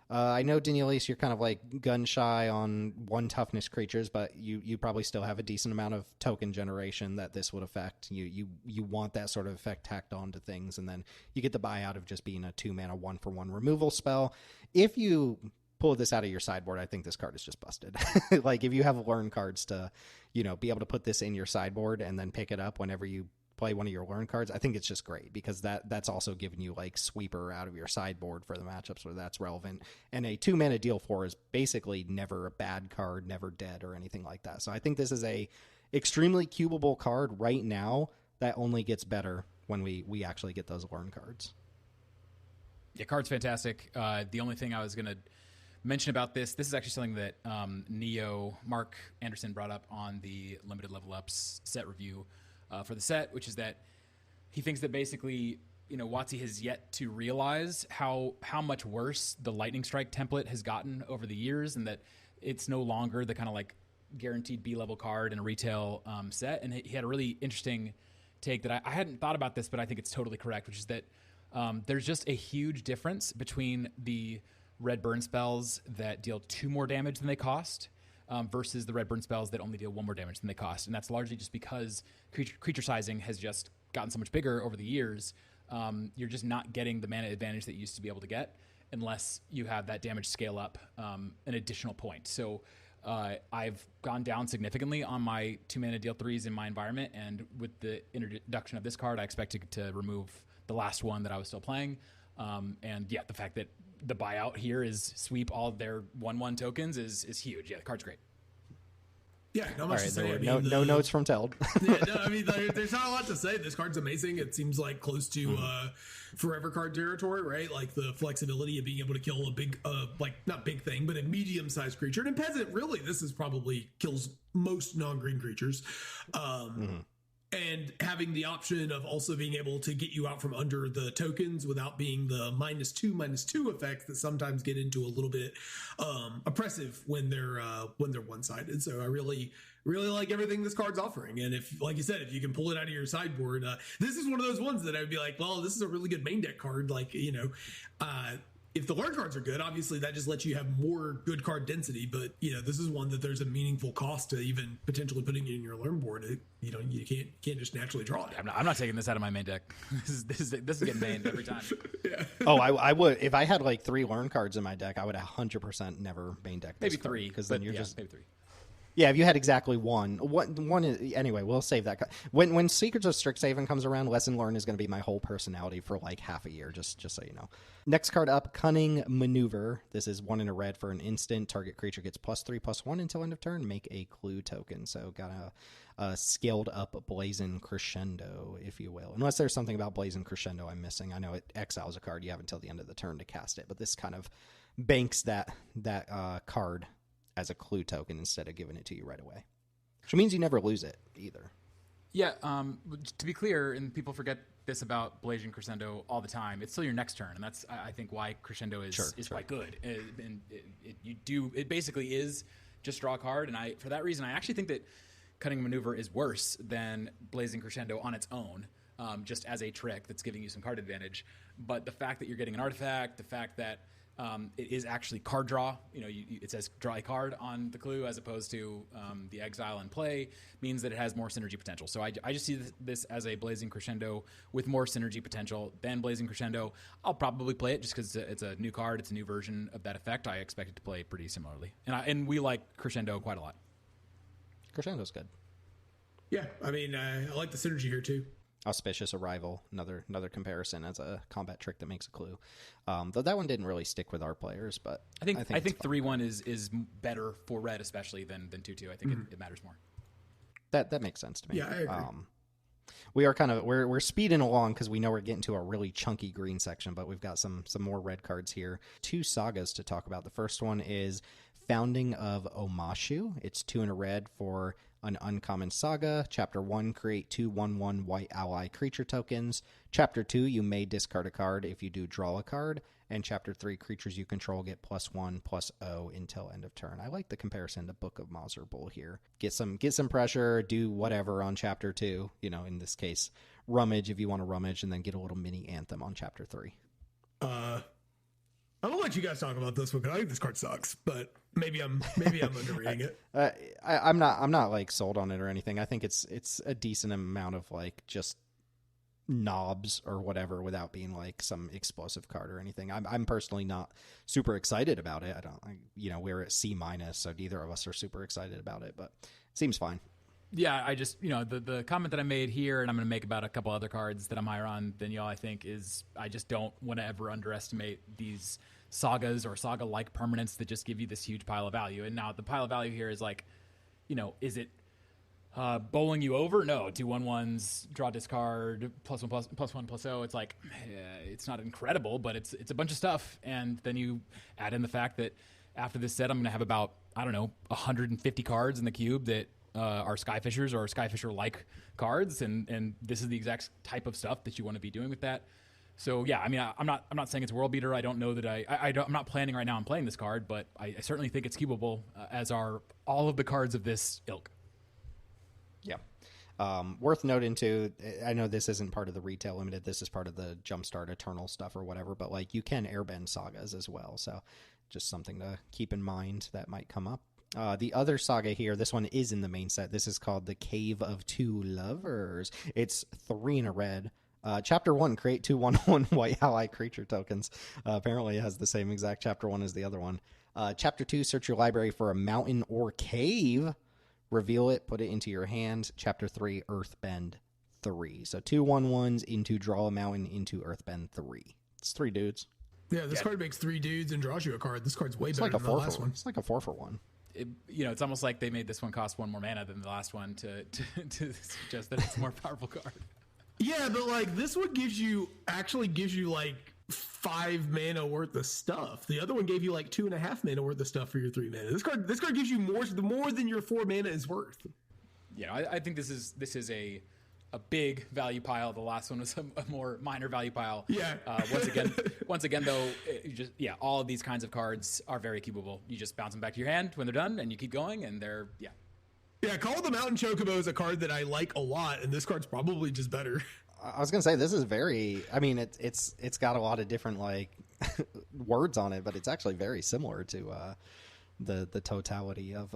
I know, Daneelius, you're kind of like gun shy on 1 toughness creatures, but you probably still have a decent amount of token generation that this would affect. You want that sort of effect tacked on to things, and then you get the buy out of just being a 2 mana 1-for-1 removal spell. If you pull this out of your sideboard, I think this card is just busted. Like, if you have learn cards to, be able to put this in your sideboard and then pick it up whenever you play one of your learn cards, I think it's just great, because that's also giving you like sweeper out of your sideboard for the matchups where that's relevant. And a 2 mana deal 4 is basically never a bad card, never dead or anything like that. So I think this is a extremely cubable card right now that only gets better when we actually get those learn cards. Yeah, card's fantastic. The only thing I was going to mention about this is actually something that Mark Anderson brought up on the Limited Level Ups set review for the set, which is that he thinks that basically, WotC has yet to realize how much worse the Lightning Strike template has gotten over the years, and that it's no longer the kind of like guaranteed B-level card in a retail set. And he had a really interesting take that I hadn't thought about this, but I think it's totally correct, which is that there's just a huge difference between the red burn spells that deal 2 more damage than they cost versus the red burn spells that only deal 1 more damage than they cost. And that's largely just because creature sizing has just gotten so much bigger over the years. You're just not getting the mana advantage that you used to be able to get unless you have that damage scale up an additional point. So I've gone down significantly on my 2 mana deal 3s in my environment, and with the introduction of this card, I expected to remove the last one that I was still playing. And yeah, the fact that the buyout here is sweep all their 1/1 tokens is huge. Yeah, the card's great. Yeah, not much to say. No notes from Teld. Yeah, no, I mean, there's not a lot to say. This card's amazing. It seems like close to forever card territory, right? Like the flexibility of being able to kill a big, like not big thing, but a medium-sized creature. And in Peasant, really, this is probably kills most non-green creatures. And having the option of also being able to get you out from under the tokens without being the -2/-2 effects that sometimes get into a little bit oppressive when they're one-sided. So I really like everything this card's offering. And if, like you said, if you can pull it out of your sideboard, this is one of those ones that I would be like, well, this is a really good main deck card. Like, if the learn cards are good, obviously that just lets you have more good card density. But this is one that there's a meaningful cost to even potentially putting it in your learn board. You can't just naturally draw it. I'm not taking this out of my main deck. This is getting banned every time. Yeah. Oh, I would, if I had like 3 learn cards in my deck, I would 100% never main deck this Maybe 3, because then you're just maybe 3. Yeah, if you had exactly one is, anyway, we'll save that. When Secrets of Strixhaven comes around, Lesson Learned is going to be my whole personality for like half a year, just so you know. Next card up, Cunning Maneuver. This is 1 in a red for an instant. Target creature gets +3/+1 until end of turn. Make a clue token. So got a scaled up Blazing Crescendo, if you will. Unless there's something about Blazing Crescendo I'm missing. I know it exiles a card. You have until the end of the turn to cast it, but this kind of banks that card as a clue token instead of giving it to you right away, which means you never lose it either. Yeah, to be clear, and people forget this about Blazing Crescendo all the time, it's still your next turn, and that's, I think, why Crescendo is quite good. And it basically is just draw a card, and for that reason, I actually think that Cunning Maneuver is worse than Blazing Crescendo on its own, just as a trick that's giving you some card advantage. But the fact that you're getting an artifact, the fact that it is actually card draw. It says draw a card on the clue as opposed to the exile and play, means that it has more synergy potential. So I just see this as a Blazing Crescendo with more synergy potential than Blazing Crescendo. I'll probably play it just because it's a new card. It's a new version of that effect. I expect it to play pretty similarly. And we like Crescendo quite a lot. Crescendo's good. Yeah, I mean, I like the synergy here too. Auspicious Arrival, another comparison as a combat trick that makes a clue. Though that one didn't really stick with our players, but I think 3/1 is better for red, especially than 2/2. I think it matters more. That makes sense to me. Yeah, I agree. We are we're speeding along because we know we're getting to a really chunky green section, but we've got some more red cards here. 2 sagas to talk about. The first one is Founding of Omashu. It's 2 in a red for an uncommon saga. Chapter 1, create 2 1/1 white ally creature tokens. Chapter 2, you may discard a card. If you do, draw a card. And Chapter 3, creatures you control get +1/+0 until end of turn. I like the comparison to Book of Mauserbull here. Get some pressure, do whatever on Chapter 2. In this case, rummage if you want to rummage, and then get a little mini anthem on Chapter 3. I'm gonna let you guys talk about this one because I think this card sucks, but maybe I'm underrating it. I'm not like sold on it or anything. I think it's a decent amount of like just knobs or whatever without being like some explosive card or anything. I'm personally not super excited about it. We're at C-, so neither of us are super excited about it, but it seems fine. Yeah, I just, the comment that I made here, and I'm going to make about a couple other cards that I'm higher on than y'all, I think, is I just don't want to ever underestimate these sagas or saga-like permanents that just give you this huge pile of value. And now the pile of value here is like, is it bowling you over? No, 2 1/1s, draw, discard, +1/+0. It's like, it's not incredible, but it's a bunch of stuff. And then you add in the fact that after this set, I'm going to have about, 150 cards in the cube that are Skyfishers or Skyfisher-like cards, and this is the exact type of stuff that you want to be doing with that. So yeah, I mean, I'm not saying it's world beater. I don't know that I'm not planning right now on playing this card, but I certainly think it's cubable, as are all of the cards of this ilk. Yeah. Worth noting too, I know this isn't part of the retail limited, this is part of the Jumpstart Eternal stuff or whatever, but like you can airbend sagas as well, so just something to keep in mind that might come up. The other saga here, this one is in the main set. This is called The Cave of Two Lovers. It's 3 in a red. Chapter 1, create 2 1/1 white ally creature tokens. Apparently it has the same exact chapter 1 as the other one. Chapter 2, search your library for a mountain or cave. Reveal it, put it into your hand. Chapter 3, Earthbend 3. So 2 1/1s into draw a mountain into Earthbend 3. It's 3 dudes. Yeah, this card makes 3 dudes and draws you a card. This card's way better than the last one. It's like a 4 for 1. It's almost like they made this one cost 1 more mana than the last one to suggest that it's a more powerful card. Yeah, but like this one actually gives you like 5 mana worth of stuff. The other one gave you like 2.5 mana worth of stuff for your 3 mana. This card gives you more than your 4 mana is worth. Yeah, I think this is a big value pile. The last one was a more minor value pile. Yeah. Once again, though, all of these kinds of cards are very cubable. You just bounce them back to your hand when they're done, and you keep going, and they're. Yeah, Call of the Mountain Chocobo is a card that I like a lot, and this card's probably just better. I was gonna say this is very. I mean, it's got a lot of different like words on it, but it's actually very similar to the totality of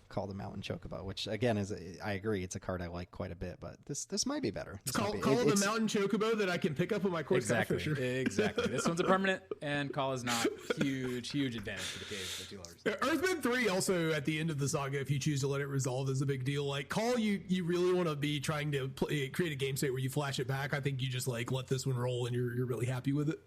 Call the Mountain Chocobo, which again is I agree it's a card I like quite a bit, but this might be better. Call the Mountain Chocobo that I can pick up with my Core Sky Fisher. Exactly. This one's a permanent, and Call is not huge advantage for the Cave of Two Lovers. Earthbend 3 also at the end of the saga, if you choose to let it resolve, is a big deal. Like Call, you really want to be trying to create a game state where you flash it back. I think you just like let this one roll and you're really happy with it.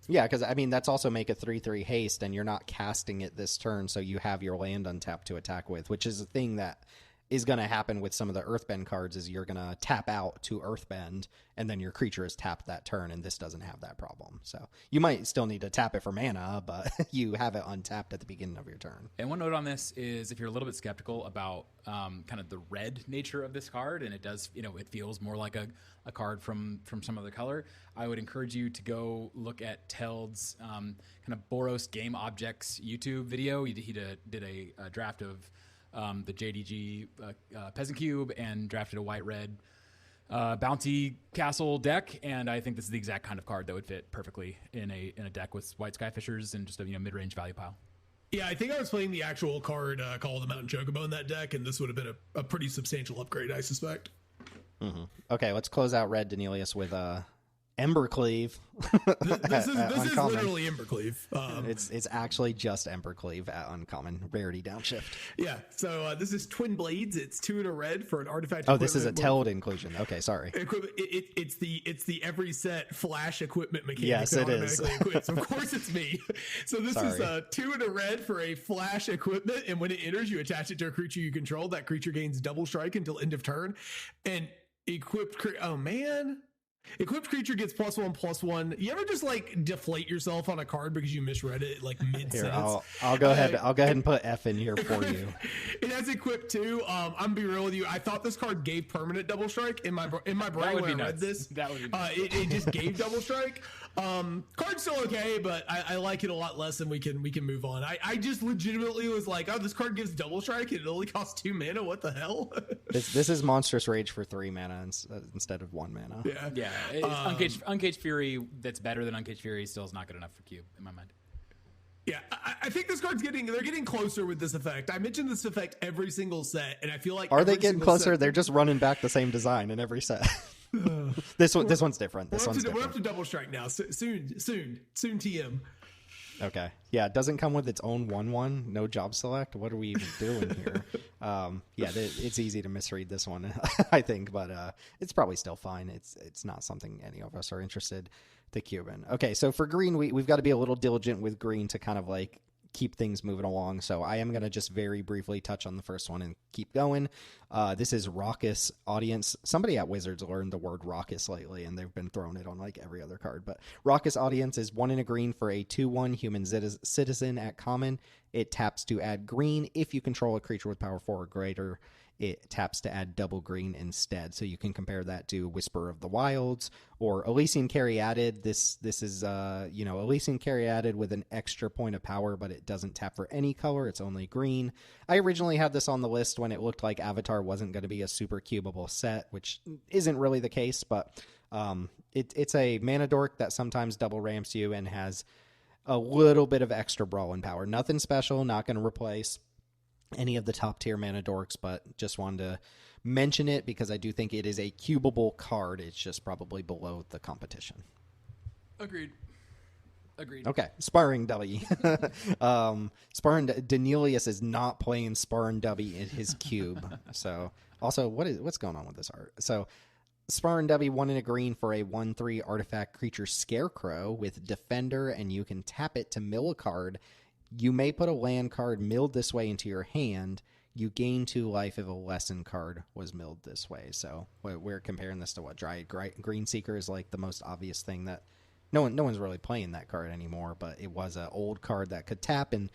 Yeah, because I mean that's also make a 3/3 haste, and you're not casting it this turn, so you have your land untapped to attack with, which is a thing that is going to happen with some of the Earthbend cards. Is you're going to tap out to Earthbend, and then your creature is tapped that turn, and this doesn't have that problem. So you might still need to tap it for mana, but you have it untapped at the beginning of your turn. And one note on this is if you're a little bit skeptical about kind of the red nature of this card, and it does, it feels more like a card from some other color, I would encourage you to go look at Teld's kind of Boros Game Objects YouTube video. He did a draft of the JDG Peasant Cube and drafted a white-red Bounty Castle deck, and I think this is the exact kind of card that would fit perfectly in a deck with White Skyfishers and just a mid-range value pile. Yeah, I think I was playing the actual card Call of the Mountain Chocobo in that deck, and this would have been a pretty substantial upgrade, I suspect. Mm-hmm. Okay, let's close out Red Daneelius with Embercleave. This is literally Embercleave. It's actually just Embercleave at uncommon, rarity downshift. Yeah, so this is Twin Blades. It's 2 in a red for an artifact. Oh, this is a Teld inclusion. Okay, sorry. It's the every set flash equipment mechanic. Yes, that it is. Equips. Of course, it's me. So this is 2 in a red for a flash equipment, and when it enters, you attach it to a creature you control. That creature gains double strike until end of turn, and equipped creature gets +1/+1. You ever just like deflate yourself on a card because you misread it like mid sentence? I'll go ahead. I'll go ahead and put F in here for you. It has equipped too. I'm gonna be real with you. I thought this card gave permanent double strike in my brain when I read this. That would be nuts. It just gave double strike. Card's still okay, but I like it a lot less, and we can move on. I just legitimately was like, oh, this card gives double strike and it only costs 2 mana. What the hell? This is Monstrous Rage for 3 mana instead of 1 mana. Yeah. Uncaged Fury that's better than Uncaged Fury still is not good enough for Cube in my mind. Yeah, I think this card's they're getting closer with this effect. I mentioned this effect every single set, and I feel like are they getting closer? They're just running back the same design in every set. This one's different. We're up to double strike now. Soon TM. Okay. Yeah, it doesn't come with its own 1/1. No job select. What are we even doing here? It's easy to misread this one, I think, but it's probably still fine. It's not something any of us are interested to cube in. Okay, so for green, we've got to be a little diligent with green to kind of like keep things moving along. So I am going to just very briefly touch on the first one and keep going. This is Raucous Audience. Somebody at Wizards learned the word raucous lately, and they've been throwing it on like every other card. But Raucous Audience is 1 in a green for a 2/1 human citizen at common. It taps to add green. If you control a creature with power 4 or greater, it taps to add double green instead. So you can compare that to Whisper of the Wilds or Elysian Caryatid. This is Elysian Caryatid with an extra point of power, but it doesn't tap for any color. It's only green. I originally had this on the list when it looked like Avatar wasn't going to be a super cubable set, which isn't really the case, but it's a mana dork that sometimes double ramps you and has a little bit of extra brawling power. Nothing special, not going to replace any of the top tier mana dorks, but just wanted to mention it because I do think it is a cubable card. It's just probably below the competition. Agreed. Okay, Sparring W. Daneelius is not playing Sparring W in his cube. So, also, what's going on with this art? So, Sparring W, 1 and a green for a 1/3 artifact creature Scarecrow with Defender, and you can tap it to mill a card. You may put a land card milled this way into your hand. You gain 2 life if a lesson card was milled this way. So, we're comparing this to what? Greenseeker is like the most obvious thing that no one's really playing that card anymore, but it was an old card that could tap and,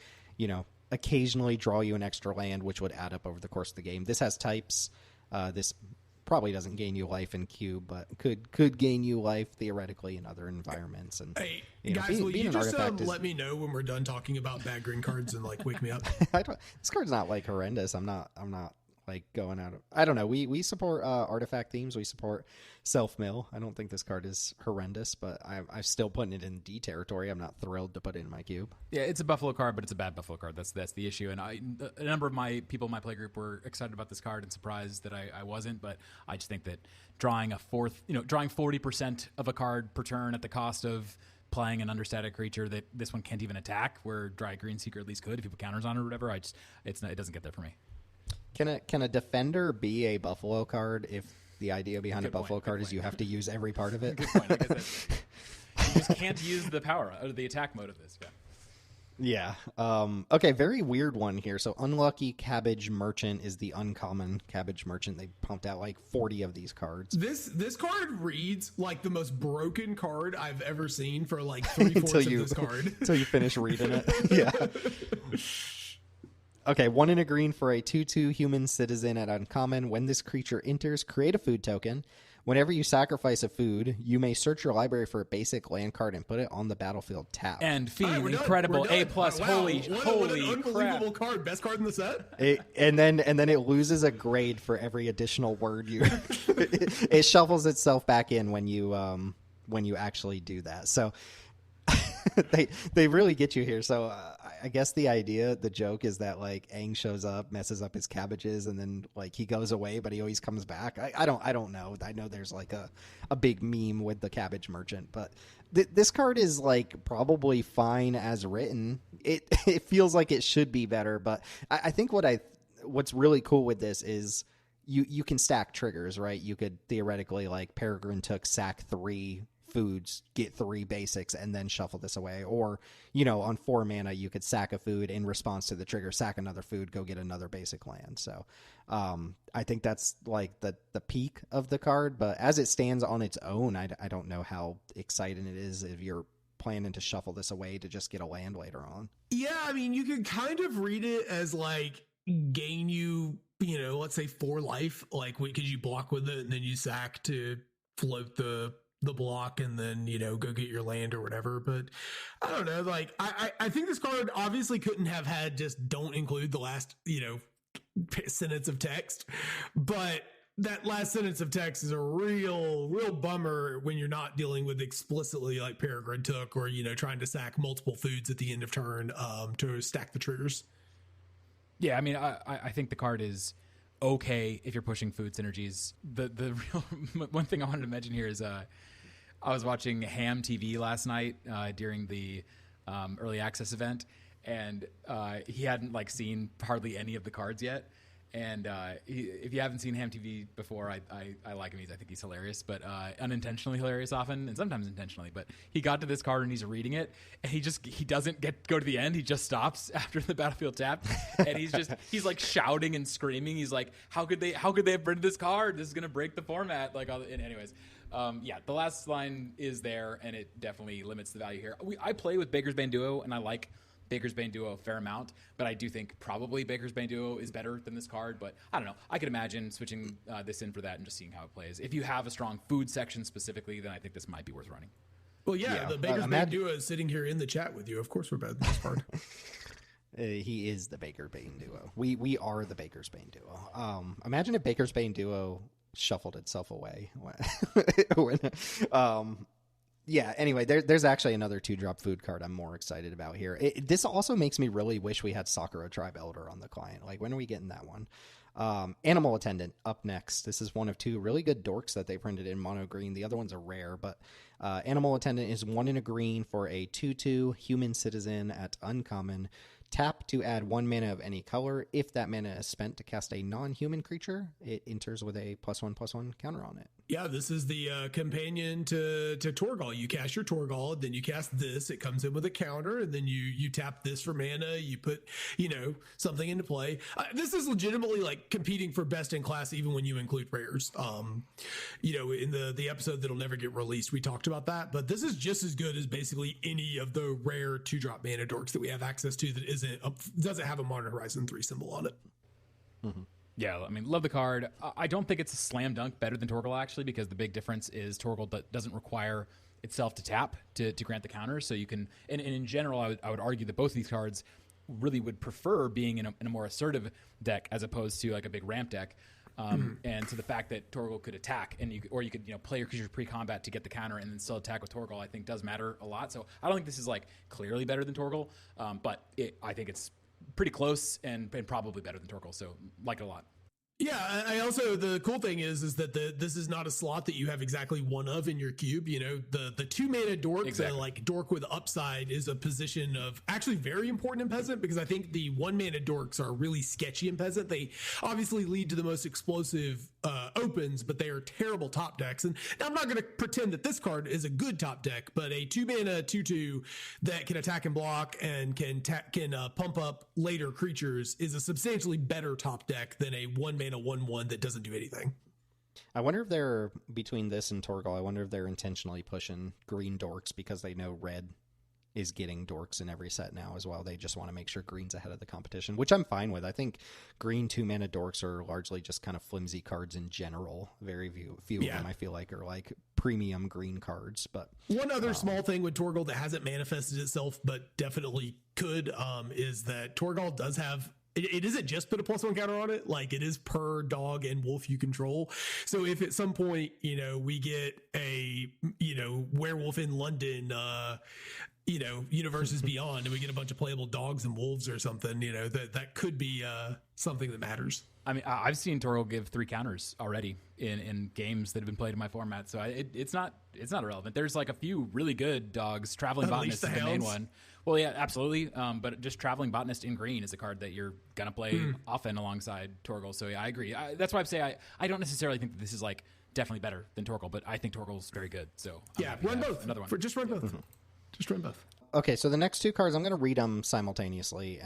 occasionally draw you an extra land, which would add up over the course of the game. This has types. This probably doesn't gain you life in cube, but could gain you life theoretically in other environments. And hey, guys, will you just let me know when we're done talking about bad green cards and like wake me up? This card's not like horrendous. I'm not like going out of, I don't know. We support artifact themes. We support self-mill. I don't think this card is horrendous, but I'm still putting it in D territory. I'm not thrilled to put it in my cube. Yeah, it's a Buffalo card, but it's a bad Buffalo card. That's the issue. And a number of my people in my playgroup were excited about this card and surprised that I wasn't. But I just think that drawing 40% of a card per turn at the cost of playing an understatic creature that this one can't even attack, where Dry Greenseeker at least could if you put counters on it or whatever. It doesn't get there for me. Can a Defender be a Buffalo card if the idea behind Good a Buffalo point, card good is point. you have to use every part of it? Good point. Like I said, you just can't use the power or the attack mode of this. Yeah. Okay, very weird one here. So Unlucky Cabbage Merchant is the uncommon Cabbage Merchant. They pumped out like 40 of these cards. This card reads like the most broken card I've ever seen for like 3/4 of this card. Until you finish reading it. Yeah. Okay, 1 and a green for a 2/2 human citizen at uncommon. When this creature enters, create a food token. Whenever you sacrifice a food, you may search your library for a basic land card and put it on the battlefield tapped. And Fiend, incredible A+. Wow, Holy what an unbelievable crap. card. Best card in the set. And then it loses a grade for every additional word you. It shuffles itself back in when you actually do that. So they really get you here. So I guess the joke is that like Aangs shows up, messes up his cabbages, and then like he goes away, but he always comes back. I don't know. I know there's like a big meme with the Cabbage Merchant, but this card is like probably fine as written. It feels like it should be better, but I think what's really cool with this is you can stack triggers, right? You could theoretically like Peregrine Took, sack 3 foods, get 3 basics, and then shuffle this away. Or, on 4 mana, you could sack a food in response to the trigger, sack another food, go get another basic land. So I think that's like the peak of the card. But as it stands on its own, I don't know how exciting it is if you're planning to shuffle this away to just get a land later on. Yeah, I mean, you could kind of read it as like gain you, let's say 4 life, like because you block with it and then you sack to float the block and then, go get your land or whatever. But I don't know, like I think this card obviously couldn't have had just don't include the last, sentence of text. But that last sentence of text is a real bummer when you're not dealing with explicitly like Peregrine Took or, trying to sack multiple foods at the end of turn to stack the triggers. Yeah, I mean, I think the card is okay if you're pushing food synergies. The real one thing I wanted to mention here is I was watching Ham TV last night during the early access event, and he hadn't like seen hardly any of the cards yet. And if you haven't seen Ham TV before, I like him. I think he's hilarious, but unintentionally hilarious often, and sometimes intentionally. But he got to this card and he's reading it, and he doesn't go to the end. He just stops after the battlefield tapped, and he's like shouting and screaming. He's like, how could they have printed this card? This is gonna break the format. Like, anyways. Yeah, the last line is there, and it definitely limits the value here. I play with Baker's Bane Duo, and I like Baker's Bane Duo a fair amount, but I do think probably Baker's Bane Duo is better than this card. But I don't know. I could imagine switching this in for that and just seeing how it plays. If you have a strong food section specifically, then I think this might be worth running. Well, yeah. The Baker's Bane Duo is sitting here in the chat with you. Of course we're better than this card. He is the Baker Bane Duo. We are the Baker's Bane Duo. Imagine if Baker's Bane Duo shuffled itself away. Yeah, anyway, there's actually another 2-drop food card I'm more excited about here. This also makes me really wish we had Sakura Tribe Elder on the client. Like, when are we getting that one? Animal Attendant up next. This is one of 2 really good dorks that they printed in mono green. The other ones are rare, but Animal Attendant is 1 in a green for a 2/2 human citizen at uncommon. Tap to add 1 mana of any color. If that mana is spent to cast a non-human creature, it enters with a +1/+1 counter on it. Yeah, this is the companion to Torgal. You cast your Torgal, then you cast this. It comes in with a counter, and then you tap this for mana. You put, something into play. This is legitimately like competing for best in class, even when you include rares. In the episode that'll never get released, we talked about that. But this is just as good as basically any of the rare 2-drop mana dorks that we have access to that doesn't have a Modern Horizon 3 symbol on it. Mm-hmm. Yeah, I mean, love the card. I don't think it's a slam dunk better than Torgal, actually, because the big difference is Torgal doesn't require itself to tap to grant the counter. So you can, and in general, I would argue that both of these cards really would prefer being in a more assertive deck as opposed to like a big ramp deck. And so the fact that Torgal could attack and you could play your creature pre-combat to get the counter and then still attack with Torgal, I think does matter a lot. So I don't think this is like clearly better than Torgal, but I think it's pretty close and probably better than Torgal. So like it a lot. Yeah, I also, the cool thing is that this is not a slot that you have exactly one of in your cube. The 2 mana dork, exactly. Like dork with upside is a position of actually very important in Peasant, because I think the 1 mana dorks are really sketchy in Peasant. They obviously lead to the most explosive opens, but they are terrible top decks. And I'm not going to pretend that this card is a good top deck, but a 2 mana 2/2 that can attack and block and can pump up later creatures is a substantially better top deck than a 1 mana 1/1 that doesn't do anything. I wonder if they're, between this and Torgal, I wonder if they're intentionally pushing green dorks because they know red is getting dorks in every set now as well. They just want to make sure green's ahead of the competition, which I'm fine with. I think green 2 mana dorks are largely just kind of flimsy cards in general. Very few of them I feel like are like premium green cards. But one other small thing with Torgal that hasn't manifested itself but definitely could is that Torgal does have, it isn't just put a +1 counter on it, like it is per dog and wolf you control. So if at some point, we get a, werewolf in London, universes beyond, and we get a bunch of playable dogs and wolves or something, that could be something that matters. I mean, I've seen Torgal give 3 counters already in games that have been played in my format, so it's not irrelevant. There's like a few really good dogs. Traveling Botanist is the main one. Well, yeah, absolutely. But just Traveling Botanist in green is a card that you're gonna play often alongside Torgal. So yeah, I agree. That's why I say I don't necessarily think that this is like definitely better than Torgal, but I think Torgal's very good. So yeah, run both. Another one. Just run both. Mm-hmm. Just run both. Okay, so the next 2 cards, I'm going to read them simultaneously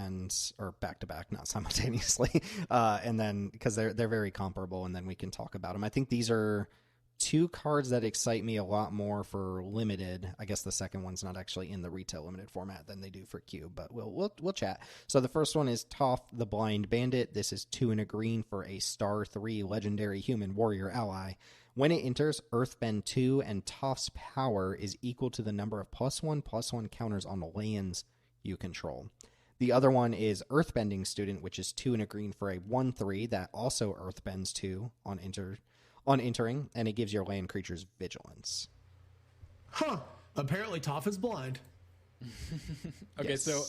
or back to back, not simultaneously, and then because they're very comparable, and then we can talk about them. I think these are 2 cards that excite me a lot more for limited. I guess the second one's not actually in the retail limited format than they do for Cube, but we'll chat. So the first one is Toph the Blind Bandit. This is 2 and a green for a star 3 legendary human warrior ally. When it enters, Earthbend 2 and Toph's power is equal to the number of +1/+1 counters on the lands you control. The other one is Earthbending Student, which is 2 and a green for a 1/3 that also Earthbends 2 on entering, and it gives your land creatures vigilance. Huh. Apparently Toph is blind. Okay, yes. So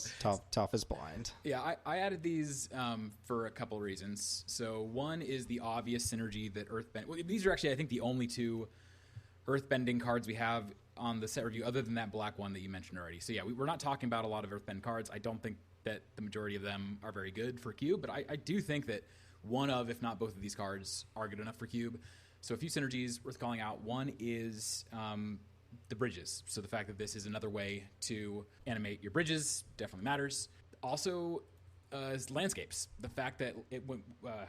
Toph is blind. Yeah, I added these for a couple reasons. So one is the obvious synergy that Earthbend. Well, these are actually, I think, the only 2 Earthbending cards we have on the set review, other than that black one that you mentioned already. So yeah, we're not talking about a lot of Earthbend cards. I don't think that the majority of them are very good for Cube, but I do think that one of, if not both of these cards, are good enough for Cube. So a few synergies worth calling out. One is the bridges. So the fact that this is another way to animate your bridges definitely matters. Also, is landscapes. The fact that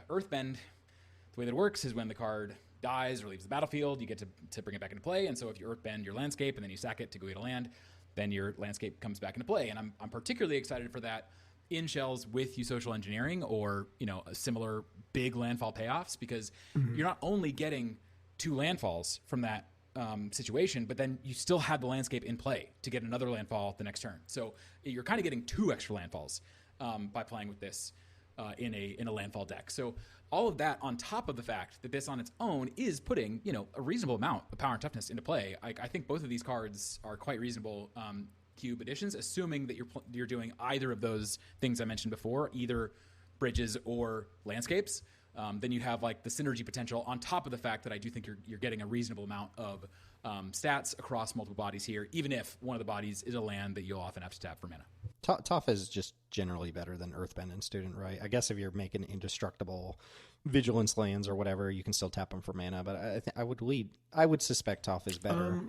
Earthbend, the way that it works is when the card dies or leaves the battlefield, you get to bring it back into play. And so if you Earthbend your landscape and then you sack it to go get a land, then your landscape comes back into play. And I'm particularly excited for that in shells with you social engineering or a similar big landfall payoffs, because you're not only getting 2 landfalls from that situation, but then you still have the landscape in play to get another landfall the next turn. So you're kind of getting 2 extra landfalls by playing with this. in a landfall deck. So all of that on top of the fact that this on its own is putting, a reasonable amount of power and toughness into play. I think both of these cards are quite reasonable cube additions, assuming that you're doing either of those things I mentioned before, either bridges or landscapes. Then you have like the synergy potential on top of the fact that I do think you're getting a reasonable amount of stats across multiple bodies here, even if one of the bodies is a land that you'll often have to tap for mana. Tough is just generally better than Earthbend and Student, right? I guess if you're making indestructible vigilance lands or whatever, you can still tap them for mana. But I would suspect Tough is better.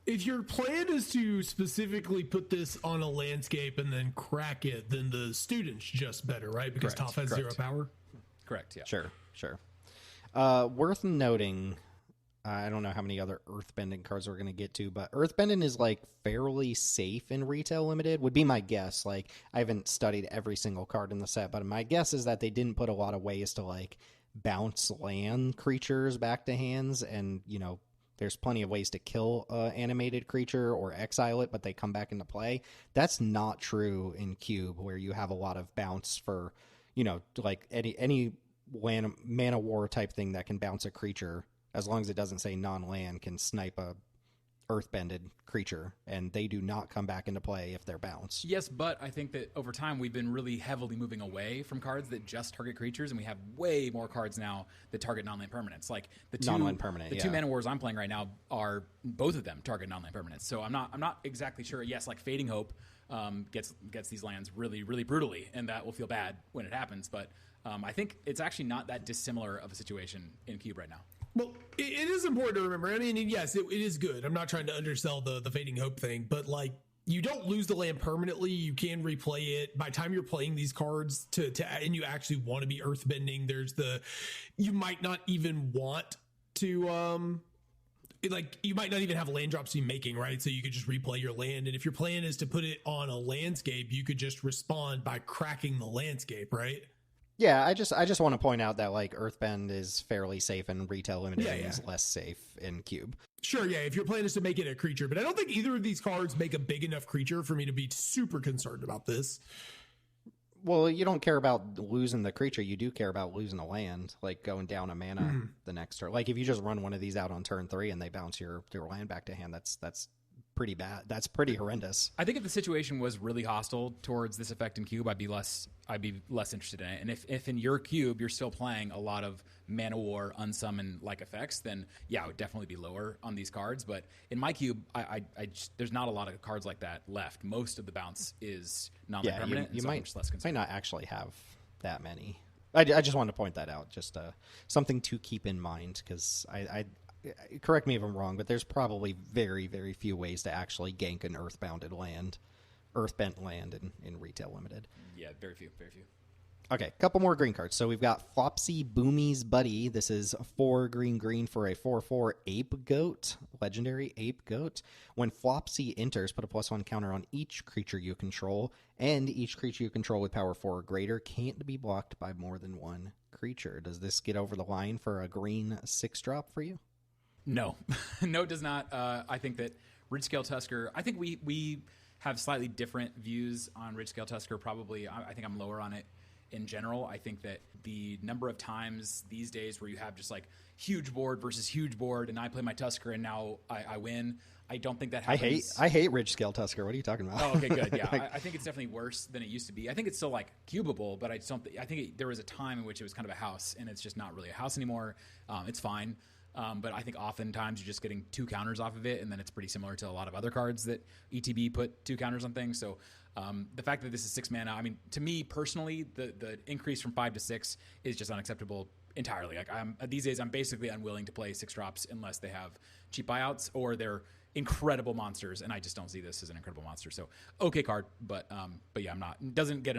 If your plan is to specifically put this on a landscape and then crack it, then the Student's just better, right? Because Tough has 0 power. Correct. Yeah. Sure. Worth noting. I don't know how many other Earthbending cards we're going to get to, but Earthbending is like fairly safe in retail limited, would be my guess. Like, I haven't studied every single card in the set, but my guess is that they didn't put a lot of ways to like bounce land creatures back to hands. And, there's plenty of ways to kill an animated creature or exile it, but they come back into play. That's not true in Cube, where you have a lot of bounce for, like any mana war type thing that can bounce a creature. As long as it doesn't say non-land, can snipe a earthbended creature, and they do not come back into play if they're bounced. Yes, but I think that over time we've been really heavily moving away from cards that just target creatures, and we have way more cards now that target non-land permanents. Like the two non-land permanent, two mana wars I'm playing right now are both of them target non-land permanents. So I'm not exactly sure. Yes, like Fading Hope gets these lands really, really brutally, and that will feel bad when it happens. But I think it's actually not that dissimilar of a situation in Cube right now. Well, it is important to remember. I mean, yes, it is good. I'm not trying to undersell the Fading Hope thing, but like, you don't lose the land permanently. You can replay it. By the time you're playing these cards and you actually want to be earthbending, you might not even want to, you might not even have land drops to be making, right? So you could just replay your land. And if your plan is to put it on a landscape, you could just respond by cracking the landscape, right? Yeah, I just want to point out that like Earthbend is fairly safe in retail limited and is less safe in Cube. Sure, yeah, if your plan is to make it a creature, but I don't think either of these cards make a big enough creature for me to be super concerned about this. Well, you don't care about losing the creature, you do care about losing a land, like going down a mana the next turn. Like if you just run one of these out on turn 3 and they bounce your land back to hand, that's pretty bad. That's pretty horrendous. I think if the situation was really hostile towards this effect in Cube, I'd be less interested in it. And if in your Cube you're still playing a lot of Mana War, Unsummon like effects, then yeah, it would definitely be lower on these cards. But in my Cube, there's not a lot of cards like that left. Most of the bounce is non-permanent. You so might less not actually have that many. I just wanted to point that out. Just something to keep in mind, because I correct me if I'm wrong, but there's probably very, very few ways to actually gank an earthbent land in retail limited. Yeah, very few. Okay, couple more green cards. So we've got Flopsy Boomy's Buddy. This is 4 green for a 4/4 Ape Goat, legendary Ape Goat. When Flopsy enters, put a +1 counter on each creature you control, and each creature you control with power 4 or greater can't be blocked by more than one creature. Does this get over the line for a green 6-drop for you? No, no, it does not. I think that Ridgescale Tusker, I think we have slightly different views on Ridgescale Tusker. Probably, I think I'm lower on it in general. I think that the number of times these days where you have just like huge board versus huge board, and I play my Tusker and now I win, I don't think that happens. I hate Ridgescale Tusker. What are you talking about? Oh, okay, good. Yeah, I think it's definitely worse than it used to be. I think it's still like cubable, but I think there was a time in which it was kind of a house, and it's just not really a house anymore. It's fine. But I think oftentimes you're just getting 2 counters off of it, and then it's pretty similar to a lot of other cards that ETB put 2 counters on things. So the fact that this is 6 mana, I mean, to me personally, the increase from 5 to 6 is just unacceptable entirely. Like these days, I'm basically unwilling to play 6 drops unless they have cheap buyouts or they're incredible monsters, and I just don't see this as an incredible monster. So okay card, but yeah, doesn't get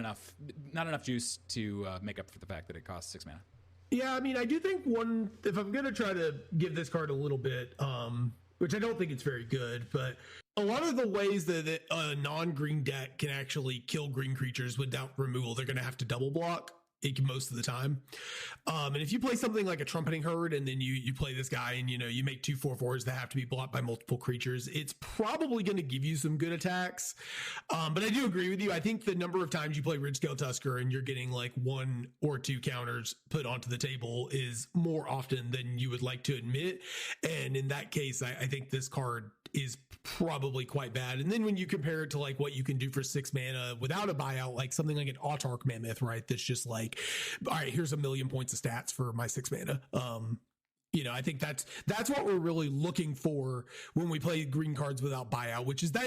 not enough juice to make up for the fact that it costs 6 mana. Yeah, I mean, I do think if I'm going to try to give this card a little bit, which I don't think it's very good, but a lot of the ways that a non-green deck can actually kill green creatures without removal, they're going to have to double block. most of the time. And if you play something like a trumpeting herd and then you play this guy and, you make 2/4/4s that have to be blocked by multiple creatures, it's probably going to give you some good attacks. But I do agree with you. I think the number of times you play Ridgescale Tusker and you're getting like 1 or 2 counters put onto the table is more often than you would like to admit. And in that case, I think this card is probably quite bad. And then when you compare it to like what you can do for 6 mana without a buyout, like something like an Autarch Mammoth, right? That's just like, all right, here's 1,000,000 points of stats for my 6 mana. I think that's what we're really looking for when we play green cards without buyout, which is that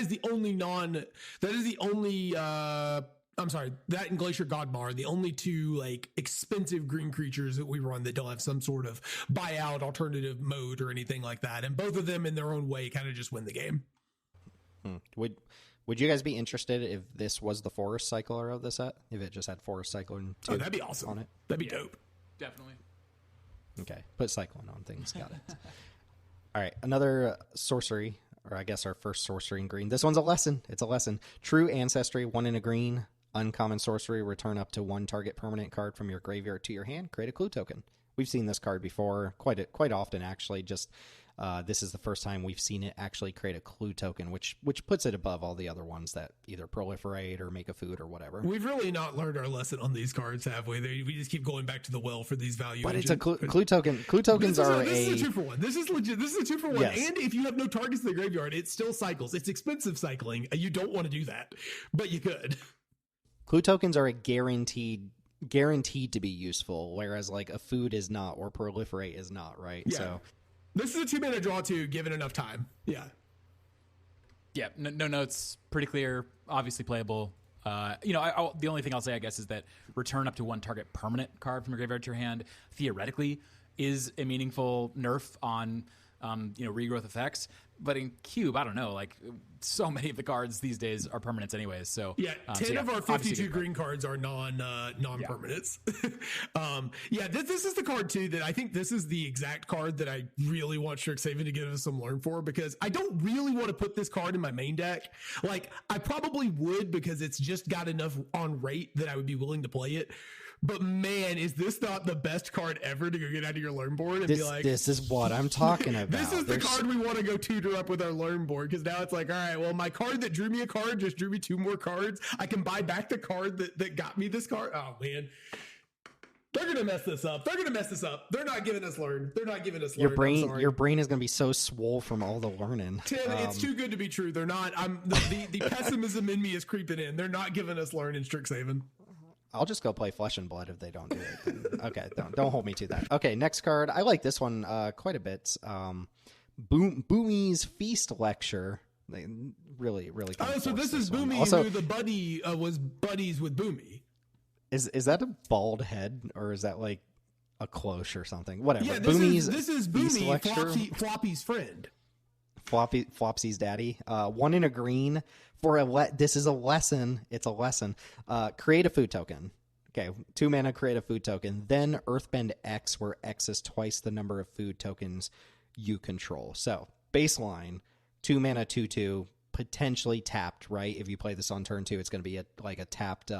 and Glacier Godmar, the only 2 like expensive green creatures that we run that don't have some sort of buyout alternative mode or anything like that. And both of them in their own way kind of just win the game. Would you guys be interested if this was the Forest Cycler of the set? If it just had Forest Cycler and 2 that'd be awesome on it? That'd be dope. Definitely. Okay, put Cyclone on things. Got it. All right, another sorcery, or I guess our first sorcery in green. This one's a lesson. It's a lesson. True Ancestry, 1 in a green. Uncommon sorcery, return up to 1 target permanent card from your graveyard to your hand. Create a clue token. We've seen this card before, quite often actually. Just this is the first time we've seen it actually create a clue token, which puts it above all the other ones that either proliferate or make a food or whatever. We've really not learned our lesson on these cards, have we? We just keep going back to the well for these value. But it's a clue token. Clue tokens are this is a 2-for-1. This is legit. This is a 2-for-1. Yes. And if you have no targets in the graveyard, it still cycles. It's expensive cycling. You don't want to do that, but you could. Clue tokens are a guaranteed to be useful, whereas like a food is not, or proliferate is not, right? Yeah. So this is a 2-mana draw too, given enough time. Yeah. Yeah, no notes, pretty clear, obviously playable. The only thing I'll say, I guess, is that return up to 1 target permanent card from your graveyard to your hand theoretically is a meaningful nerf on regrowth effects. But in Cube, I don't know, like so many of the cards these days are permanents anyways. So yeah, 10 of our 52 green cards are non-permanents. This is the card too that I think this is the exact card that I really want Strixhaven to give us some learn for, because I don't really want to put this card in my main deck. Like I probably would, because it's just got enough on rate that I would be willing to play it. But man, is this not the best card ever to go get out of your learn board and be like, this is what I'm talking about. This is the card we want to go tutor up with our learn board, because now it's like, all right, well, my card that drew me a card just drew me 2 more cards. I can buy back the card that got me this card. Oh man. They're going to mess this up. They're not giving us learn. Your brain is going to be so swole from all the learning. Tim, it's too good to be true. They're not. The pessimism in me is creeping in. They're not giving us learn in Strixhaven. I'll just go play Flesh and Blood if they don't do it. Okay, don't hold me to that. Okay, next card. I like this one quite a bit. Boomy's Feast Lecture. They really so this is Boomy, also, who the buddy was buddies with Boomy. Is that a bald head, or is that like a cloche or something? Whatever. Yeah, this is Boomy, Floppy's friend. Flopsy's daddy. 1 in a green for this is a lesson. It's a lesson. Create a food token. Okay, 2 mana, create a food token. Then Earthbend X, where X is twice the number of food tokens you control. So baseline, 2 mana, 2/2, potentially tapped. Right, if you play this on turn 2, it's going to be a tapped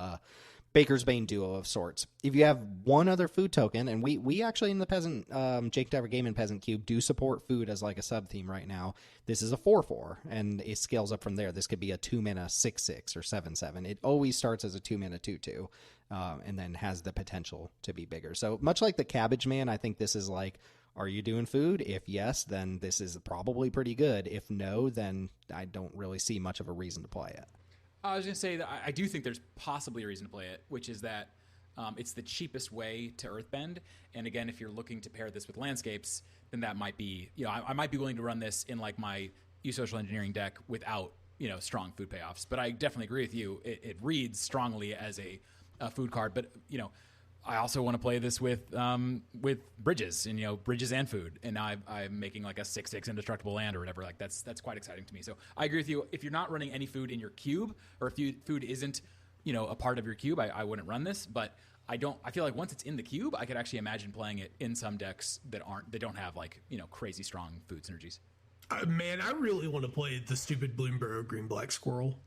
Baker's Bane duo of sorts. If you have 1 other food token, and we actually in the Peasant, Jake Diver Game and Peasant Cube do support food as like a sub theme right now. This is a 4/4, and it scales up from there. This could be a 2 mana 6/6 or 7/7. It always starts as a 2 mana 2/2, and then has the potential to be bigger. So much like the Cabbage Man, I think this is like, are you doing food? If yes, then this is probably pretty good. If no, then I don't really see much of a reason to play it. I was going to say that I do think there's possibly a reason to play it, which is that it's the cheapest way to Earthbend. And again, if you're looking to pair this with landscapes, then that might be, I might be willing to run this in like my Social Engineering deck without, strong food payoffs. But I definitely agree with you. It reads strongly as a food card, but, I also want to play this with bridges and bridges and food, and now I'm making like a 6/6 indestructible land or whatever. Like that's quite exciting to me. So I agree with you. If you're not running any food in your cube, or if food isn't a part of your cube, I wouldn't run this. But I feel like once it's in the cube, I could actually imagine playing it in some decks that don't have like crazy strong food synergies. Man, I really want to play the stupid Bloomburrow green black squirrel.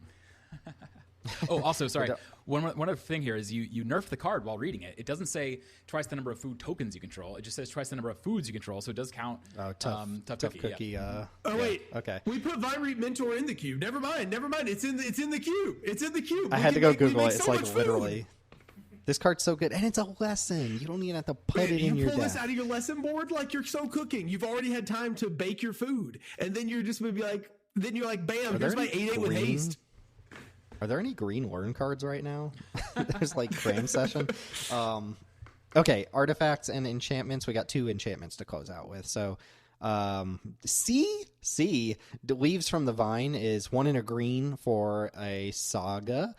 Oh, also, sorry. One other thing here is you nerf the card while reading it. It doesn't say twice the number of food tokens you control. It just says twice the number of foods you control. So it does count. Oh, tough cookie. Yeah. Wait. Okay. We put Vireat Mentor in the cube. Never mind. It's in the cube. It's in the cube. I had to go Google it. It's like literally. This card's so good, and it's a lesson. You don't even have to put it in your deck. You pull this out of your lesson board like you're so cooking. You've already had time to bake your food, and then you're just going to be like, bam, here's my 8/8 with haste. Are there any green learn cards right now? There's like cram session. Okay, artifacts and enchantments. We got 2 enchantments to close out with. So, C, Leaves from the Vine is 1 in a green for a saga.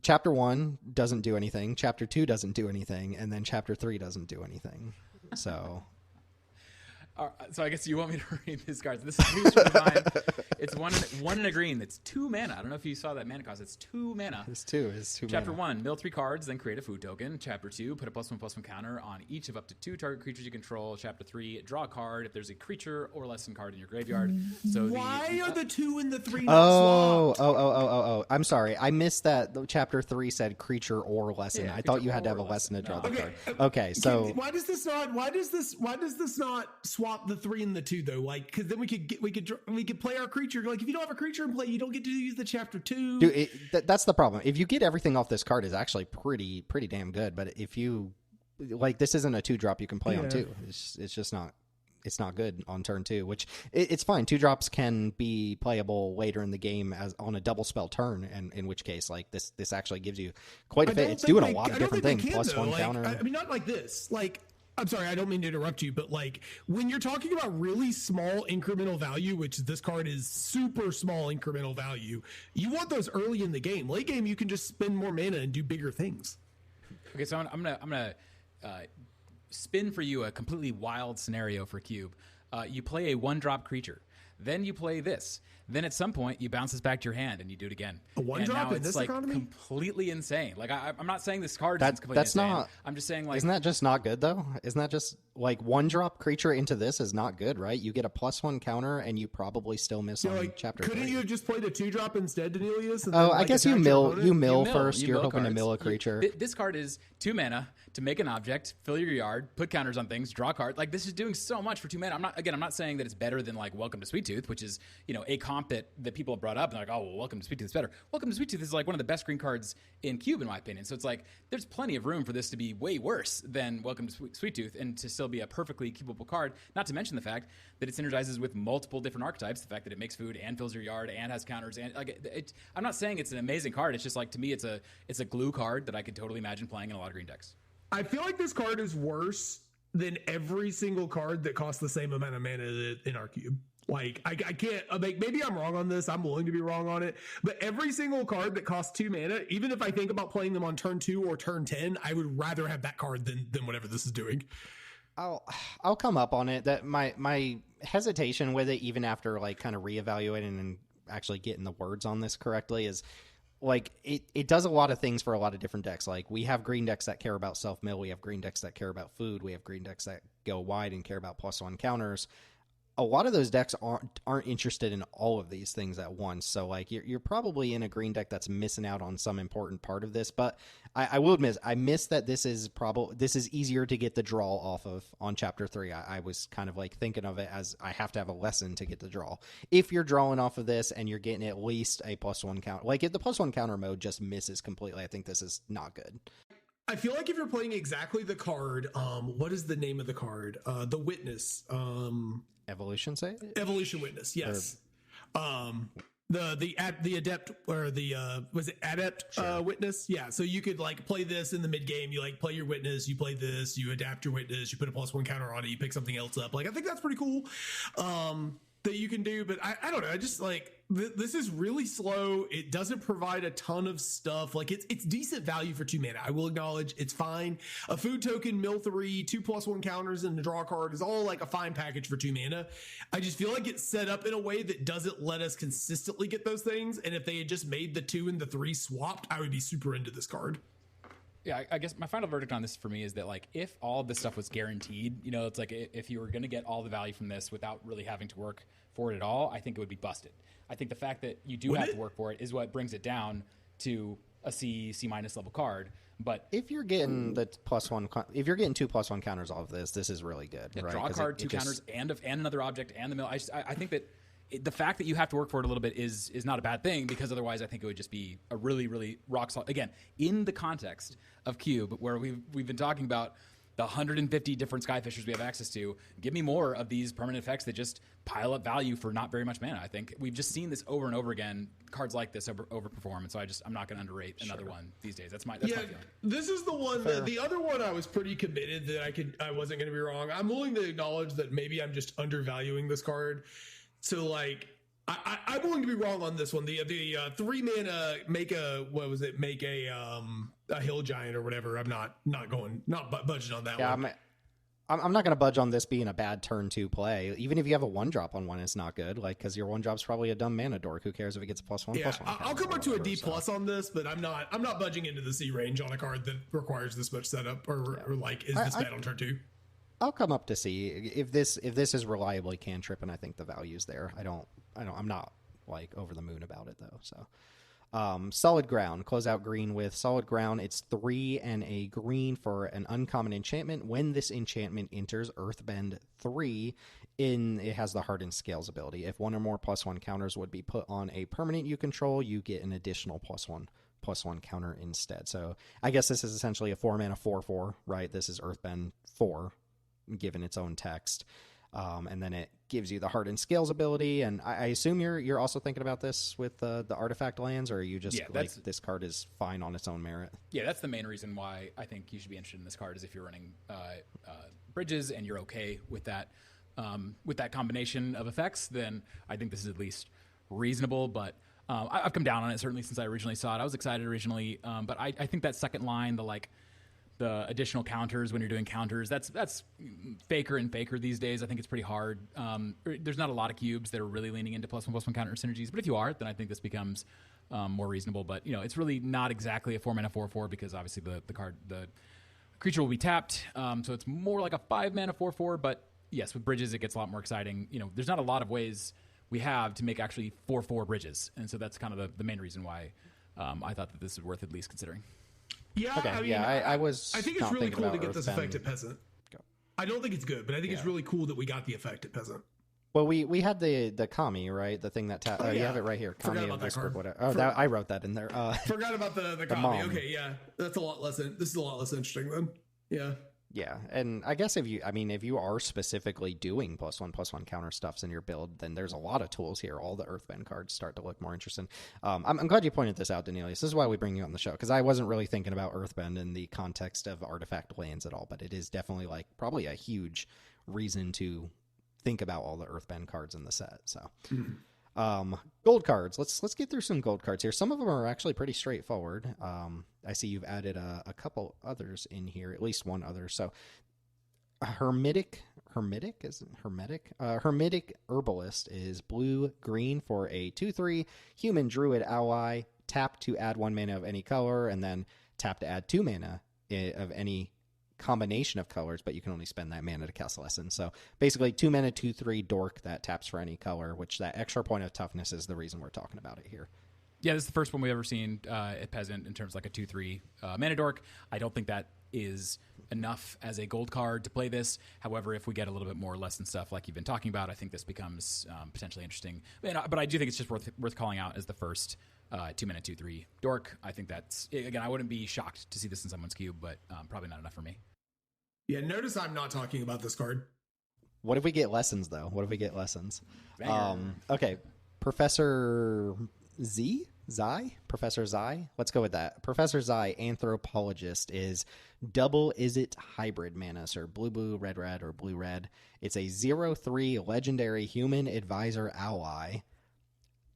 Chapter 1 doesn't do anything. Chapter 2 doesn't do anything, and then Chapter 3 doesn't do anything. So. So I guess you want me to read this card. This is Leaves from the Vine. It's one in a green. That's 2 mana. I don't know if you saw that mana cost. It's 2 mana. It's 2 Chapter mana. 1, mill 3 cards, then create a food token. Chapter 2, put a +1/+1 counter on each of up to 2 target creatures you control. Chapter 3, draw a card if there's a creature or less than card in your graveyard. So why are the 2 and the 3 not swapped? Oh. I'm sorry. I missed that. Chapter 3 said creature or lesson. Yeah, I thought you had to have a lesson to draw the card. Okay. Okay, so why does this not swap the 3 and the 2 though? Like, because then we could play our creature. Like, if you don't have a creature in play, you don't get to use the Chapter 2. Dude, that's the problem. If you get everything off this card, is actually pretty damn good. But if you like, this isn't a 2-drop you can play on 2. It's just not. It's not good on turn 2, which it's fine. 2-drops can be playable later in the game as on a double spell turn, and in which case, like this actually gives you quite a bit. It's doing a lot of different things. +1 counter. I mean, not like this. Like, I'm sorry, I don't mean to interrupt you, but like when you're talking about really small incremental value, which this card is super small incremental value, you want those early in the game. Late game, you can just spend more mana and do bigger things. Okay, so I'm gonna spin for you a completely wild scenario for Cube. You play a 1-drop creature, then you play this. Then at some point you bounce this back to your hand and you do it again. A 1-drop in it's this like economy? Completely insane. Like I'm not saying this card is completely that's insane. not. I'm just saying, like, isn't that just not good though? Isn't that just like 1-drop creature into this is not good, right? You get a +1 counter and you probably still miss on like, Chapter 3. Couldn't you have just played a 2-drop instead, Daneelius? I guess you mill first. You You're mill hoping to cards. mill a creature. This card is 2 mana to make an object, fill your yard, put counters on things, draw a card. Like, this is doing so much for 2 mana. I'm not saying that it's better than like Welcome to Sweet Tooth, which is, a comp that people have brought up and they're like, oh, well, Welcome to Sweet Tooth is better. Welcome to Sweet Tooth is like one of the best green cards in Cube, in my opinion. So it's like there's plenty of room for this to be way worse than Welcome to Sweet Tooth and to still be a perfectly cubable card. Not to mention the fact that it synergizes with multiple different archetypes. The fact that it makes food and fills your yard and has counters and like I'm not saying it's an amazing card. It's just like, to me, it's a glue card that I could totally imagine playing in a lot of green decks. I feel like this card is worse than every single card that costs the same amount of mana in our cube. Like, I can't, like, maybe I'm wrong on this. I'm willing to be wrong on it. But every single card that costs 2 mana, even if I think about playing them on turn 2 or turn 10, I would rather have that card than whatever this is doing. I'll come up on it. That my hesitation with it, even after like kind of reevaluating and actually getting the words on this correctly, is like it does a lot of things for a lot of different decks. Like, we have green decks that care about self-mill. We have green decks that care about food. We have green decks that go wide and care about +1 counters. A lot of those decks aren't interested in all of these things at once. So like you're probably in a green deck that's missing out on some important part of this. But I will admit, I miss that this is easier to get the draw off of on Chapter 3. I was kind of like thinking of it as I have to have a lesson to get the draw. If you're drawing off of this and you're getting at least a +1 counter, like if the +1 counter mode just misses completely, I think this is not good. I feel like if you're playing exactly the card, what is the name of the card? The Witness. Evolution, say? Evolution Witness, yes. The adept, or the was it adept witness? Yeah. So you could like play this in the mid game. You like play your witness. You play this. You adapt your witness. You put a +1 counter on it. You pick something else up. Like, I think that's pretty cool. That you can do, but I don't know. I just like this is really slow. It doesn't provide a ton of stuff. Like, it's decent value for 2 mana. I will acknowledge it's fine. A food token, mill 3, 2 +1 counters, and a draw card is all like a fine package for 2 mana. I just feel like it's set up in a way that doesn't let us consistently get those things. And if they had just made the 2 and the 3 swapped, I would be super into this card. Yeah, I guess my final verdict on this for me is that, like, if all of this stuff was guaranteed, it's like if you were going to get all the value from this without really having to work for it at all, I think it would be busted. I think the fact that you do have to work for it is what brings it down to a C minus level card. But if you're getting the +1, if you're getting 2 +1 counters off of this is really good. Yeah, right? Draw a card, 2 counters, and another object, and the mill. I think that the fact that you have to work for it a little bit is not a bad thing, because otherwise I think it would just be a really, really rock solid. Again, in the context of Cube, where we've been talking about the 150 different Skyfishers we have access to, give me more of these permanent effects that just pile up value for not very much mana. I think we've just seen this over and over again. Cards like this overperform, and so I'm not going to underrate another one these days. That's my feeling. This is the one. The other one I was pretty committed that I wasn't going to be wrong. I'm willing to acknowledge that maybe I'm just undervaluing this card. So like, I'm willing to be wrong on this one. The 3 mana make a hill giant or whatever. I'm not budging on that one. I'm not going to budge on this being a bad turn 2 play. Even if you have a 1-drop on one, it's not good. Like, because your 1-drop's probably a dumb mana dork. Who cares if it gets a +1? Yeah, +1 I'll come up to a D+ on this, but I'm not budging into the C range on a card that requires this much setup or like is this bad on turn 2. I'll come up to see if this is reliably cantrip, and I think the value's there. I'm not like over the moon about it though. So, Solid Ground, close out green with Solid Ground. It's 3 and a green for an uncommon enchantment. When this enchantment enters Earthbend 3, it has the Hardened Scales ability. If one or more +1 counters would be put on a permanent you control, you get an additional +1 counter instead. So I guess this is essentially a 4 mana 4/4, right? This is Earthbend 4. Given its own text, and then it gives you the Hardened Scales ability. And I assume you're also thinking about this with the artifact lands, or are you just like this card is fine on its own merit? Yeah, that's the main reason why I think you should be interested in this card, is if you're running bridges and you're okay with that combination of effects, then I think this is at least reasonable. But I've come down on it certainly since I originally saw it. I was excited originally, but I think that second line, the additional counters when you're doing counters, that's faker and faker these days. I think it's pretty hard. There's not a lot of cubes that are really leaning into +1/+1 counter synergies, but if you are, then I think this becomes more reasonable. But it's really not exactly a 4 mana 4/4, because obviously the creature will be tapped, so it's more like a 5 mana 4/4. But yes, with bridges it gets a lot more exciting. There's not a lot of ways we have to make actually 4/4 bridges, and so that's kind of the main reason why I thought that this is worth at least considering. Yeah, okay, I mean, I think it's really cool to get this effect at Peasant. I don't think it's good, but I think it's really cool that we got the effect at Peasant. Well, we had the Kami, right? The thing that you have it right here. Kami of Discord, whatever. Oh, I wrote that in there. Forgot about the Kami. Okay, yeah, that's a lot less. This is a lot less interesting then. Yeah. Yeah, and I guess if you are specifically doing +1/+1 counter stuffs in your build, then there's a lot of tools here. All the Earthbend cards start to look more interesting. I'm glad you pointed this out, Daneelius. This is why we bring you on the show, because I wasn't really thinking about Earthbend in the context of artifact lands at all, but it is definitely probably a huge reason to think about all the Earthbend cards in the set. So. Gold cards. Let's get through some gold cards here. Some of them are actually pretty straightforward. I see you've added a couple others in here, at least one other. So Hermetic Herbalist is blue-green for a 2/3 human druid ally. Tap to add 1 mana of any color, and then tap to add 2 mana of any combination of colors, but you can only spend that mana to cast Lesson. So basically 2 mana 2/3 dork that taps for any color, which that extra point of toughness is the reason we're talking about it here. Yeah, this is the first one we've ever seen at Peasant in terms of like a 2/3 mana dork. I don't think that is enough as a gold card to play this. However, if we get a little bit more Lesson stuff like you've been talking about, I think this becomes potentially interesting. But I do think it's just worth calling out as the first 2 mana 2/3 dork. I think that's, again, I wouldn't be shocked to see this in someone's cube, but probably not enough for me. Yeah, notice I'm not talking about this card. What if we get Lessons, though? Okay, Professor Professor Zai? Let's go with that. Professor Zai, Anthropologist, is double Izzet hybrid mana, so blue, red, or blue-red. It's a 0/3 legendary human advisor ally.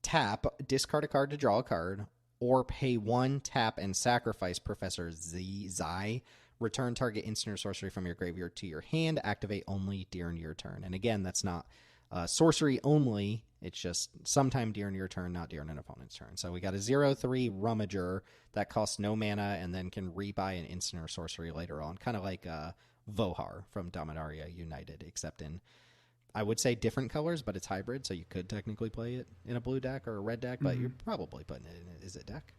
Tap, discard a card to draw a card, or pay 1, tap, and sacrifice Professor Zai. Return target instant or sorcery from your graveyard to your hand. Activate only during your turn. And again, that's not sorcery only. It's just sometime during your turn, not during an opponent's turn. So we got a 0/3 Rummager that costs no mana and then can rebuy an instant or sorcery later on. Kind of like Vohar from Dominaria United, except in, I would say, different colors, but it's hybrid, so you could technically play it in a blue deck or a red deck, but you're probably putting it in an Izzet deck.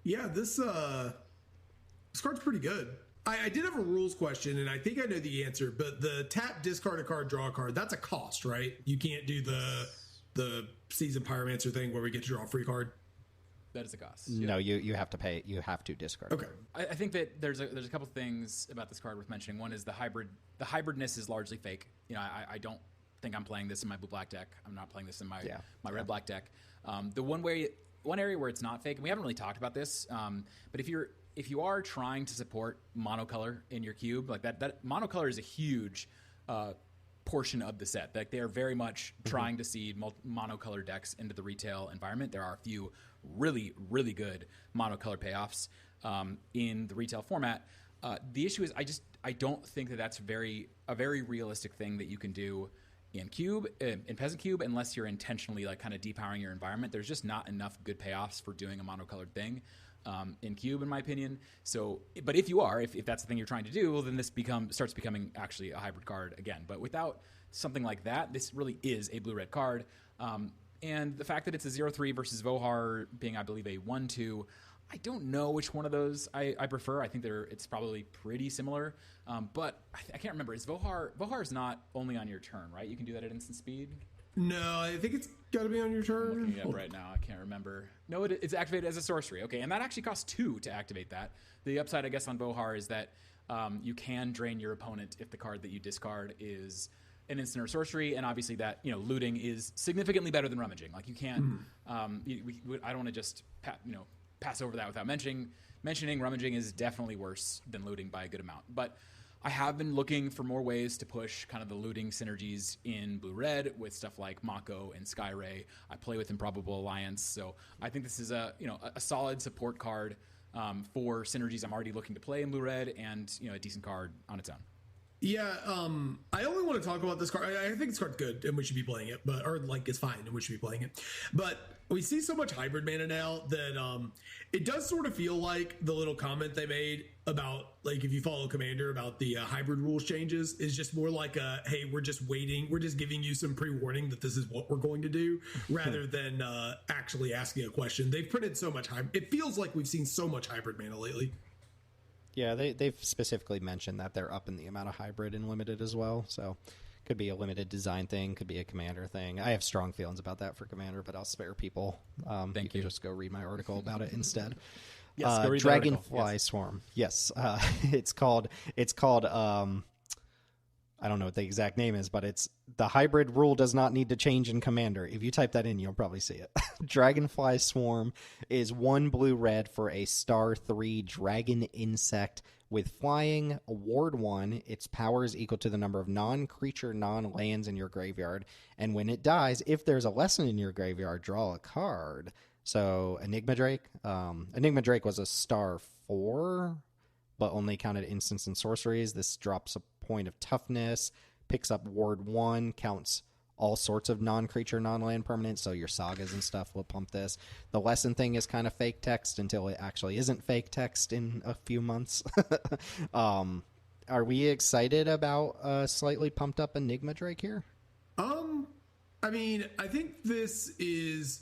Yeah, this card's pretty good. I did have a rules question, and I think I know the answer, but the tap, discard a card, draw a card, that's a cost, right? You can't do the Season Pyromancer thing where we get to draw a free card. That is a cost. No, you have to pay. You have to discard. Okay. I think that there's a couple things about this card worth mentioning. One is the hybrid. The hybridness is largely fake. You know, I don't think I'm playing this in my blue-black deck. I'm not playing this in my red-black deck. The one area where it's not fake, and we haven't really talked about this, but if you are trying to support monocolor in your cube, like that monocolor is a huge portion of the set. Like they are very much trying to seed monocolor decks into the retail environment. There are a few really, really good monocolor payoffs in the retail format. The issue is I don't think that that's a very realistic thing that you can do in Peasant Cube unless you're intentionally like kind of depowering your environment. There's just not enough good payoffs for doing a monocolored thing in Cube, in my opinion. So, but if you are, if that's the thing you're trying to do, well, then this starts becoming actually a hybrid card again. But without something like that, this really is a blue-red card. And the fact that it's a 0-3 versus Vohar being, I believe, a 1-2, I don't know which one of those I prefer. I think it's probably pretty similar. But I can't remember. Vohar is not only on your turn, right? You can do that at instant speed? No, I think it's got to be on your turn. I'm looking it up right now. I can't remember. No, it's activated as a sorcery. Okay, and that actually costs 2 to activate that. The upside, I guess, on Vohar is that you can drain your opponent if the card that you discard is an instant or sorcery, and obviously that looting is significantly better than rummaging. Like you can't. I don't want to just pass over that without mentioning rummaging is definitely worse than looting by a good amount. But I have been looking for more ways to push kind of the looting synergies in blue-red with stuff like Mako and Skyray. I play with Improbable Alliance, so I think this is a solid support card for synergies I'm already looking to play in blue-red, and a decent card on its own. Yeah, I only want to talk about this card. I think this card's good, and we should be playing it, it's fine, and we should be playing it. But we see so much hybrid mana now that it does sort of feel like the little comment they made about, like, if you follow Commander about the hybrid rules changes is just more like hey, we're just waiting. We're just giving you some pre-warning that this is what we're going to do, rather than actually asking a question. They've printed so much hybrid. It feels like we've seen so much hybrid mana lately. Yeah, they've specifically mentioned that they're upping the amount of hybrid in Limited as well. So could be a limited design thing, could be a Commander thing. I have strong feelings about that for Commander, but I'll spare people. Thank you. Can just go read my article about it instead. Yes, go read Dragonfly yes. Swarm. Yes, it's called. I don't know what the exact name is, but it's the hybrid rule does not need to change in Commander. If you type that in, you'll probably see it. Dragonfly Swarm is 1 blue-red for a star 3 dragon insect with flying, ward 1. Its power is equal to the number of non-creature, non-lands in your graveyard. And when it dies, if there's a lesson in your graveyard, draw a card. So Enigma Drake. Enigma Drake was a star 4, but only counted instants and sorceries. This drops a point of toughness, picks up ward 1, counts all sorts of non-creature, non-land permanents, so your sagas and stuff will pump this. The lesson thing is kind of fake text until it actually isn't fake text in a few months. Are we excited about a slightly pumped up Enigma Drake here? I mean, I think this is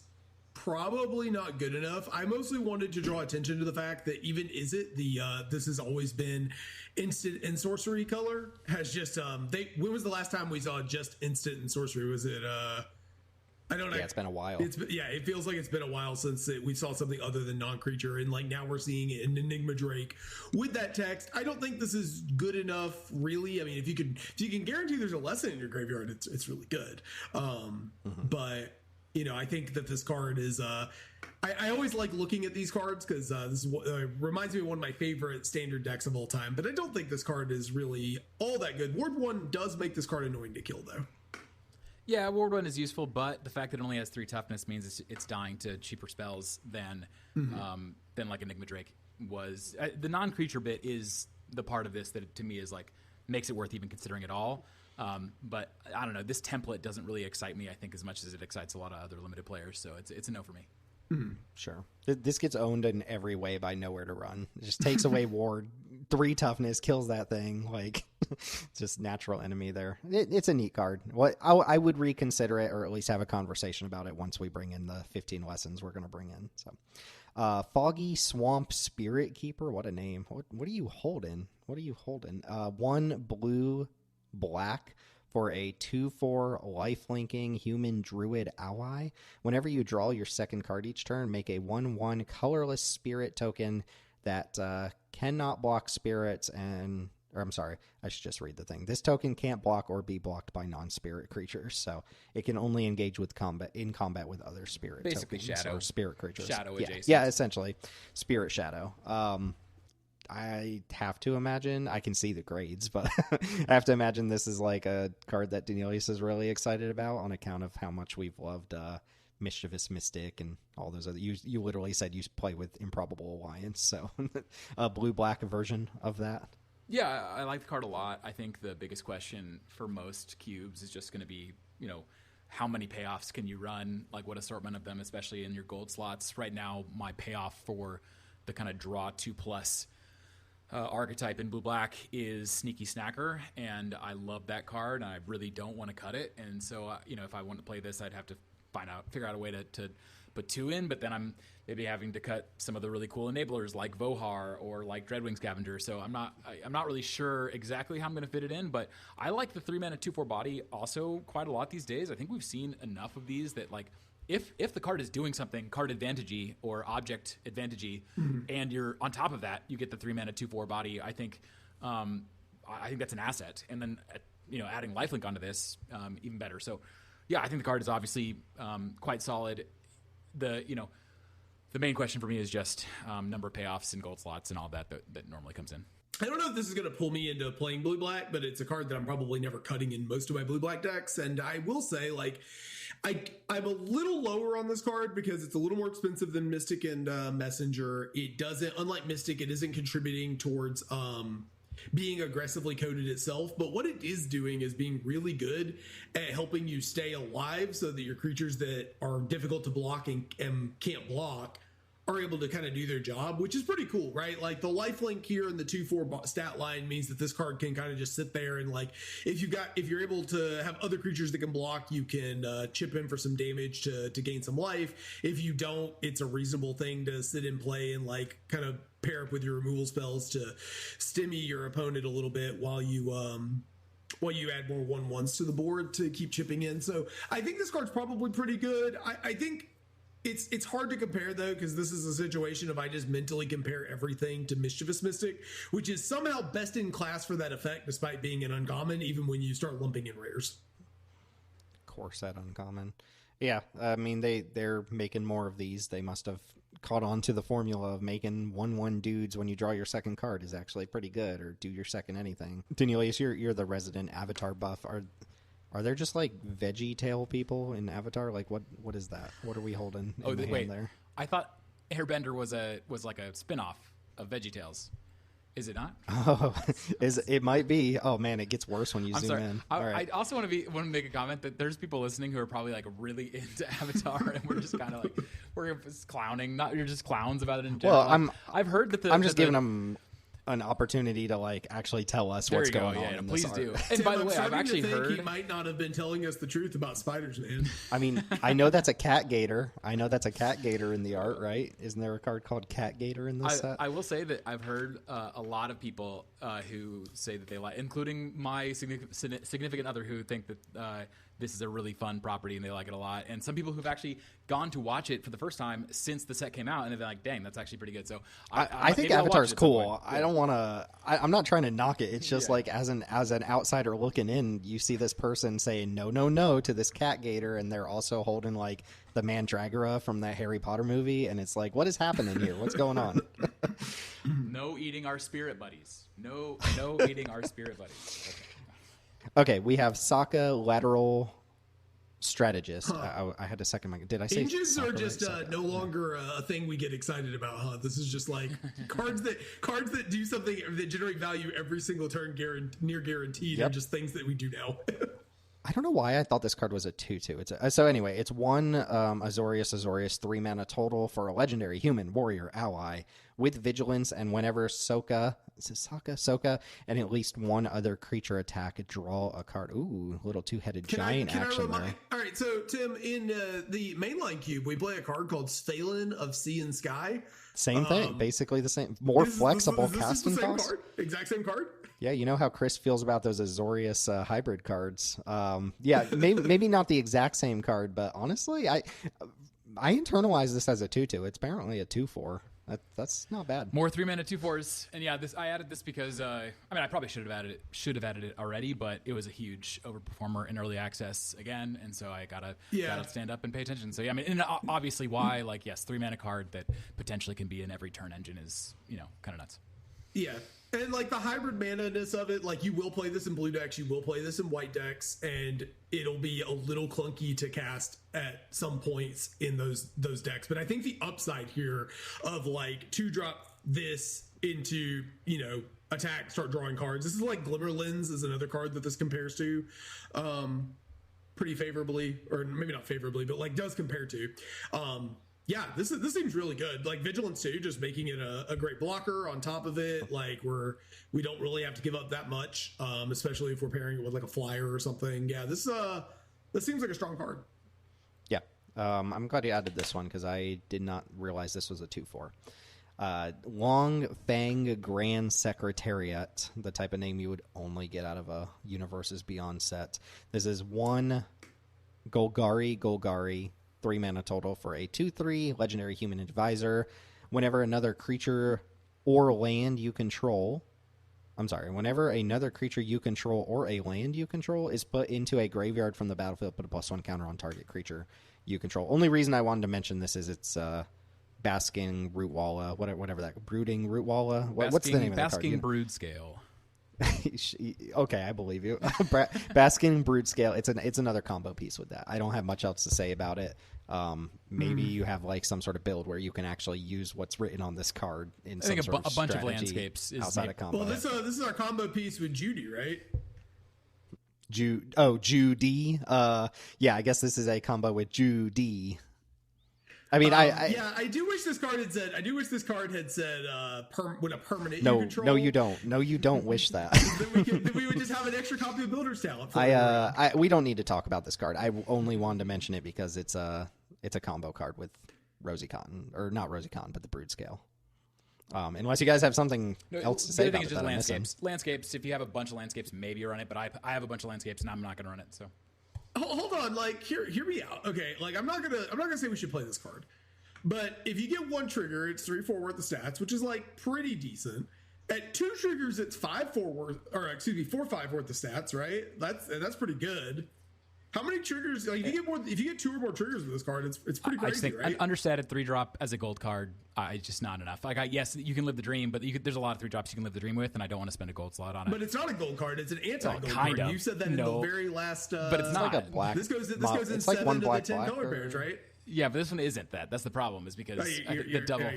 probably not good enough. I mostly wanted to draw attention to the fact that even this has always been instant and sorcery color has just when was the last time we saw just instant and sorcery? Was it I don't know. Yeah, it's been a while. It feels like it's been a while since we saw something other than non-creature, and like now we're seeing it in Enigma Drake with that text. I don't think this is good enough, really. I mean, if you can guarantee there's a lesson in your graveyard, it's really good. But I think that this card is. I always like looking at these cards because this reminds me of one of my favorite standard decks of all time. But I don't think this card is really all that good. Ward 1 does make this card annoying to kill, though. Yeah, Ward 1 is useful, but the fact that it only has 3 toughness means it's dying to cheaper spells than like Enigma Drake was. The non-creature bit is the part of this that to me is like makes it worth even considering at all. But I don't know. This template doesn't really excite me, I think, as much as it excites a lot of other limited players. So it's a no for me. Sure. This gets owned in every way by Nowhere to Run. It just takes away ward, 3 toughness, kills that thing. Like, just natural enemy there. It's a neat card. I would reconsider it, or at least have a conversation about it once we bring in the 15 lessons we're going to bring in. So, Foggy Swamp Spirit Keeper. What a name. What are you holding? What are you holding? 1 blue black for a 2/4 lifelinking human druid ally. Whenever you draw your second card each turn, make a 1/1 colorless spirit token that cannot block spirits and... Or I'm sorry, I should just read the thing. This token can't block or be blocked by non-spirit creatures, so it can only engage with combat with other spirit basically tokens shadow or spirit creatures. Shadow adjacent. Yeah, essentially spirit shadow. I have to imagine, I can see the grades, but I have to imagine this is like a card that Daneelius is really excited about on account of how much we've loved Mischievous Mystic and all those other. You literally said you play with Improbable Alliance, so a blue-black version of that. Yeah, I like the card a lot. I think the biggest question for most cubes is just going to be, how many payoffs can you run? Like, what assortment of them, especially in your gold slots. Right now, my payoff for the kind of draw 2+ archetype in blue-black is Sneaky Snacker, and I love that card, and I really don't want to cut it. And so, if I want to play this, I'd have to figure out a way to put 2 in, but then I'm maybe having to cut some of the really cool enablers like Vohar or like Dreadwing Scavenger. So I'm not really sure exactly how I'm going to fit it in, but I like the 3-mana 2/4 body also quite a lot these days. I think we've seen enough of these that, like, if the card is doing something card advantage-y or object advantage-y, and you're on top of that, you get the 3-mana 2/4 body. I think that's an asset, and then adding lifelink onto this, even better. So yeah, I think the card is obviously quite solid. The main question for me is just number of payoffs and gold slots and all that normally comes in. I don't know if this is going to pull me into playing blue-black, but it's a card that I'm probably never cutting in most of my blue-black decks. And I will say, like, I'm a little lower on this card because it's a little more expensive than Mystic and Messenger. It doesn't, unlike Mystic, it isn't contributing towards being aggressively coded itself, but what it is doing is being really good at helping you stay alive so that your creatures that are difficult to block and can't block are able to kind of do their job, which is pretty cool, right? Like, the lifelink here in the 2/4 stat line means that this card can kind of just sit there and, like, if you're able to have other creatures that can block, you can chip in for some damage to gain some life. If you don't, it's a reasonable thing to sit and play and, like, kind of pair up with your removal spells to stimmy your opponent a little bit while you add more 1/1s to the board to keep chipping in. So I think this card's probably pretty good. I think it's hard to compare, though, because this is a situation of I just mentally compare everything to Mischievous Mystic, which is somehow best in class for that effect, despite being an uncommon, even when you start lumping in rares. Core set uncommon. Yeah, I mean, they're making more of these. They must have caught on to the formula of making 1/1 dudes when you draw your second card is actually pretty good, or do your second anything. Daneelius, you're the resident Avatar buff. Are there just, like, veggie tail people in Avatar? Like, what is that? What are we holding in the hand there? I thought Airbender was like a spin-off of VeggieTales. Is it not? Oh, it might be. Oh man, it gets worse when you zoom in. I also want to make a comment that there's people listening who are probably, like, really into Avatar, and we're just kind of like we're just clowning. You're just clowns about it in general. Well, I've heard that I'm just giving them an opportunity to, like, actually tell us what's going on. Yeah, in please this do. art. And by the I'm way, I've actually heard he might not have been telling us the truth about spiders, man. I mean, I know that's a cat gator. I know that's a cat gator in the art, right? Isn't there a card called Cat Gator in this set? I will say that I've heard a lot of people who say that they like, including my significant other, who think that this is a really fun property and they like it a lot. And some people who've actually gone to watch it for the first time since the set came out, and they're like, dang, that's actually pretty good. So I think Avatar's cool. I don't want to, I'm not trying to knock it. It's just like, as an outsider looking in, you see this person saying no to this cat gator, and they're also holding, like, the Mandragora from that Harry Potter movie, and it's like, what is happening here? What's going on? No eating our spirit buddies. No eating our spirit buddies. Okay, we have Sokka Lateral Strategist. I had to second my... Did I say... Changes are just no longer a thing we get excited about, huh? This is just like cards that do something that generate value every single turn, near guaranteed, are just things that we do now. I don't know why I thought this card was a 2/2. So anyway, it's one Azorius, 3 mana total for a legendary human warrior ally with vigilance, and whenever Soka, and at least one other creature attack, draw a card. Ooh, little two-headed giant action there. All right, so Tim, in the mainline cube, we play a card called Phelan of Sea and Sky. Same thing, basically the same. More flexible casting cost. Exact same card. Yeah, you know how Chris feels about those Azorius hybrid cards. Yeah, maybe not the exact same card, but honestly, I internalized this as a 2/2. It's apparently a 2/4. That's not bad. More 3-mana 2/4s, and yeah, I added this because I probably should have added it already, but it was a huge overperformer in early access again, and so I gotta stand up and pay attention. So yeah, and obviously why 3-mana card that potentially can be in every turn engine is kind of nuts. Yeah. And the hybrid mana-ness of it, you will play this in blue decks, you will play this in white decks, and it'll be a little clunky to cast at some points in those decks. But I think the upside here of 2-drop this into, attack, start drawing cards. This is Glimmer Lens is another card that this compares to pretty favorably, or maybe not favorably, but does compare to. Yeah, this seems really good. Vigilance too, just making it a great blocker on top of it. We don't really have to give up that much, especially if we're pairing it with a flyer or something. Yeah, this seems like a strong card. Yeah, I'm glad you added this one because I did not realize this was a 2/4. Long Fang Grand Secretariat, the type of name you would only get out of a Universes Beyond set. This is one Golgari. 3 mana total for a 2/3 legendary human advisor. Whenever another creature or land you control, whenever another creature you control or a land you control is put into a graveyard from the battlefield, put a +1 counter on target creature you control. Only reason I wanted to mention this is it's Basking Rootwalla, whatever that Brooding Rootwalla. What's the name of that card? Basking Brood Scale. Okay, I believe you. Basking Brood Scale. It's another combo piece with that. I don't have much else to say about it. Maybe you have some sort of build where you can actually use what's written on this card in some sort of bunch of landscapes outside of combo. Well, this is our combo piece with Judy, right? Judy. Yeah, I guess this is a combo with Judy. I mean, I do wish this card had said. I do wish this card had said when a permanent you control. No, you don't. No, you don't wish that. then we would just have an extra copy of Builder's Talent. We don't need to talk about this card. I only wanted to mention it because it's a combo card with Rosy Cotton, or not Rosy Cotton, but the Brood Scale. Unless you guys have something else to say about it. The other thing is just landscapes. Landscapes. If you have a bunch of landscapes, maybe you run it. But I have a bunch of landscapes, and I'm not going to run it. So. Hold on, hear me out. Okay, I'm not gonna say we should play this card, but if you get one trigger, it's 3/4 worth of stats, which is pretty decent. At 2 triggers, it's 4/5 worth of stats, right? That's pretty good. How many triggers? If you get 2 or more triggers with this card, it's pretty crazy, I just think right? An understated 3-drop as a gold card, it's just not enough. Yes, you can live the dream, but there's a lot of 3-drops you can live the dream with, and I don't want to spend a gold slot on it. But it's not a gold card; it's an anti-gold card. You said that in the very last. But it's not like a black. This goes in 7 of the 10 color pairs, right? Yeah, but this one isn't that. That's the problem, is because the double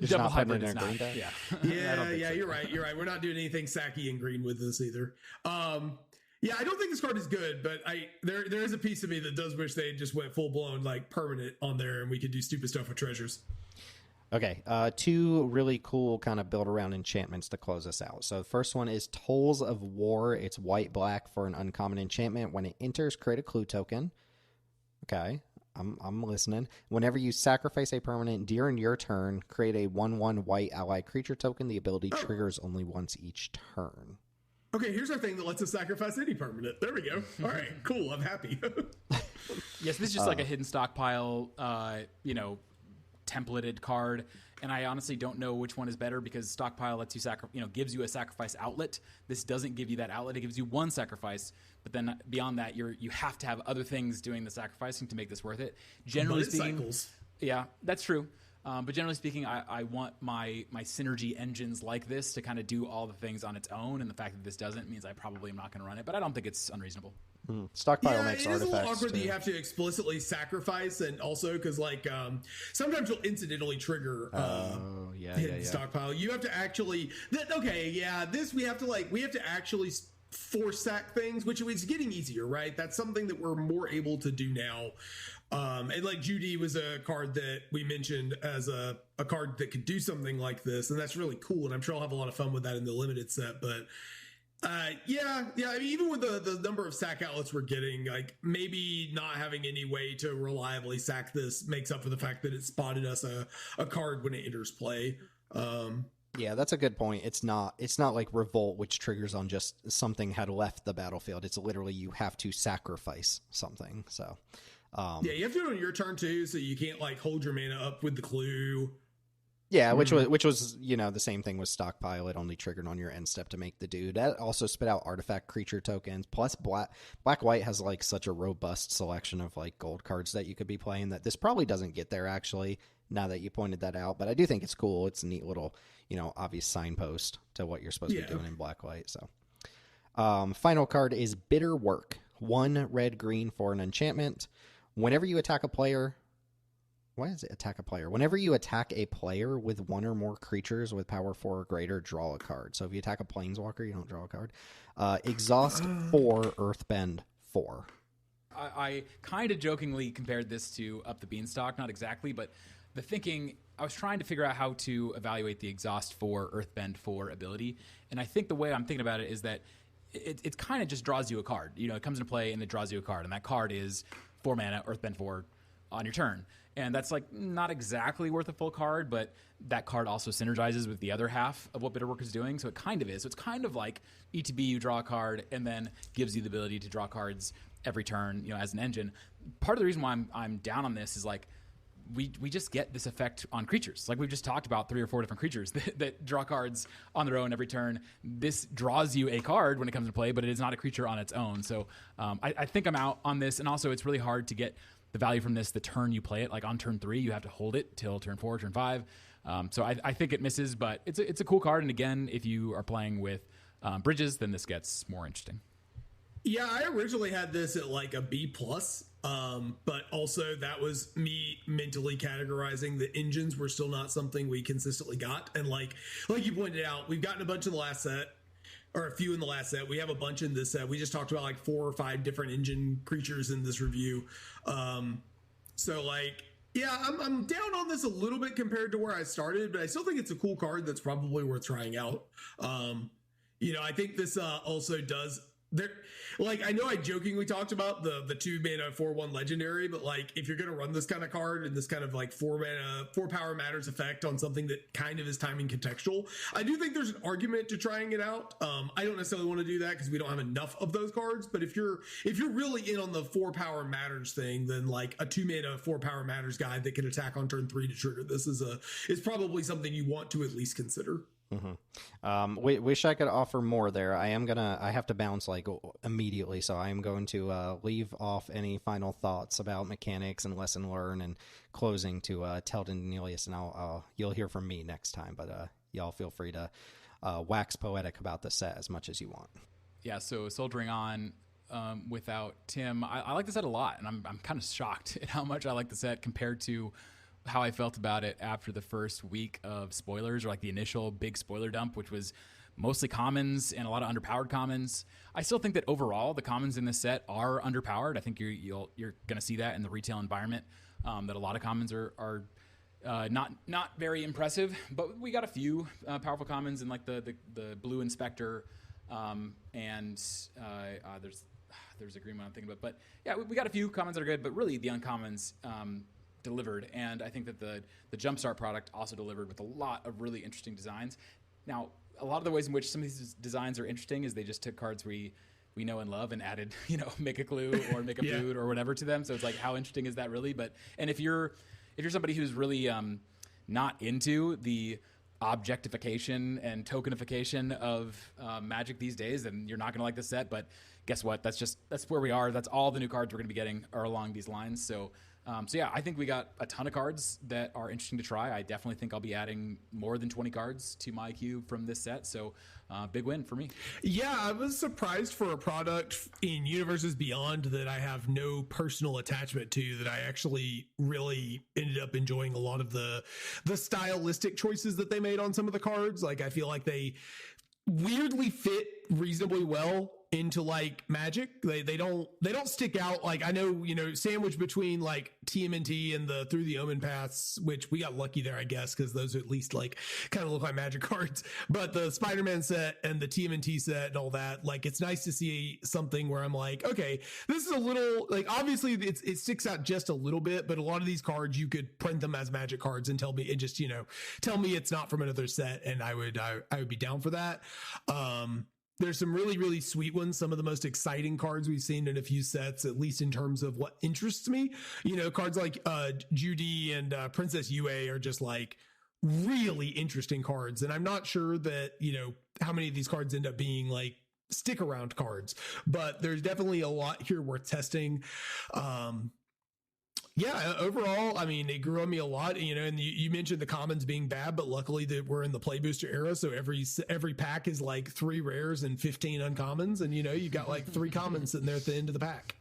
double hybrid is not. Yeah, you're right. We're not doing anything sacky and green with this either. Yeah, I don't think this card is good, but there is a piece of me that does wish they just went full blown permanent on there, and we could do stupid stuff with treasures. Okay, 2 really cool kind of build around enchantments to close us out. So the first one is Tolls of War. It's white-black for an uncommon enchantment. When it enters, create a clue token. Okay, I'm listening. Whenever you sacrifice a permanent during your turn, create a 1/1 white ally creature token. The ability triggers only once each turn. Okay, here's our thing that lets us sacrifice any permanent. There we go. All right, cool. I'm happy. Yes, this is just a hidden stockpile, templated card, and I honestly don't know which one is better because stockpile lets you gives you a sacrifice outlet. This doesn't give you that outlet. It gives you one sacrifice, but then beyond that, you have to have other things doing the sacrificing to make this worth it. Generally speaking, cycles. Yeah, that's true. But generally speaking, I want my synergy engines like this to kind of do all the things on its own, and the fact that this doesn't means I probably am not going to run it, but I don't think it's unreasonable. Stockpile makes artifacts. It is a little awkward that you have to explicitly sacrifice, and also because sometimes you'll incidentally trigger hidden stockpile. You have to actually we have to actually force sack things, which is getting easier, right? That's something that we're more able to do now. And like Judy was a card that we mentioned as a card that could do something like this, and that's really cool. And I'm sure I'll have a lot of fun with that in the limited set. But yeah. I mean, even with the number of sack outlets we're getting, like maybe not having any way to reliably sack this makes up for the fact that it spotted us a card when it enters play. Yeah, that's a good point. It's not like Revolt, which triggers on just something had left the battlefield. It's literally you have to sacrifice something. So yeah, you have to do it on your turn too, so you can't like hold your mana up with the clue. Yeah, which was the same thing with Stockpile. It only triggered on your end step to make the dude. That also spit out artifact creature tokens. Plus, black white has like such a robust selection of like gold cards that you could be playing that this probably doesn't get there actually. Now that you pointed that out, but I do think it's cool. It's a neat little obvious signpost to what you're supposed to be doing in black white. So, final card is Bitter Work. 1 red-green for an enchantment. Whenever you attack a player. Why does it attack a player? Whenever you attack a player with 1 or more creatures with power 4 or greater, draw a card. So if you attack a planeswalker, you don't draw a card. Exhaust 4, Earthbend 4. I kind of jokingly compared this to Up the Beanstalk, not exactly, but the thinking, I was trying to figure out how to evaluate the Exhaust 4, Earthbend 4 ability, and I think the way I'm thinking about it is that it kind of just draws you a card. It comes into play and it draws you a card, and that card is 4 mana, Earthbend 4 on your turn. And that's like not exactly worth a full card, but that card also synergizes with the other half of what Bitter Work is doing. So it kind of is. So it's kind of like ETB, you draw a card and then gives you the ability to draw cards every turn, as an engine. Part of the reason why I'm down on this is like we just get this effect on creatures. Like we've just talked about 3 or 4 different creatures that draw cards on their own every turn. This draws you a card when it comes to play, but it is not a creature on its own. So I think I'm out on this. And also it's really hard to get the value from this the turn you play it. Like on turn 3, you have to hold it till turn 4, turn 5. So I think it misses, but it's a cool card. And again, if you are playing with bridges, then this gets more interesting. Yeah, I originally had this at like a B+, but also that was me mentally categorizing the engines were still not something we consistently got. And like you pointed out, we've gotten a bunch in the last set, or a few in the last set. We have a bunch in this set. We just talked about like 4 or 5 different engine creatures in this review. So like, yeah, I'm down on this a little bit compared to where I started, but I still think it's a cool card that's probably worth trying out. I think this also does. Like, I know I jokingly talked about the 2 mana 4/1 legendary, but like if you're gonna run this kind of card and this kind of like 4 power matters effect on something that kind of is timing contextual, I do think there's an argument to trying it out. I don't necessarily want to do that because we don't have enough of those cards, but if you're really in on the 4 power matters thing, then like a 2 mana 4 power matters guy that can attack on turn 3 to trigger this is probably something you want to at least consider. Mm-hmm. Wish I could offer more there. I have to bounce like immediately, so I am going to leave off any final thoughts about mechanics and lesson learned and closing to Teld and Daneelius, and you'll hear from me next time. But y'all feel free to wax poetic about the set as much as you want. Yeah. So soldiering on without Tim, I like the set a lot, and I'm kind of shocked at how much I like the set compared to how I felt about it after the first week of spoilers, or like the initial big spoiler dump, which was mostly commons and a lot of underpowered commons. I still think that overall the commons in this set are underpowered. I think you're going to see that in the retail environment, that a lot of commons are not very impressive, but we got a few powerful commons in like the blue inspector, and there's a green one I'm thinking about, but yeah, we got a few commons that are good, but really the uncommons delivered, and I think that the Jumpstart product also delivered with a lot of really interesting designs. Now, a lot of the ways in which some of these designs are interesting is they just took cards we know and love and added, make a clue or make a food or whatever to them. So it's like, how interesting is that really? And if you're somebody who's really not into the objectification and tokenification of Magic these days, then you're not going to like the set. But guess what? That's where we are. That's all the new cards we're going to be getting are along these lines. So yeah, I think we got a ton of cards that are interesting to try. I definitely think I'll be adding more than 20 cards to my cube from this set. So big win for me. Yeah, I was surprised for a product in Universes Beyond that I have no personal attachment to, that I actually really ended up enjoying a lot of the stylistic choices that they made on some of the cards. Like, I feel like they weirdly fit reasonably well into like Magic. They don't stick out. Like I know, sandwiched between like TMNT and the Through the Omen paths, which we got lucky there, I guess, because those are at least like kind of look like Magic cards. But the Spider-Man set and the TMNT set and all that, like it's nice to see something where I'm like, okay, this is a little like obviously it sticks out just a little bit, but a lot of these cards you could print them as Magic cards and tell me it's not from another set, and I would be down for that. There's some really, really sweet ones. Some of the most exciting cards we've seen in a few sets, at least in terms of what interests me. Cards like Judy and Princess Yue are just like really interesting cards. And I'm not sure that, how many of these cards end up being like stick around cards, but there's definitely a lot here worth testing. Yeah, overall, I mean, it grew on me a lot, and you mentioned the commons being bad, but luckily that we're in the play booster era. So every pack is like 3 rares and 15 uncommons. And, you got like 3 commons sitting there at the end of the pack.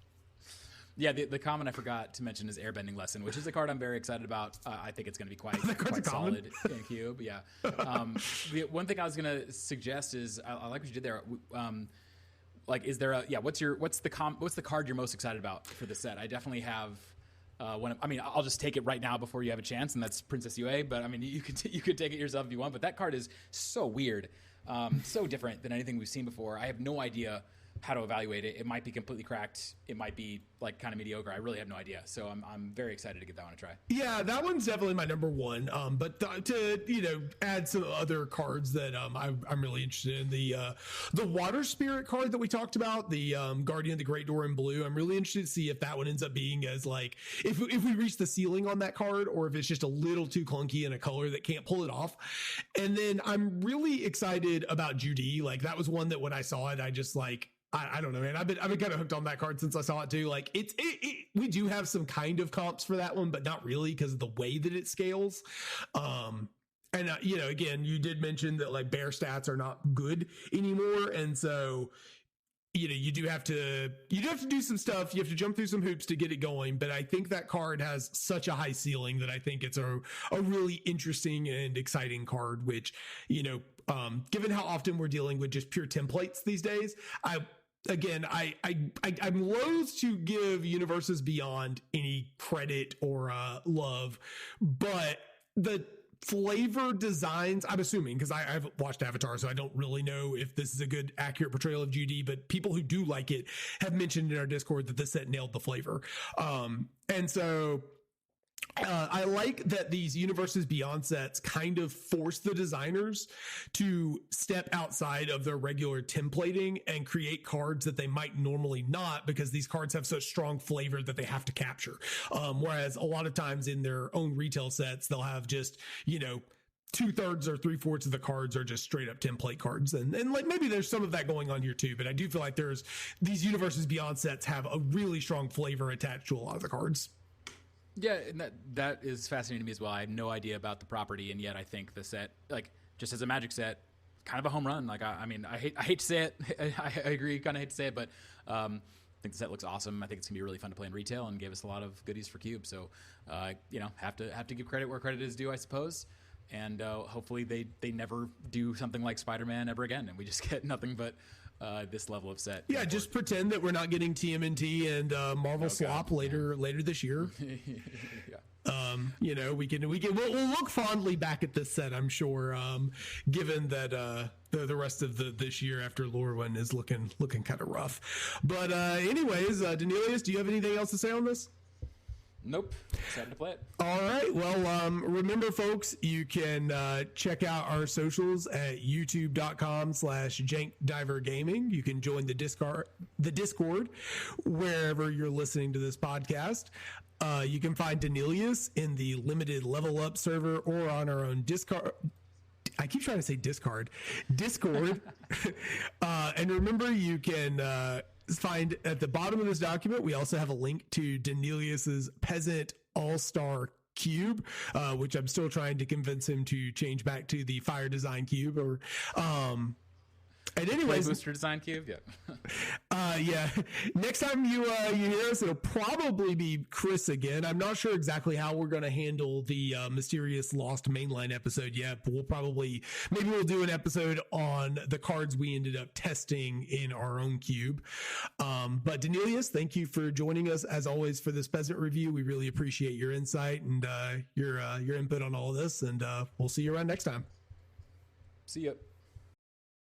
Yeah, the common I forgot to mention is Airbending Lesson, which is a card I'm very excited about. I think it's going to be quite solid in Cube. Yeah. The one thing I was going to suggest is I like what you did there. Is there what's the card you're most excited about for the set? I definitely have. I'll just take it right now before you have a chance, and that's Princess Yue. But I mean, you could take it yourself if you want. But that card is so weird, so different than anything we've seen before. I have no idea how to evaluate it. It might be completely cracked. It might be like kind of mediocre. I really have no idea. So I'm very excited to give that one a try. Yeah, that one's definitely my number one. But to add some other cards that I'm really interested in, the Water Spirit card that we talked about, the Guardian of the Great Door in blue. I'm really interested to see if that one ends up being as like if we reach the ceiling on that card, or if it's just a little too clunky in a color that can't pull it off. And then I'm really excited about Judy. Like that was one that when I saw it, I just like. I don't know, man. I've been kind of hooked on that card since I saw it too. Like we do have some kind of comps for that one, but not really because of the way that it scales. Again, you did mention that like bear stats are not good anymore. And so, you have to do some stuff. You have to jump through some hoops to get it going. But I think that card has such a high ceiling that I think it's a really interesting and exciting card, which, given how often we're dealing with just pure templates these days, I'm loath to give Universes Beyond any credit or love, but the flavor designs, I'm assuming, because I've watched Avatar, so I don't really know if this is a good, accurate portrayal of Judy, but people who do like it have mentioned in our Discord that this set nailed the flavor. And so I like that these Universes Beyond sets kind of force the designers to step outside of their regular templating and create cards that they might normally not, because these cards have such strong flavor that they have to capture. Whereas a lot of times in their own retail sets, they'll have just, 2/3 or 3/4 of the cards are just straight up template cards. And like maybe there's some of that going on here too, but I do feel like these Universes Beyond sets have a really strong flavor attached to a lot of the cards. Yeah, and that is fascinating to me as well. I have no idea about the property, and yet I think the set, like just as a Magic set, kind of a home run. Like I hate to say it. I agree, kind of hate to say it, but I think the set looks awesome. I think it's gonna be really fun to play in retail, and gave us a lot of goodies for Cube. So have to give credit where credit is due, I suppose. And hopefully they never do something like Spider-Man ever again, and we just get nothing but this level of set. Yeah, just pretend that we're not getting TMNT and Marvel slop later this year. Yeah. We'll look fondly back at this set, I'm sure, given that the rest of this year after Lorwyn is looking kind of rough. But anyways, Daneelius, do you have anything else to say on this? Nope. Excited to play it. All right. Well, remember, folks, you can check out our socials at youtube.com/JankDiverGaming. You can join the Discord wherever you're listening to this podcast. You can find Daneelius in the limited level up server or on our own Discord. I keep trying to say Discord. And remember, you can find at the bottom of this document, we also have a link to Daneelius's Peasant All-Star Cube, which I'm still trying to convince him to change back to the Fire Design Cube. And Play anyways, booster design cube. Yeah. yeah. Next time you hear us, it'll probably be Chris again. I'm not sure exactly how we're going to handle the mysterious lost mainline episode yet, but maybe we'll do an episode on the cards we ended up testing in our own cube. But Daneelius, thank you for joining us as always for this Peasant review. We really appreciate your insight and your input on all of this, and we'll see you around next time. See ya.